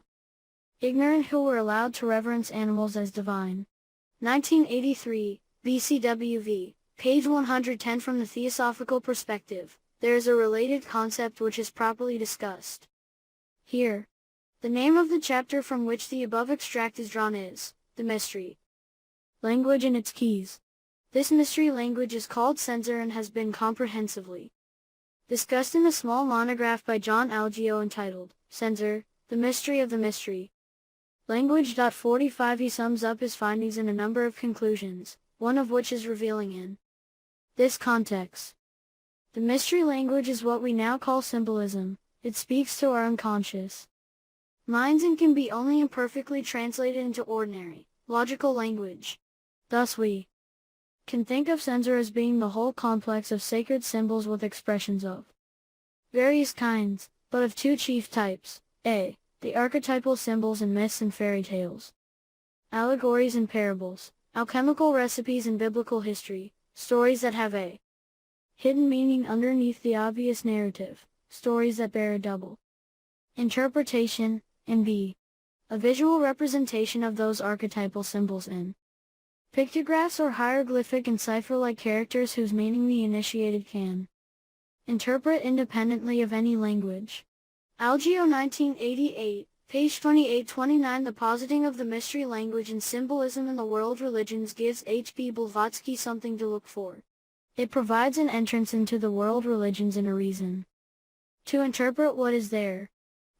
ignorant who were allowed to reverence animals as divine. 1983, BCWV, page 110. From the theosophical perspective, there is a related concept which is properly discussed here. The name of the chapter from which the above extract is drawn is the mystery language and its keys. This mystery language is called censor and has been comprehensively discussed in a small monograph by John Algeo entitled, Censor, The Mystery of the Mystery. Language.45. He sums up his findings in a number of conclusions, one of which is revealing in this context. The mystery language is what we now call symbolism. It speaks to our unconscious minds and can be only imperfectly translated into ordinary, logical language. Thus we can think of censor as being the whole complex of sacred symbols with expressions of various kinds, but of two chief types: a. the archetypal symbols in myths and fairy tales, allegories and parables, alchemical recipes and biblical history, stories that have a hidden meaning underneath the obvious narrative, stories that bear a double interpretation, and b. a visual representation of those archetypal symbols in pictographs or hieroglyphic and cipher-like characters whose meaning the initiated can interpret independently of any language. Algeo 1988, page 28-29. The positing of the mystery language and symbolism in the world religions gives H.P. Blavatsky something to look for. It provides an entrance into the world religions and a reason to interpret what is there.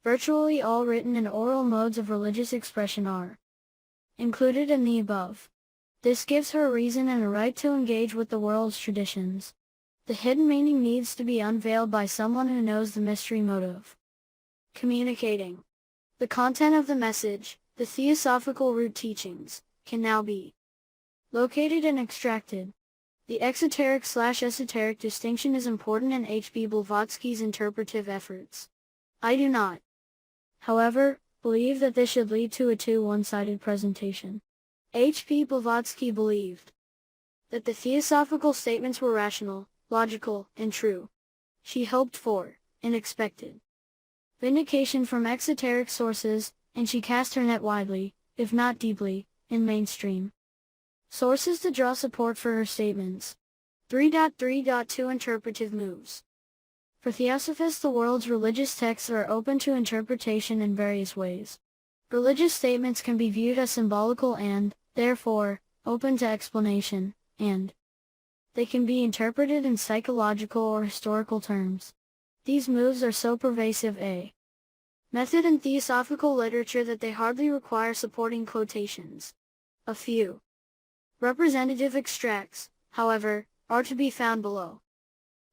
Virtually all written and oral modes of religious expression are included in the above. This gives her a reason and a right to engage with the world's traditions. The hidden meaning needs to be unveiled by someone who knows the mystery mode of communicating. The content of the message, the theosophical root teachings, can now be located and extracted. The exoteric/esoteric distinction is important in H.P. Blavatsky's interpretive efforts. I do not, however, believe that this should lead to a too one-sided presentation. H.P. Blavatsky believed that the theosophical statements were rational, logical, and true. She hoped for, and expected, vindication from exoteric sources, and she cast her net widely, if not deeply, in mainstream sources to draw support for her statements. 3.3.2 Interpretive moves. For theosophists, the world's religious texts are open to interpretation in various ways. Religious statements can be viewed as symbolical and, therefore, open to explanation, and they can be interpreted in psychological or historical terms. These moves are so pervasive a method in theosophical literature that they hardly require supporting quotations. A few representative extracts, however, are to be found below.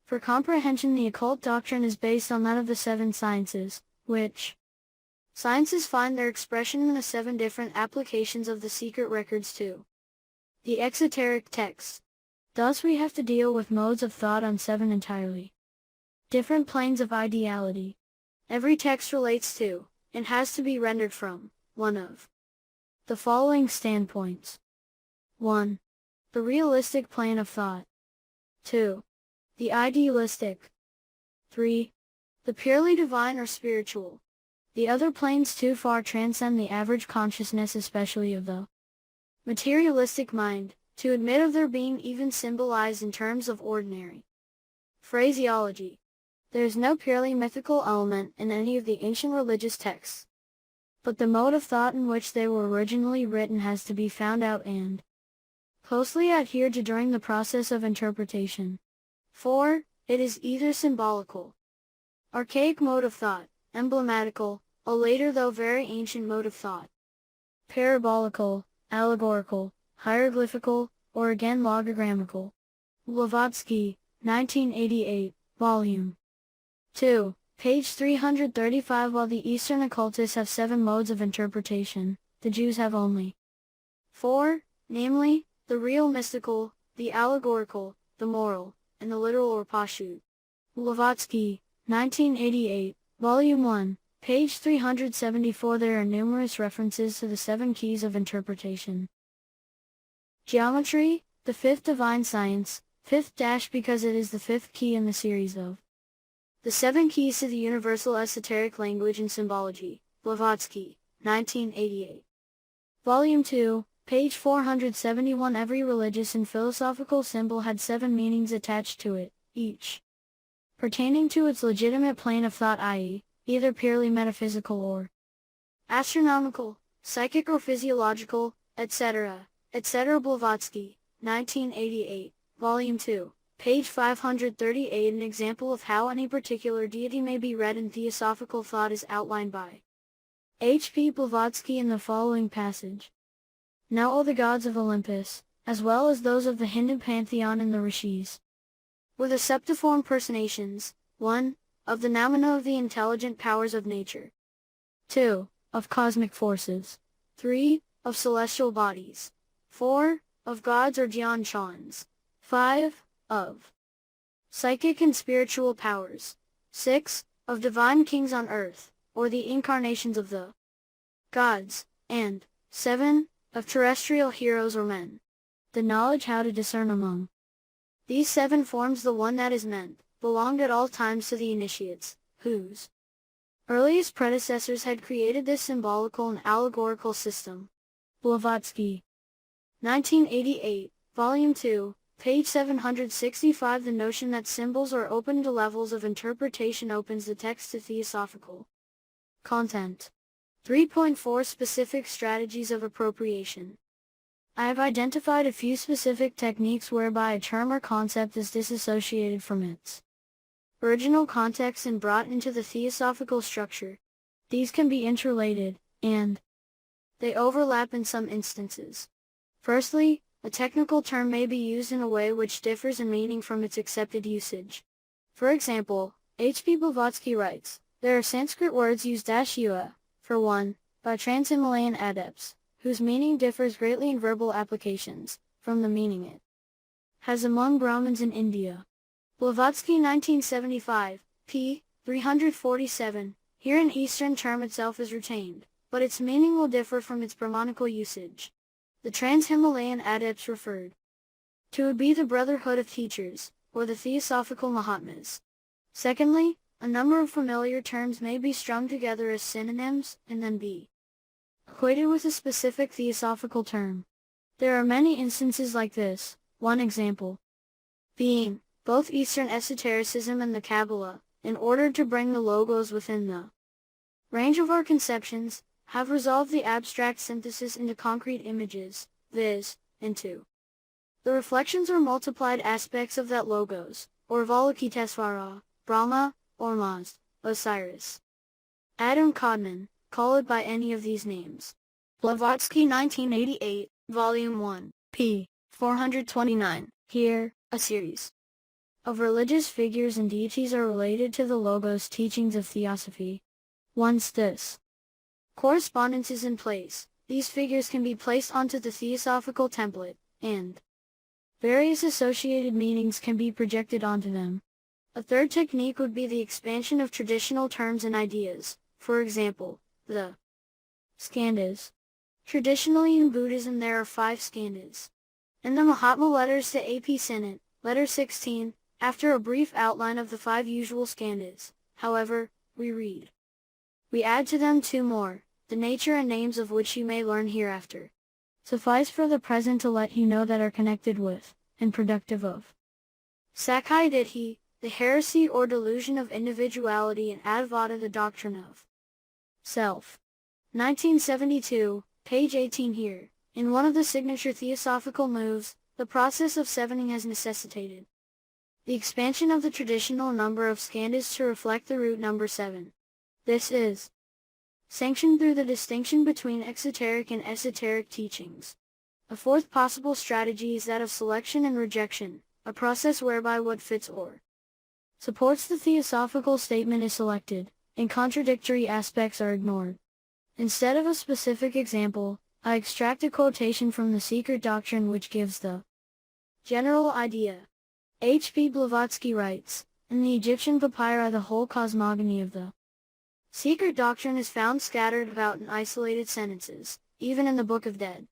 For comprehension, the occult doctrine is based on that of the seven sciences, which sciences find their expression in the seven different applications of the secret records to the exoteric texts. Thus we have to deal with modes of thought on seven entirely different planes of ideality. Every text relates to, and has to be rendered from, one of the following standpoints. 1. The realistic plane of thought. 2. The idealistic. 3. The purely divine or spiritual. The other planes too far transcend the average consciousness, especially of the materialistic mind, to admit of their being even symbolized in terms of ordinary phraseology. There is no purely mythical element in any of the ancient religious texts, but the mode of thought in which they were originally written has to be found out and closely adhered to during the process of interpretation. 4. It is either symbolical, archaic mode of thought, emblematical, a later though very ancient mode of thought, parabolical, allegorical, hieroglyphical, or again logogrammical. Blavatsky, 1988, Volume 2, page 335. While the Eastern occultists have 7 modes of interpretation, the Jews have only 4, namely, the real mystical, the allegorical, the moral, and the literal or pashut. Blavatsky, 1988, Volume 1, page 374. There are numerous references to the 7 keys of interpretation. Geometry, the 5th divine science, 5th dash because it is the 5th key in the series of the 7 keys to the universal esoteric language and symbology. Blavatsky, 1988. Volume 2, page 471. Every religious and philosophical symbol had 7 meanings attached to it, each pertaining to its legitimate plane of thought, i.e., either purely metaphysical or astronomical, psychic or physiological, etc., etc. Blavatsky, 1988, Volume 2, page 538. An example of how any particular deity may be read in theosophical thought is outlined by H.P. Blavatsky in the following passage. Now all the gods of Olympus, as well as those of the Hindu pantheon and the rishis, were the septiform personations, 1. Of the noumena of the intelligent powers of nature, 2. Of cosmic forces, 3. Of celestial bodies, 4. Of gods or Gyan Chans, 5. Of psychic and spiritual powers, 6. Of divine kings on earth, or the incarnations of the gods, and 7. Of terrestrial heroes or men. The knowledge how to discern among these 7 forms the one that is meant, belonged at all times to the initiates, whose earliest predecessors had created this symbolical and allegorical system. Blavatsky. 1988, Volume 2, page 765. The notion that symbols are open to levels of interpretation opens the text to theosophical content. 3.4 Specific strategies of appropriation. I have identified a few specific techniques whereby a term or concept is disassociated from its original context and brought into the theosophical structure. These can be interrelated, and they overlap in some instances. Firstly, a technical term may be used in a way which differs in meaning from its accepted usage. For example, H.P. Blavatsky writes, there are Sanskrit words used -ua, for one, by trans-Himalayan adepts, whose meaning differs greatly in verbal applications, from the meaning it has among Brahmins in India. Blavatsky 1975, p. 347, here an Eastern term itself is retained, but its meaning will differ from its Brahmanical usage. The trans-Himalayan adepts referred to would be the Brotherhood of Teachers, or the Theosophical Mahatmas. Secondly, a number of familiar terms may be strung together as synonyms, and then be equated with a specific theosophical term. There are many instances like this, one example being both Eastern esotericism and the Kabbalah, in order to bring the logos within the range of our conceptions, have resolved the abstract synthesis into concrete images, viz., into the reflections or multiplied aspects of that logos, or Avalokitesvara, Brahma, or Maz, Osiris. Adam Codman, call it by any of these names. Blavatsky 1988, Volume 1, p. 429. Here, a series of religious figures and deities are related to the logos teachings of Theosophy. Once this correspondence is in place, these figures can be placed onto the theosophical template, and various associated meanings can be projected onto them. A third technique would be the expansion of traditional terms and ideas, for example, the skandhas. Traditionally in Buddhism there are 5 skandhas. In the Mahatma letters to A.P. Senate, letter 16, after a brief outline of the 5 usual skandhas, however, we read, we add to them 2 more, the nature and names of which you may learn hereafter. Suffice for the present to let you know that are connected with, and productive of, Sakkaya Ditthi, the heresy or delusion of individuality, and Advaita, the doctrine of self. 1972, page 18 here. In one of the signature theosophical moves, the process of sevening has necessitated the expansion of the traditional number of skandhas to reflect the root number 7. This is sanctioned through the distinction between exoteric and esoteric teachings. A fourth possible strategy is that of selection and rejection, a process whereby what fits or supports the theosophical statement is selected, and contradictory aspects are ignored. Instead of a specific example, I extract a quotation from the secret doctrine which gives the general idea. H.P. Blavatsky writes, in the Egyptian papyri the whole cosmogony of the secret doctrine is found scattered about in isolated sentences, even in the Book of Dead.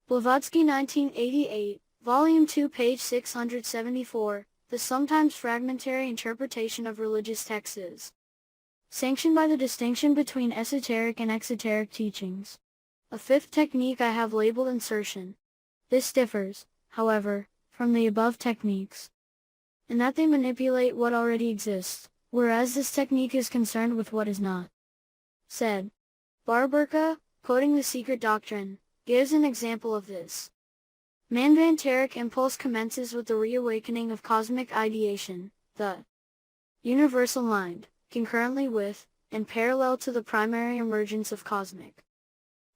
Blavatsky 1988, Volume 2, page 674, the sometimes fragmentary interpretation of religious texts is sanctioned by the distinction between esoteric and exoteric teachings. A fifth technique I have labeled insertion. This differs, however, from the above techniques, in that they manipulate what already exists, whereas this technique is concerned with what is not said. Barberka, quoting the secret doctrine, gives an example of this. Manvantaric impulse commences with the reawakening of cosmic ideation, the universal mind, concurrently with, and parallel to the primary emergence of cosmic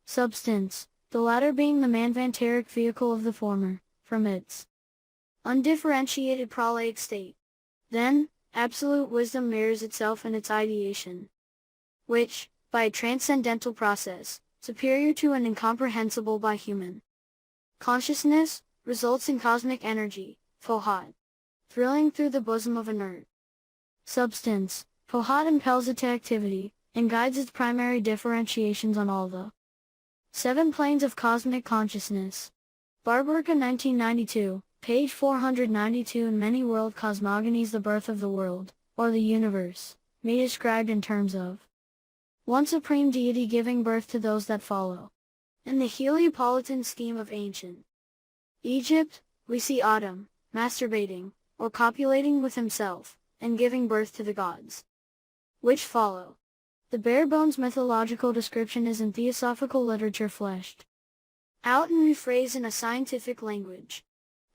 substance, the latter being the manvantaric vehicle of the former, from its undifferentiated prolaic state. Then, absolute wisdom mirrors itself in its ideation, which, by a transcendental process, superior to and incomprehensible by human consciousness, results in cosmic energy, Fohat, thrilling through the bosom of inert substance. Fohat impels it to activity, and guides its primary differentiations on all the 7 planes of cosmic consciousness. Barberka 1992, page 492. In many world cosmogonies, the birth of the world, or the universe, may be described in terms of one supreme deity giving birth to those that follow. In the Heliopolitan scheme of ancient Egypt, we see Adam, masturbating, or copulating with himself, and giving birth to the gods, which follow. The bare-bones mythological description is in theosophical literature fleshed out and rephrased in a scientific language.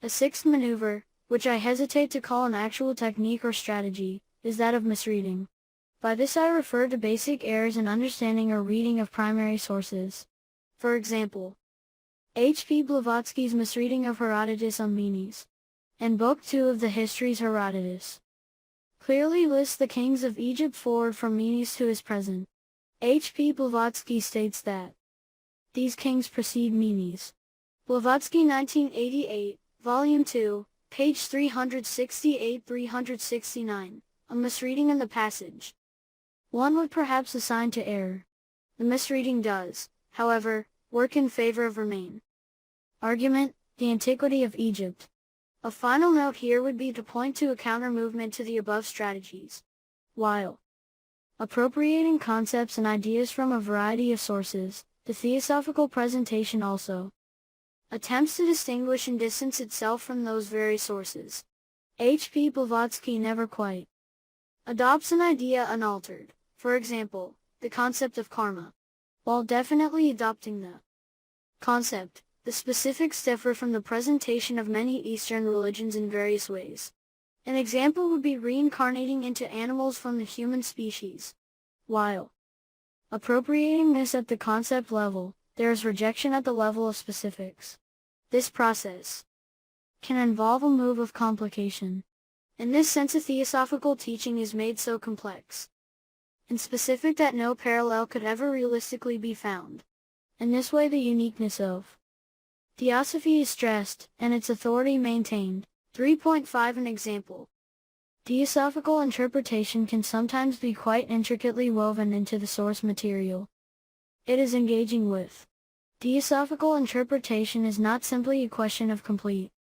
A sixth maneuver, which I hesitate to call an actual technique or strategy, is that of misreading. By this I refer to basic errors in understanding or reading of primary sources. For example, H.P. Blavatsky's misreading of Herodotus on Menes, and Book 2 of the Histories Herodotus, clearly lists the kings of Egypt forward from Menes to his present. H.P. Blavatsky states that these kings precede Menes. Blavatsky 1988, Volume 2, page 368-369, a misreading in the passage one would perhaps assign to error. The misreading does, however, work in favor of remain. Argument, the antiquity of Egypt. A final note here would be to point to a counter-movement to the above strategies. While appropriating concepts and ideas from a variety of sources, the theosophical presentation also attempts to distinguish and distance itself from those very sources. H.P. Blavatsky never quite adopts an idea unaltered, for example, the concept of karma. While definitely adopting the concept, the specifics differ from the presentation of many Eastern religions in various ways. An example would be reincarnating into animals from the human species. While appropriating this at the concept level, there is rejection at the level of specifics. This process can involve a move of complication. In this sense, a theosophical teaching is made so complex and specific that no parallel could ever realistically be found. In this way, the uniqueness of Theosophy is stressed, and its authority maintained. 3.5 An example. Theosophical interpretation can sometimes be quite intricately woven into the source material it is engaging with. Theosophical interpretation is not simply a question of complete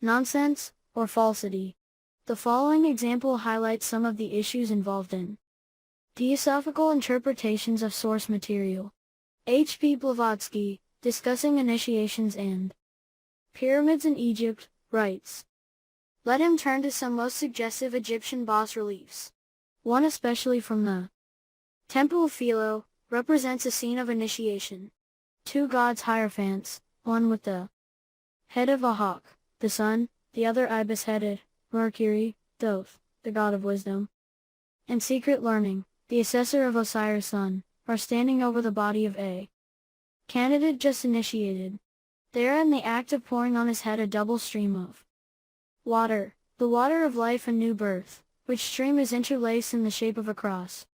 nonsense or falsity. The following example highlights some of the issues involved in theosophical interpretations of source material. H.P. Blavatsky, discussing initiations and pyramids in Egypt, writes, "Let him turn to some most suggestive Egyptian bas-reliefs. One especially from the Temple of Pharaoh represents a scene of initiation. 2 gods hierophants, one with the head of a hawk, the sun, the other ibis-headed, Mercury, Thoth, the god of wisdom and secret learning, the assessor of Osiris' son, are standing over the body of a candidate just initiated. They are in the act of pouring on his head a double stream of water, the water of life and new birth, which stream is interlaced in the shape of a cross,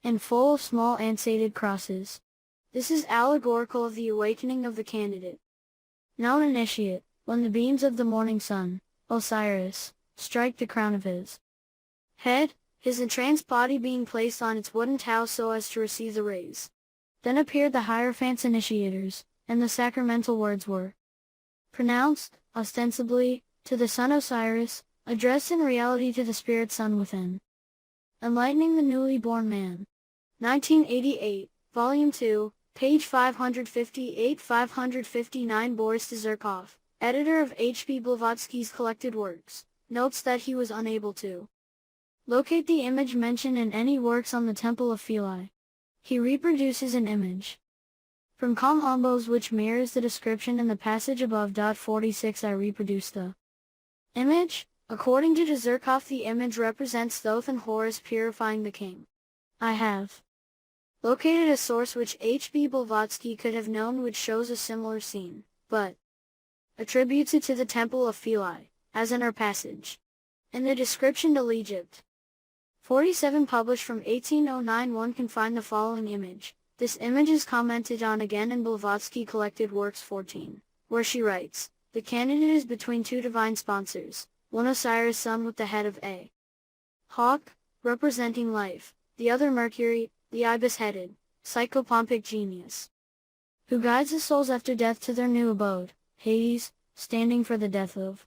and full of small ansated crosses. This is allegorical of the awakening of the candidate. Now an initiate, when the beams of the morning sun, Osiris, strike the crown of his head, his entranced body being placed on its wooden tower so as to receive the rays. Then appeared the hierophants initiators, and the sacramental words were pronounced, ostensibly, to the son Osiris, addressed in reality to the spirit sun within, enlightening the newly born man." 1988, Volume 2, page 558-559. Boris Tizerkov, editor of H.P. Blavatsky's collected works, notes that he was unable to locate the image mentioned in any works on the Temple of Philae. He reproduces an image From Combos, which mirrors the description in the passage above. 46 I reproduce the image. According to Zerkov, the image represents Thoth and Horus purifying the king. I have located a source which H.B. Blavatsky could have known, which shows a similar scene, but attributes it to the Temple of Philae, as in our passage. In the description to Egypt 47 published from 1809, one can find the following image. This image is commented on again in Blavatsky Collected Works 14, where she writes, the candidate is between two divine sponsors, one Osiris sun with the head of a hawk, representing life, the other Mercury, the ibis-headed, psychopompic genius, who guides the souls after death to their new abode, Hades, standing for the death of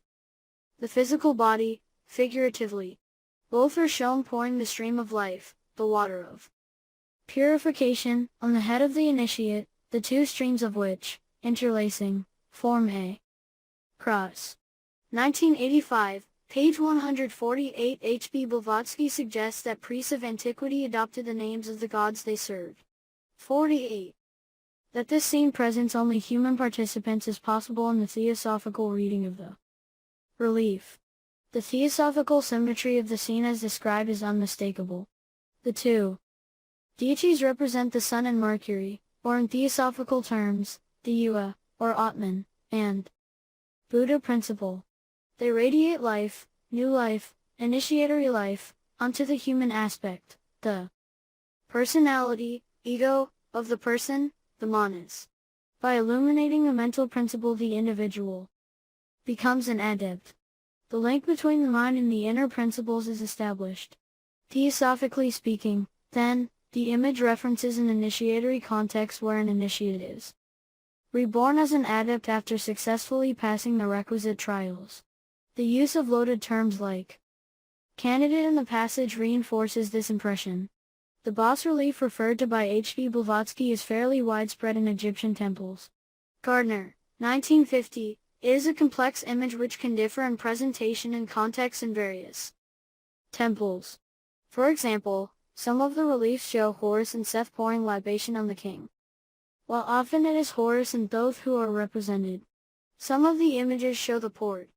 the physical body, figuratively. Both are shown pouring the stream of life, the water of purification, on the head of the initiate, the two streams of which, interlacing, form a cross. 1985, page 148. H.B. Blavatsky suggests that priests of antiquity adopted the names of the gods they served. 48. That this scene presents only human participants is possible in the theosophical reading of the relief. The theosophical symmetry of the scene as described is unmistakable. The two deities represent the Sun and Mercury, or in theosophical terms, the Ua, or Atman, and Buddha principle. They radiate life, new life, initiatory life, onto the human aspect, the personality, ego, of the person, the manas. By illuminating the mental principle, the individual becomes an adept. The link between the mind and the inner principles is established. Theosophically speaking, then, the image references an initiatory context where an initiate is reborn as an adept after successfully passing the requisite trials. The use of loaded terms like candidate in the passage reinforces this impression. The bas-relief referred to by H.B. Blavatsky is fairly widespread in Egyptian temples. Gardner, 1950, it is a complex image which can differ in presentation and context in various temples. For example, some of the reliefs show Horus and Seth pouring libation on the king, while often it is Horus and Thoth who are represented. Some of the images show the poured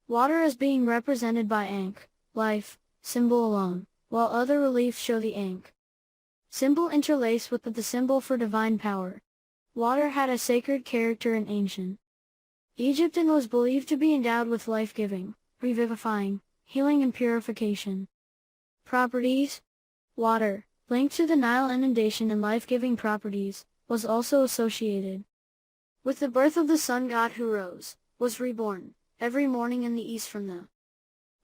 water as being represented by Ankh, life, symbol alone, while other reliefs show the Ankh symbol interlaced with the symbol for divine power. Water had a sacred character in ancient Egypt and was believed to be endowed with life-giving, revivifying, healing and purification properties. Water, linked to the Nile inundation and life-giving properties, was also associated with the birth of the sun god who rose, was reborn, every morning in the east from the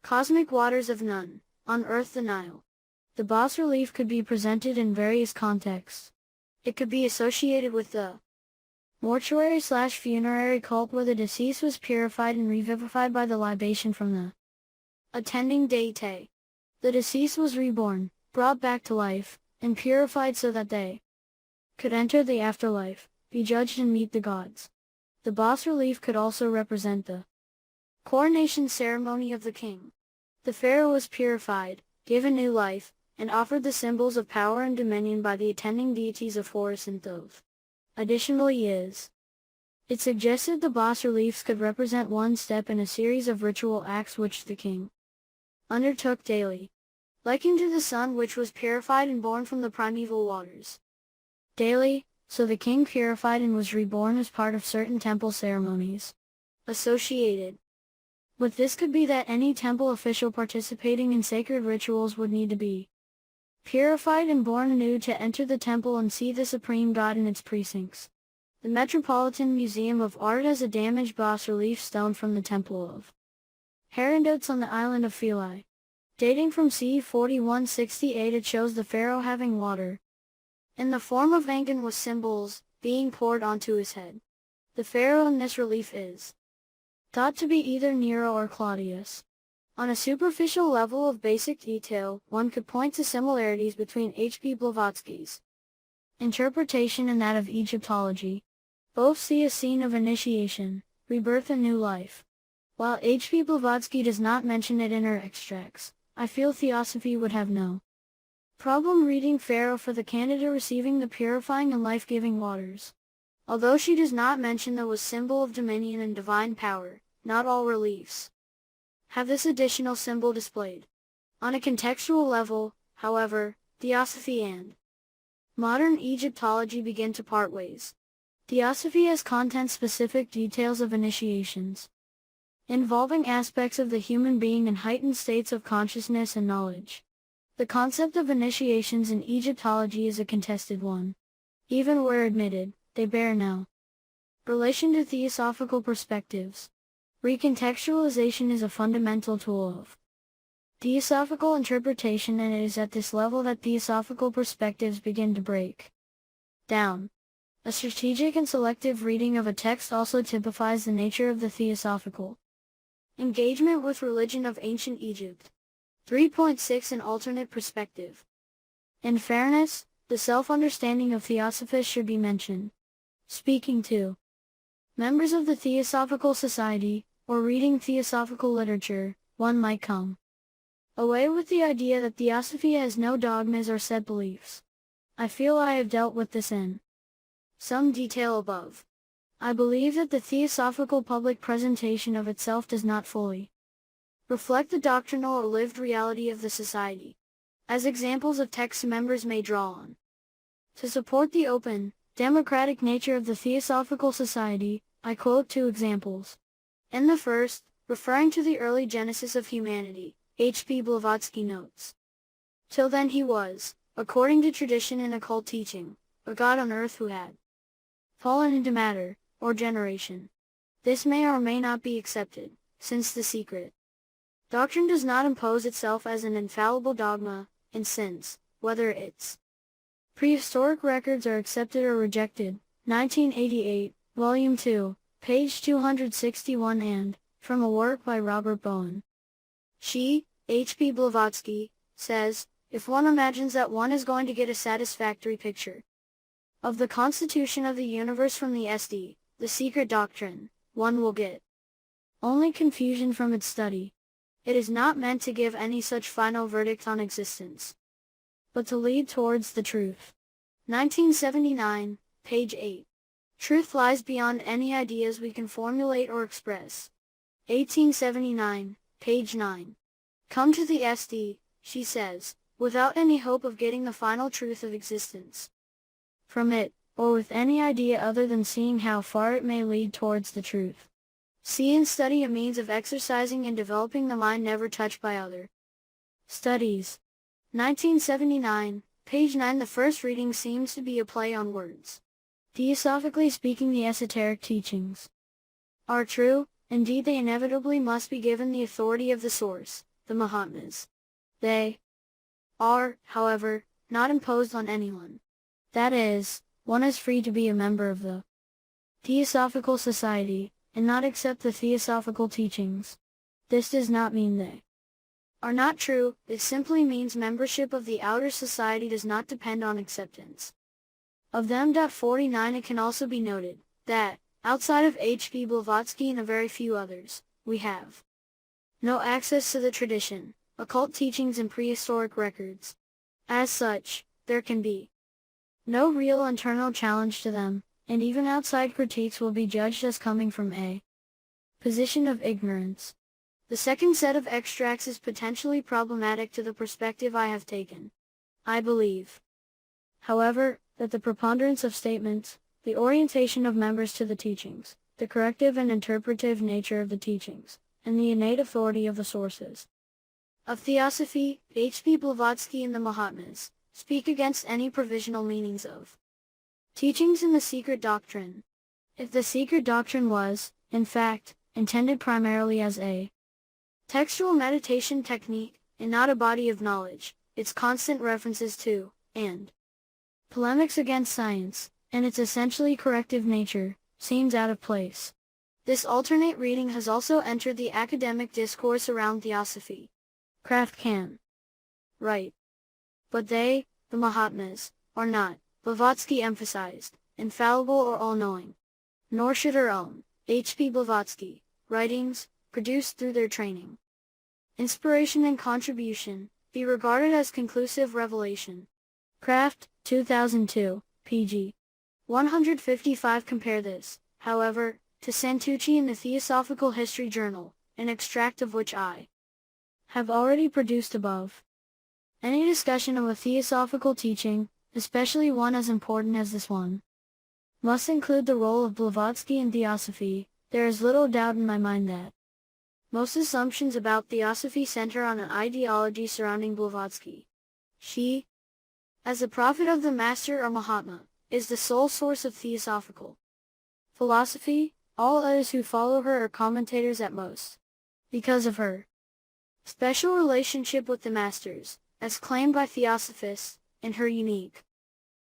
cosmic waters of Nun, on earth the Nile. The bas-relief could be presented in various contexts. It could be associated with the mortuary/funerary cult where the deceased was purified and revivified by the libation from the attending deity. The deceased was reborn, brought back to life, and purified so that they could enter the afterlife, be judged and meet the gods. The bas-relief could also represent the coronation ceremony of the king. The pharaoh was purified, given new life, and offered the symbols of power and dominion by the attending deities of Horus and Thoth. Additionally it suggested the bas-reliefs could represent one step in a series of ritual acts which the king undertook daily, likened to the sun which was purified and born from the primeval waters daily, so the king purified and was reborn as part of certain temple ceremonies. Associated with this could be that any temple official participating in sacred rituals would need to be purified and born anew to enter the temple and see the supreme god in its precincts. The Metropolitan Museum of Art has a damaged bas-relief stone from the Temple of Herodotus on the island of Philae. Dating from c. 4168, it shows the pharaoh having water in the form of Angan with symbols being poured onto his head. The pharaoh in this relief is thought to be either Nero or Claudius. On a superficial level of basic detail, one could point to similarities between H.B. Blavatsky's interpretation and that of Egyptology. Both see a scene of initiation, rebirth and new life. While H.B. Blavatsky does not mention it in her extracts, I feel Theosophy would have no problem reading Pharaoh for the candidate receiving the purifying and life-giving waters. Although she does not mention the was symbol of dominion and divine power, not all reliefs have this additional symbol displayed. On a contextual level, however, Theosophy and modern Egyptology begin to part ways. Theosophy has content-specific details of initiations, involving aspects of the human being in heightened states of consciousness and knowledge. The concept of initiations in Egyptology is a contested one. Even where admitted, they bear no relation to theosophical perspectives. Recontextualization is a fundamental tool of theosophical interpretation, and it is at this level that theosophical perspectives begin to break down. A strategic and selective reading of a text also typifies the nature of the theosophical engagement with religion of ancient Egypt. 3.6 An alternate perspective. In fairness, the self-understanding of theosophists should be mentioned. Speaking to members of the Theosophical Society, or reading theosophical literature, one might come away with the idea that Theosophy has no dogmas or set beliefs. I feel I have dealt with this in some detail above. I believe that the theosophical public presentation of itself does not fully reflect the doctrinal or lived reality of the society. As examples of texts members may draw on to support the open, democratic nature of the Theosophical Society, I quote two examples. In the first, referring to the early genesis of humanity, H.P. Blavatsky notes, "Till then he was, according to tradition and occult teaching, a god on earth who had fallen into matter, or generation. This may or may not be accepted, since the secret doctrine does not impose itself as an infallible dogma, and since, whether its prehistoric records are accepted or rejected." 1988, Volume 2, page 261, and, from a work by Robert Bowen. She, H.P. Blavatsky, says, if one imagines that one is going to get a satisfactory picture of the constitution of the universe from the SD, the secret doctrine, one will get only confusion from its study. It is not meant to give any such final verdict on existence, but to lead towards the truth. 1979, page 8. Truth lies beyond any ideas we can formulate or express. 1879, page 9. Come to the SD, she says, without any hope of getting the final truth of existence from it, or with any idea other than seeing how far it may lead towards the truth. See and study a means of exercising and developing the mind never touched by other studies. 1979, page 9. The first reading seems to be a play on words. Theosophically speaking, the esoteric teachings are true, indeed they inevitably must be given the authority of the source, the Mahatmas. They are, however, not imposed on anyone. That is, one is free to be a member of the Theosophical Society, and not accept the theosophical teachings. This does not mean they are not true, it simply means membership of the outer society does not depend on acceptance of them. 49 It can also be noted that, outside of H.P. Blavatsky and a very few others, we have no access to the tradition, occult teachings and prehistoric records. As such, there can be no real internal challenge to them, and even outside critiques will be judged as coming from a position of ignorance. The second set of extracts is potentially problematic to the perspective I have taken. I believe, however, that the preponderance of statements, the orientation of members to the teachings, the corrective and interpretive nature of the teachings, and the innate authority of the sources of Theosophy, H.P. Blavatsky and the Mahatmas, speak against any provisional meanings of teachings in the secret doctrine. If the secret doctrine was, in fact, intended primarily as a textual meditation technique, and not a body of knowledge, its constant references to, and polemics against science, and its essentially corrective nature, seems out of place. This alternate reading has also entered the academic discourse around Theosophy. Kraft can right, but they, the Mahatmas, are not, Blavatsky emphasized, infallible or all-knowing. Nor should her own, H.P. Blavatsky, writings, produced through their training, inspiration and contribution, be regarded as conclusive revelation. Kraft, 2002, pg. 155. Compare this, however, to Santucci in the Theosophical History Journal, an extract of which I have already produced above. Any discussion of a theosophical teaching, especially one as important as this one, must include the role of Blavatsky in Theosophy. There is little doubt in my mind that most assumptions about Theosophy center on an ideology surrounding Blavatsky. She, as the prophet of the Master or Mahatma, is the sole source of theosophical philosophy. All others who follow her are commentators at most. Because of her special relationship with the Masters, as claimed by Theosophists, and her unique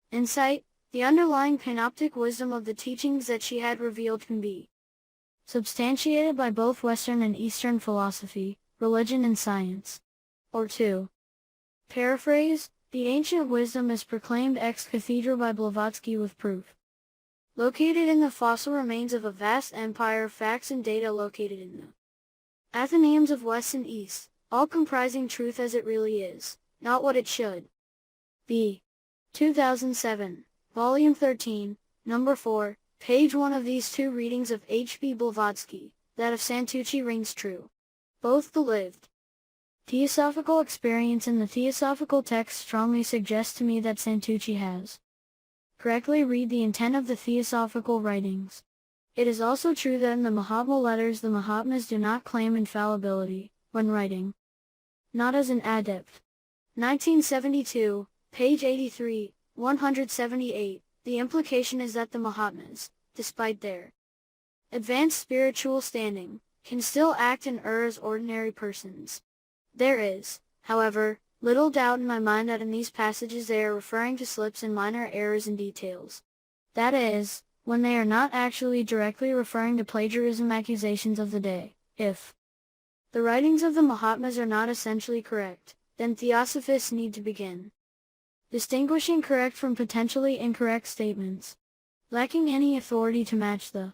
insight, the underlying panoptic wisdom of the teachings that she had revealed can be substantiated by both Western and Eastern philosophy, religion and science. Or to paraphrase, the ancient wisdom is proclaimed ex cathedra by Blavatsky with proof located in the fossil remains of a vast empire of facts and data located in the Athenaeums of West and East, all comprising truth as it really is, not what it should be. 2007, Volume 13, Number 4, Page 1 of these two readings of H.P. Blavatsky, that of Santucci rings true. Both the lived theosophical experience and the theosophical text strongly suggest to me that Santucci has correctly read the intent of the theosophical writings. It is also true that in the Mahatma letters the Mahatmas do not claim infallibility when writing, not as an adept. 1972, page 83, 178, the implication is that the Mahatmas, despite their advanced spiritual standing, can still act and err as ordinary persons. There is, however, little doubt in my mind that in these passages they are referring to slips and minor errors in details. That is, when they are not actually directly referring to plagiarism accusations of the day. If the writings of the Mahatmas are not essentially correct, then theosophists need to begin distinguishing correct from potentially incorrect statements. Lacking any authority to match the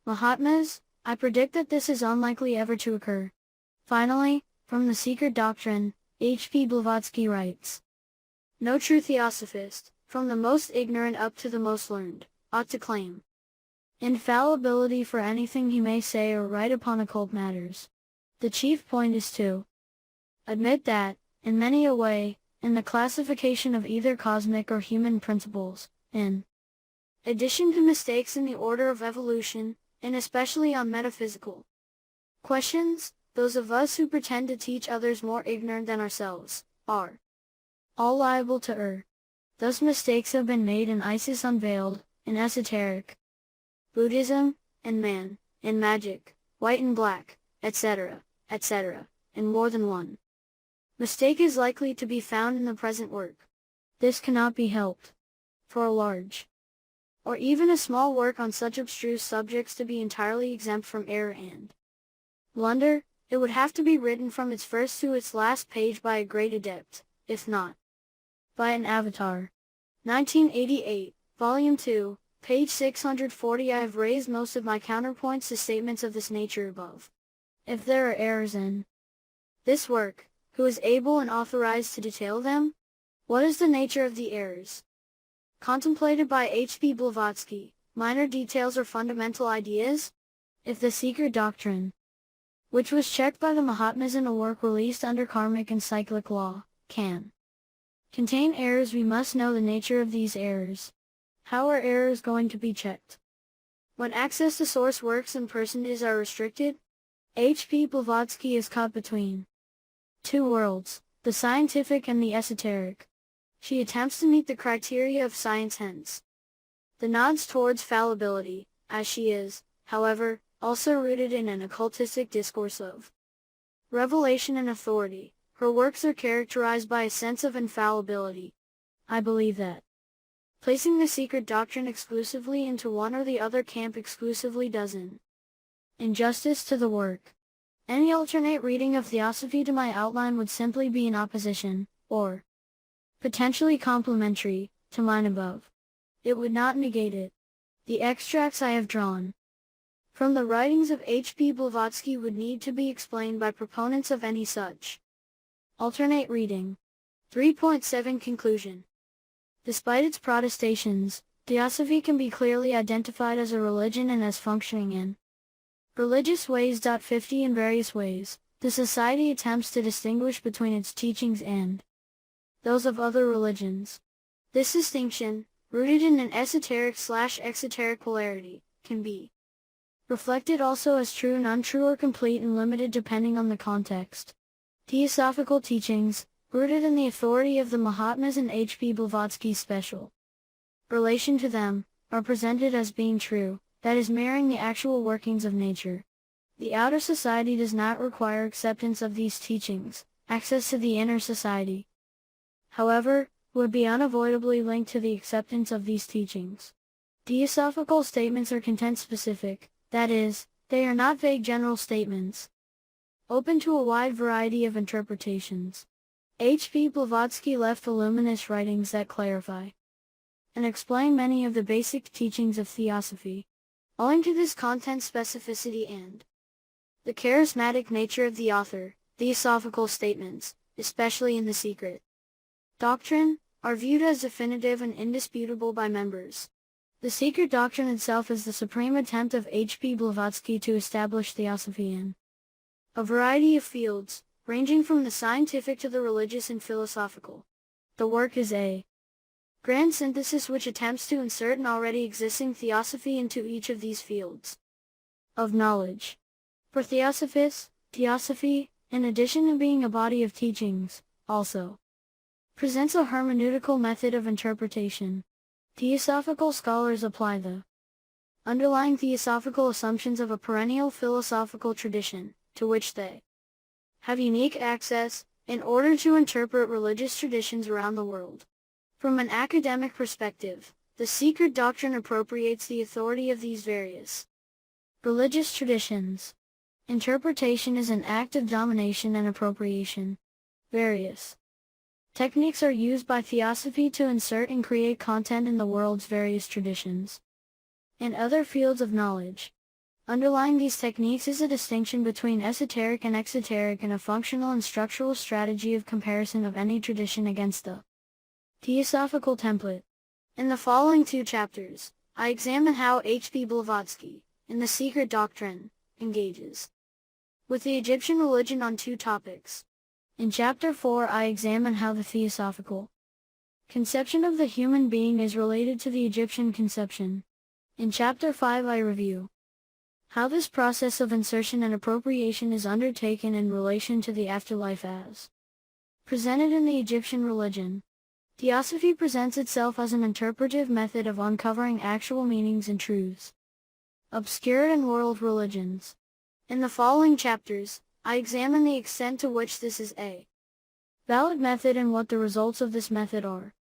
Mahatmas, I predict that this is unlikely ever to occur. Finally, from The Secret Doctrine, H.P. Blavatsky writes, no true theosophist, from the most ignorant up to the most learned, ought to claim infallibility for anything he may say or write upon occult matters. The chief point is to admit that, in many a way, in the classification of either cosmic or human principles, in addition to mistakes in the order of evolution, and especially on metaphysical questions, those of us who pretend to teach others more ignorant than ourselves, are all liable to err. Thus mistakes have been made in Isis Unveiled, in esoteric Buddhism, in man, in magic, white and black, etc., etc., and more than one mistake is likely to be found in the present work. This cannot be helped. For a large, or even a small work on such abstruse subjects to be entirely exempt from error and blunder, it would have to be written from its first to its last page by a great adept, if not by an avatar. 1988, Volume 2, page 640. I have raised most of my counterpoints to statements of this nature above. If there are errors in this work, who is able and authorized to detail them? What is the nature of the errors contemplated by H.P. Blavatsky, minor details or fundamental ideas? If the Secret Doctrine, which was checked by the Mahatmas in a work released under karmic and cyclic law, can contain errors, we must know the nature of these errors. How are errors going to be checked? When access to source works and personages are restricted, H.P. Blavatsky is caught between two worlds, the scientific and the esoteric. She attempts to meet the criteria of science, hence the nods towards fallibility, as she is, however, also rooted in an occultistic discourse of revelation and authority. Her works are characterized by a sense of infallibility. I believe that placing the Secret Doctrine exclusively into one or the other camp exclusively does injustice to the work. Any alternate reading of Theosophy to my outline would simply be in opposition, or potentially complementary, to mine above. It would not negate it. The extracts I have drawn from the writings of H.P. Blavatsky would need to be explained by proponents of any such alternate reading. 3.7 Conclusion. Despite its protestations, Theosophy can be clearly identified as a religion and as functioning in religious ways. 50 In various ways, the society attempts to distinguish between its teachings and those of other religions. This distinction, rooted in an esoteric/exoteric polarity, can be reflected also as true and untrue or complete and limited depending on the context. Theosophical teachings, rooted in the authority of the Mahatmas and H.P. Blavatsky's special relation to them, are presented as being true, that is mirroring the actual workings of nature. The outer society does not require acceptance of these teachings. Access to the inner society, however, would be unavoidably linked to the acceptance of these teachings. Theosophical statements are content-specific, that is, they are not vague general statements, open to a wide variety of interpretations. H.P. Blavatsky left voluminous writings that clarify and explain many of the basic teachings of Theosophy. Owing to this content specificity and the charismatic nature of the author, Theosophical statements, especially in the secret doctrine, are viewed as definitive and indisputable by members. The secret doctrine itself is the supreme attempt of H.P. Blavatsky to establish Theosophy in a variety of fields, ranging from the scientific to the religious and philosophical. The work is a grand synthesis which attempts to insert an already existing theosophy into each of these fields of knowledge. For theosophists, Theosophy, in addition to being a body of teachings, also presents a hermeneutical method of interpretation. Theosophical scholars apply the underlying theosophical assumptions of a perennial philosophical tradition, to which they have unique access, in order to interpret religious traditions around the world. From an academic perspective, the secret doctrine appropriates the authority of these various religious traditions. Interpretation is an act of domination and appropriation. Various techniques are used by Theosophy to insert and create content in the world's various traditions and other fields of knowledge. Underlying these techniques is a distinction between esoteric and exoteric and a functional and structural strategy of comparison of any tradition against the Theosophical template. In the following 2 chapters, I examine how H.P. Blavatsky, in The Secret Doctrine, engages with the Egyptian religion on 2 topics. In Chapter 4 I examine how the theosophical conception of the human being is related to the Egyptian conception. In Chapter 5 I review how this process of insertion and appropriation is undertaken in relation to the afterlife as presented in the Egyptian religion. Theosophy presents itself as an interpretive method of uncovering actual meanings and truths obscured in world religions. In the following chapters, I examine the extent to which this is a valid method and what the results of this method are.